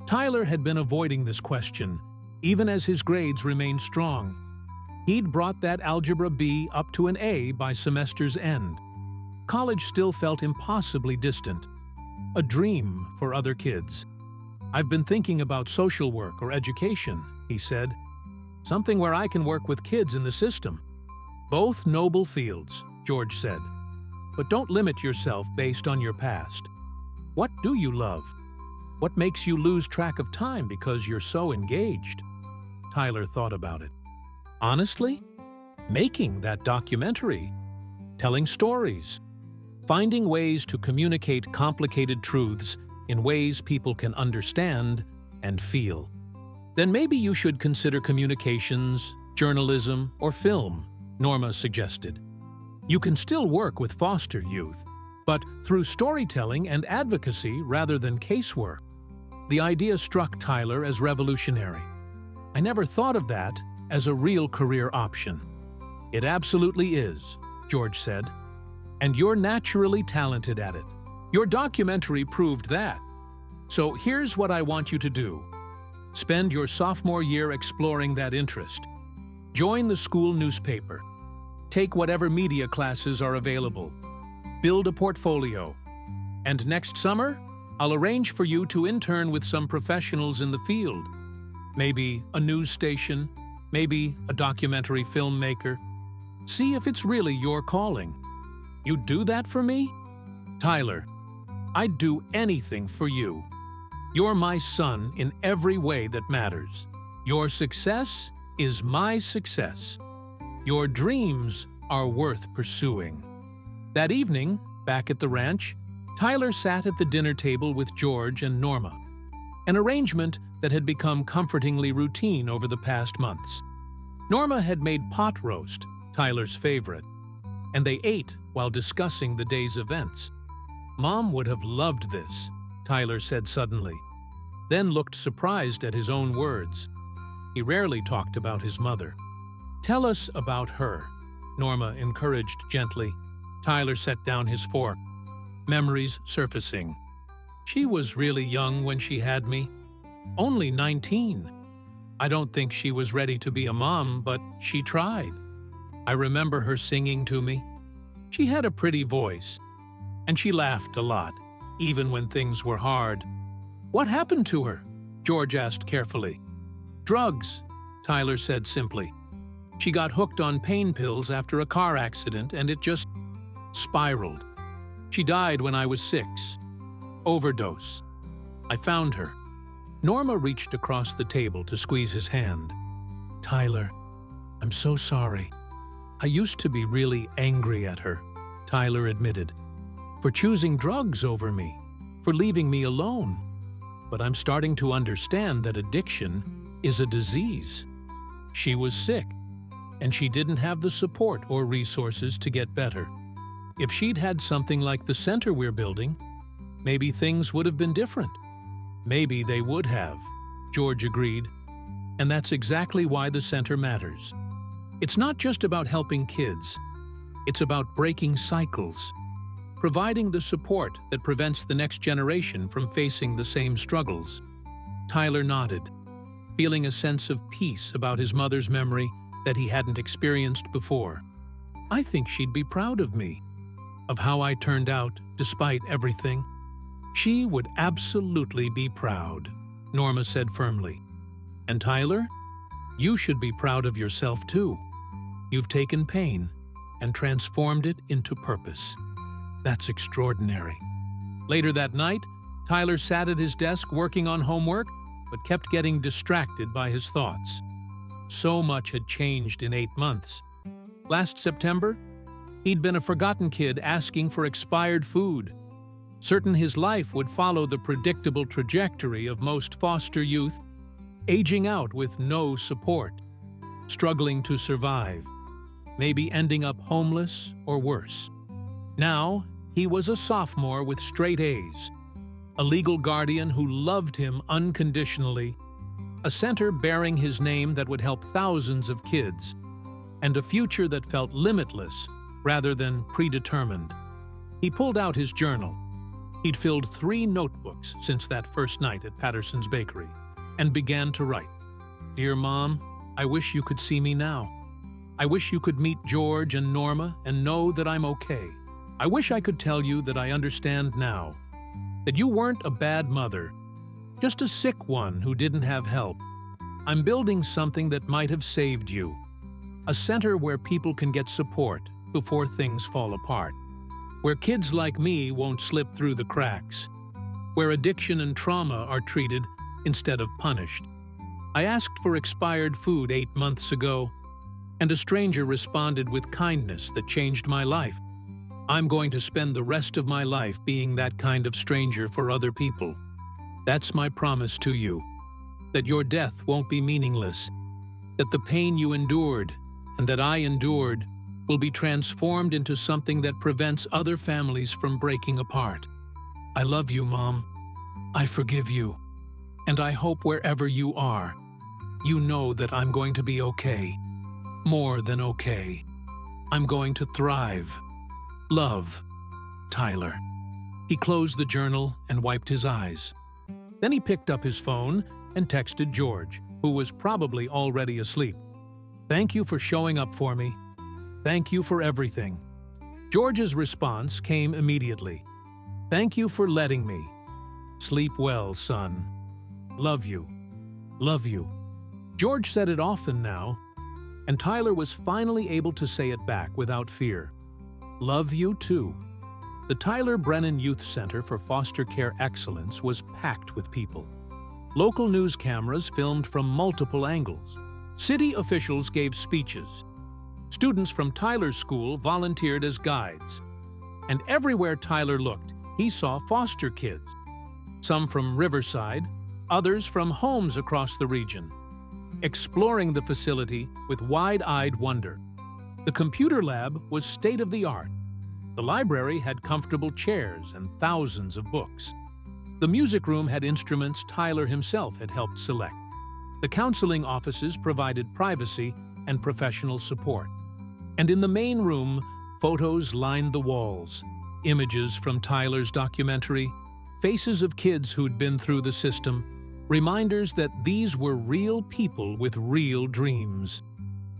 Speaker 1: Tyler had been avoiding this question, even as his grades remained strong. He'd brought that Algebra B up to an A by semester's end. College still felt impossibly distant, a dream for other kids. "I've been thinking about social work or education," he said. "Something where I can work with kids in the system." "Both noble fields," George said. "But don't limit yourself based on your past. What do you love? What makes you lose track of time because you're so engaged?" Tyler thought about it. "Honestly, making that documentary, telling stories, finding ways to communicate complicated truths in ways people can understand and feel. Then maybe you should consider communications, journalism, or film," Norma suggested. "You can still work with foster youth, but through storytelling and advocacy rather than casework." The idea struck Tyler as revolutionary. "I never thought of that," as a real career option. "It absolutely is," George said. "And you're naturally talented at it. Your documentary proved that. So here's what I want you to do. Spend your sophomore year exploring that interest. Join the school newspaper. Take whatever media classes are available. Build a portfolio. And next summer, I'll arrange for you to intern with some professionals in the field. Maybe a news station, maybe a documentary filmmaker. See if it's really your calling. You'd do that for me? Tyler, I'd do anything for you. You're my son in every way that matters. Your success is my success. Your dreams are worth pursuing." That evening, back at the ranch, Tyler sat at the dinner table with George and Norma, an arrangement that had become comfortingly routine over the past months. Norma had made pot roast, Tyler's favorite, and they ate while discussing the day's events. "Mom would have loved this," Tyler said suddenly, then looked surprised at his own words. He rarely talked about his mother. "Tell us about her," Norma encouraged gently. Tyler set down his fork, memories surfacing. "She was really young when she had me. Only 19. I don't think she was ready to be a mom, but she tried. I remember her singing to me. She had a pretty voice, and she laughed a lot, even when things were hard." "What happened to her?" George asked carefully. "Drugs," Tyler said simply. "She got hooked on pain pills after a car accident, and it just spiraled. She died when I was 6. Overdose. I found her." Norma reached across the table to squeeze his hand. "Tyler, I'm so sorry. I used to be really angry at her," Tyler admitted, "for choosing drugs over me, for leaving me alone. But I'm starting to understand that addiction is a disease. She was sick, and she didn't have the support or resources to get better. If she'd had something like the center we're building, maybe things would have been different." "Maybe they would have," George agreed. "And that's exactly why the center matters. It's not just about helping kids. It's about breaking cycles, providing the support that prevents the next generation from facing the same struggles." Tyler nodded, feeling a sense of peace about his mother's memory that he hadn't experienced before. "I think she'd be proud of me, of how I turned out despite everything." "She would absolutely be proud," Norma said firmly. "And Tyler, you should be proud of yourself too. You've taken pain and transformed it into purpose. That's extraordinary." Later that night, Tyler sat at his desk working on homework, but kept getting distracted by his thoughts. So much had changed in 8 months. Last September, he'd been a forgotten kid asking for expired food, certain his life would follow the predictable trajectory of most foster youth, aging out with no support, struggling to survive, maybe ending up homeless or worse. Now, he was a sophomore with straight A's, a legal guardian who loved him unconditionally, a center bearing his name that would help thousands of kids, and a future that felt limitless rather than predetermined. He pulled out his journal. He'd filled 3 notebooks since that first night at Patterson's Bakery, and began to write. "Dear Mom, I wish you could see me now. I wish you could meet George and Norma and know that I'm okay. I wish I could tell you that I understand now, that you weren't a bad mother, just a sick one who didn't have help. I'm building something that might have saved you, a center where people can get support before things fall apart, where kids like me won't slip through the cracks, where addiction and trauma are treated instead of punished. I asked for expired food 8 months ago, and a stranger responded with kindness that changed my life. I'm going to spend the rest of my life being that kind of stranger for other people. That's my promise to you, that your death won't be meaningless, that the pain you endured and that I endured will be transformed into something that prevents other families from breaking apart. I love you, Mom. I forgive you. And I hope wherever you are, you know that I'm going to be okay. More than okay. I'm going to thrive. Love, Tyler. He closed the journal and wiped his eyes. Then he picked up his phone and texted George, who was probably already asleep. Thank you for showing up for me. Thank you for everything. George's response came immediately. Thank you for letting me. Sleep well, son. Love you. Love you. George said it often now, and Tyler was finally able to say it back without fear. Love you too. The Tyler Brennan Youth Center for Foster Care Excellence was packed with people. Local news cameras filmed from multiple angles. City officials gave speeches. Students from Tyler's school volunteered as guides. And everywhere Tyler looked, he saw foster kids. Some from Riverside, others from homes across the region, exploring the facility with wide-eyed wonder. The computer lab was state-of-the-art. The library had comfortable chairs and thousands of books. The music room had instruments Tyler himself had helped select. The counseling offices provided privacy and professional support. And in the main room, photos lined the walls. Images from Tyler's documentary, faces of kids who'd been through the system, reminders that these were real people with real dreams.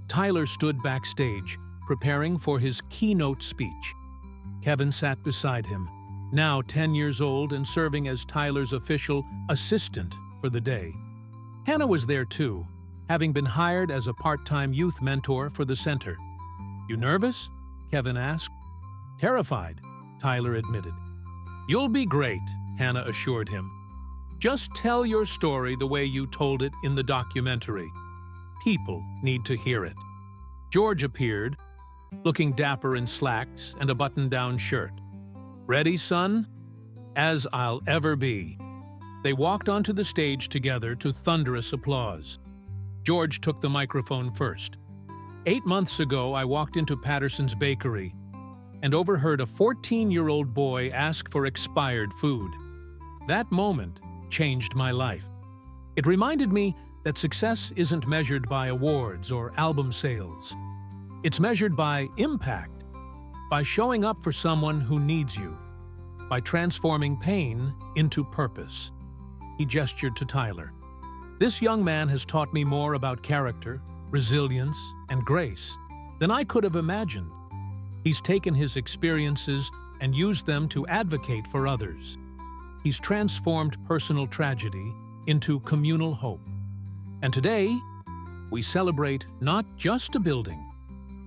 Speaker 1: Tyler stood backstage, preparing for his keynote speech. Kevin sat beside him, now 10 years old and serving as Tyler's official assistant for the day. Hannah was there too, having been hired as a part-time youth mentor for the center. You nervous? Kevin asked. Terrified, Tyler admitted. You'll be great, Hannah assured him. Just tell your story the way you told it in the documentary. People need to hear it. George appeared, looking dapper in slacks and a button-down shirt. Ready, son? As I'll ever be. They walked onto the stage together to thunderous applause. George took the microphone first. 8 months ago, I walked into Patterson's bakery and overheard a 14-year-old boy ask for expired food. That moment changed my life. It reminded me that success isn't measured by awards or album sales. It's measured by impact, by showing up for someone who needs you, by transforming pain into purpose. He gestured to Tyler. This young man has taught me more about character, resilience, and grace than I could have imagined. He's taken his experiences and used them to advocate for others. He's transformed personal tragedy into communal hope. And today, we celebrate not just a building,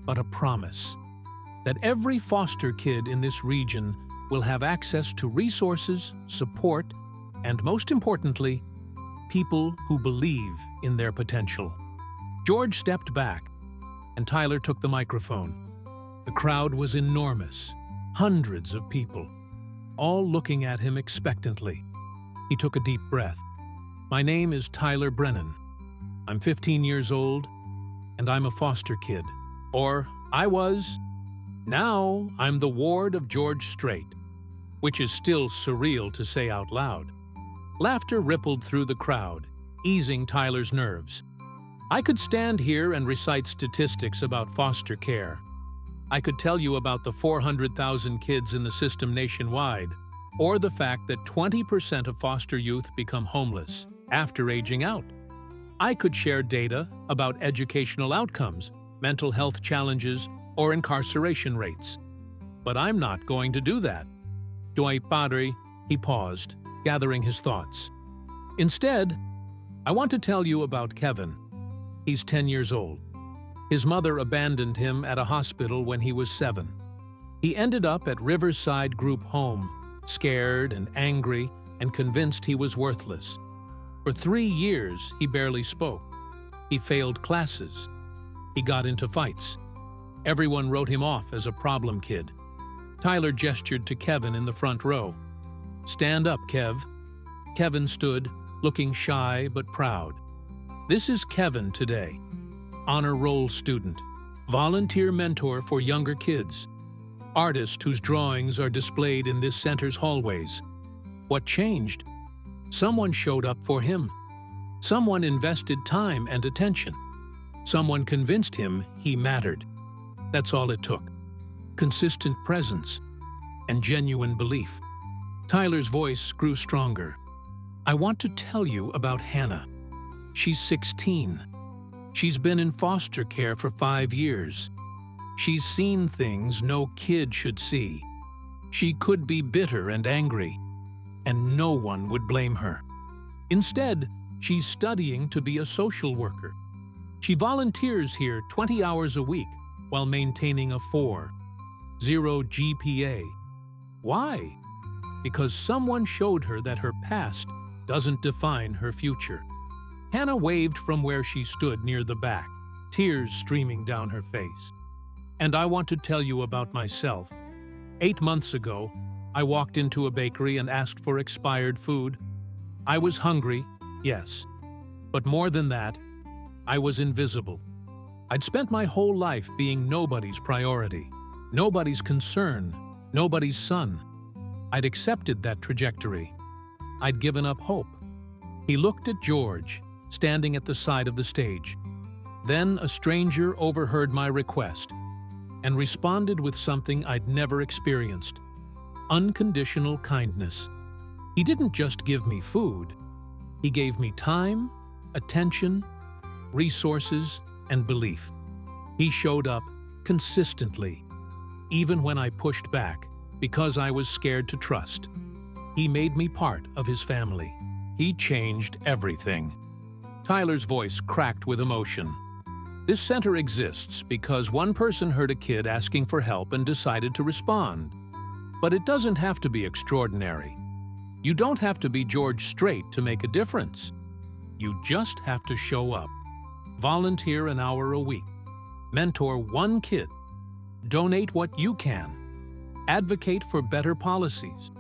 Speaker 1: but a promise that every foster kid in this region will have access to resources, support, and most importantly, people who believe in their potential. George stepped back, and Tyler took the microphone. The crowd was enormous, hundreds of people, all looking at him expectantly. He took a deep breath. My name is Tyler Brennan. I'm 15 years old, and I'm a foster kid. Or I was. Now I'm the ward of George Strait, which is still surreal to say out loud. Laughter rippled through the crowd, easing Tyler's nerves. I could stand here and recite statistics about foster care. I could tell you about the 400,000 kids in the system nationwide, or the fact that 20% of foster youth become homeless after aging out. I could share data about educational outcomes, mental health challenges, or incarceration rates. But I'm not going to do that. Doi Padre, he paused, gathering his thoughts. Instead, I want to tell you about Kevin. He's 10 years old. His mother abandoned him at a hospital when he was 7. He ended up at Riverside Group Home, scared and angry and convinced he was worthless. For 3 years, he barely spoke. He failed classes. He got into fights. Everyone wrote him off as a problem kid. Tyler gestured to Kevin in the front row. Stand up, Kev. Kevin stood, looking shy but proud. This is Kevin today. Honor roll student, volunteer mentor for younger kids, artist whose drawings are displayed in this center's hallways. What changed? Someone showed up for him. Someone invested time and attention. Someone convinced him he mattered. That's all it took. Consistent presence and genuine belief. Tyler's voice grew stronger. I want to tell you about Hannah. She's 16. She's been in foster care for 5 years. She's seen things no kid should see. She could be bitter and angry, and no one would blame her. Instead, she's studying to be a social worker. She volunteers here 20 hours a week while maintaining a 4.0 GPA. Why? Because someone showed her that her past doesn't define her future. Hannah waved from where she stood near the back, tears streaming down her face. And I want to tell you about myself. 8 months ago, I walked into a bakery and asked for expired food. I was hungry, yes. But more than that, I was invisible. I'd spent my whole life being nobody's priority, nobody's concern, nobody's son. I'd accepted that trajectory. I'd given up hope. He looked at George, standing at the side of the stage. Then a stranger overheard my request and responded with something I'd never experienced: unconditional kindness. He didn't just give me food. He gave me time, attention, resources, and belief. He showed up consistently, even when I pushed back because I was scared to trust. He made me part of his family. He changed everything. Tyler's voice cracked with emotion. This center exists because one person heard a kid asking for help and decided to respond. But it doesn't have to be extraordinary. You don't have to be George Strait to make a difference. You just have to show up. Volunteer an hour a week. Mentor one kid. Donate what you can. Advocate for better policies.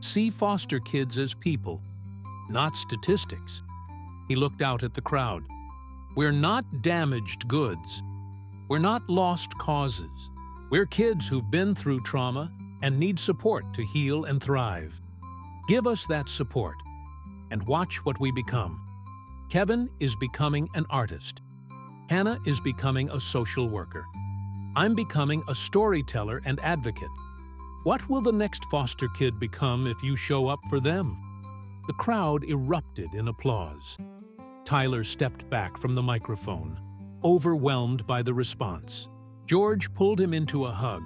Speaker 1: See foster kids as people, not statistics. He looked out at the crowd. We're not damaged goods. We're not lost causes. We're kids who've been through trauma and need support to heal and thrive. Give us that support and watch what we become. Kevin is becoming an artist. Hannah is becoming a social worker. I'm becoming a storyteller and advocate. What will the next foster kid become if you show up for them? The crowd erupted in applause. Tyler stepped back from the microphone, overwhelmed by the response. George pulled him into a hug,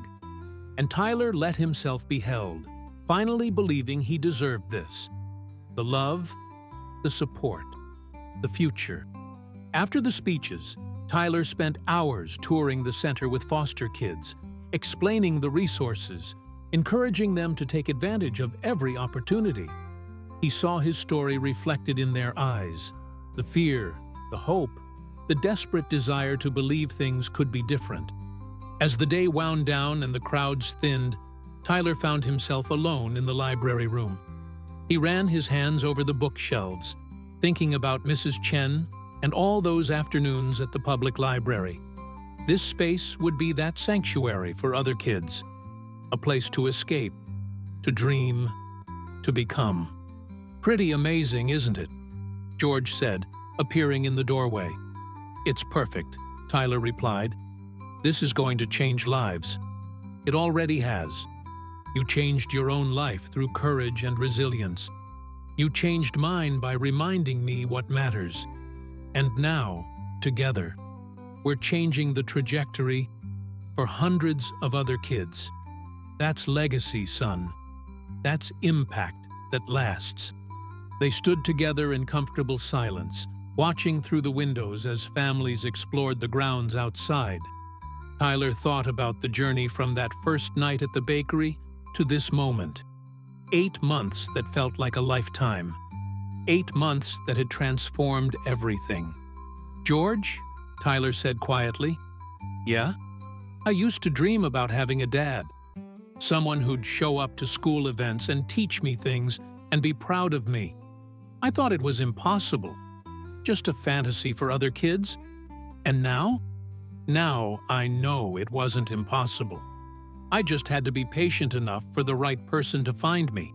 Speaker 1: and Tyler let himself be held, finally believing he deserved this. The love, the support, the future. After the speeches, Tyler spent hours touring the center with foster kids, explaining the resources, encouraging them to take advantage of every opportunity. He saw his story reflected in their eyes, the fear, the hope, the desperate desire to believe things could be different. As the day wound down and the crowds thinned, Tyler found himself alone in the library room. He ran his hands over the bookshelves, thinking about Mrs. Chen and all those afternoons at the public library. This space would be that sanctuary for other kids, a place to escape, to dream, to become. Pretty amazing, isn't it? George said, appearing in the doorway. It's perfect, Tyler replied. This is going to change lives. It already has. You changed your own life through courage and resilience. You changed mine by reminding me what matters. And now, together, we're changing the trajectory for hundreds of other kids. That's legacy, son. That's impact that lasts. They stood together in comfortable silence, watching through the windows as families explored the grounds outside. Tyler thought about the journey from that first night at the bakery to this moment. 8 months that felt like a lifetime. 8 months that had transformed everything. George, Tyler said quietly. Yeah? I used to dream about having a dad. Someone who'd show up to school events and teach me things and be proud of me. I thought it was impossible. Just a fantasy for other kids. And now? Now I know it wasn't impossible. I just had to be patient enough for the right person to find me.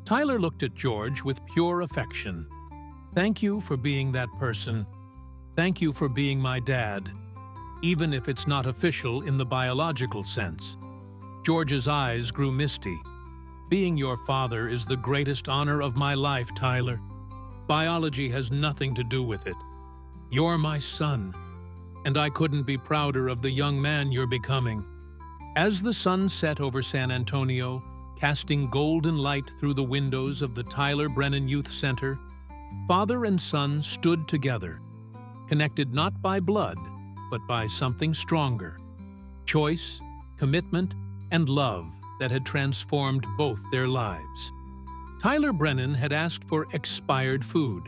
Speaker 1: Tyler looked at George with pure affection. Thank you for being that person. Thank you for being my dad, even if it's not official in the biological sense. George's eyes grew misty. Being your father is the greatest honor of my life, Tyler. Biology has nothing to do with it. You're my son, and I couldn't be prouder of the young man you're becoming. As the sun set over San Antonio, casting golden light through the windows of the Tyler Brennan Youth Center, father and son stood together, connected not by blood, but by something stronger: choice, commitment, and love that had transformed both their lives. Tyler Brennan had asked for expired food.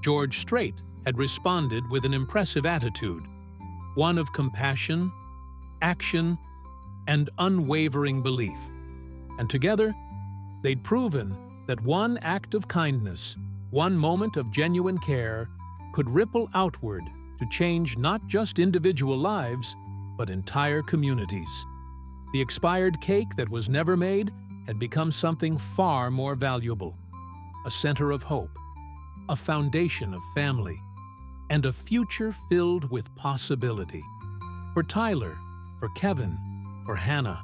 Speaker 1: George Strait had responded with an impressive attitude, one of compassion, action, and unwavering belief. And together, they'd proven that one act of kindness, one moment of genuine care, could ripple outward to change not just individual lives, but entire communities. The expired cake that was never made had become something far more valuable: a center of hope, a foundation of family, and a future filled with possibility. For Tyler, for Kevin, for Hannah,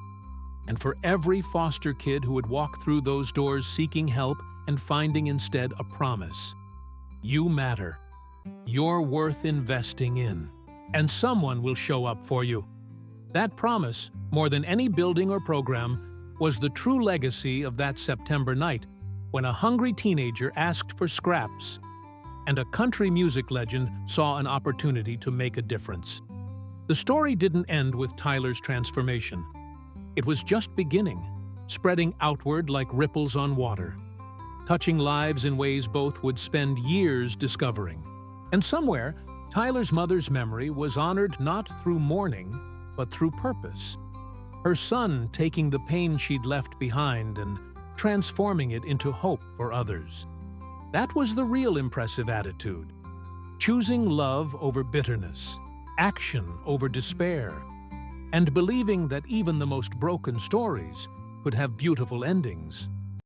Speaker 1: and for every foster kid who would walk through those doors seeking help and finding instead a promise. You matter. You're worth investing in, and someone will show up for you. That promise, more than any building or program, was the true legacy of that September night when a hungry teenager asked for scraps, and a country music legend saw an opportunity to make a difference. The story didn't end with Tyler's transformation. It was just beginning, spreading outward like ripples on water, touching lives in ways both would spend years discovering. And somewhere, Tyler's mother's memory was honored not through mourning, but through purpose. Her son taking the pain she'd left behind and transforming it into hope for others. That was the real impressive attitude. Choosing love over bitterness, action over despair, and believing that even the most broken stories could have beautiful endings.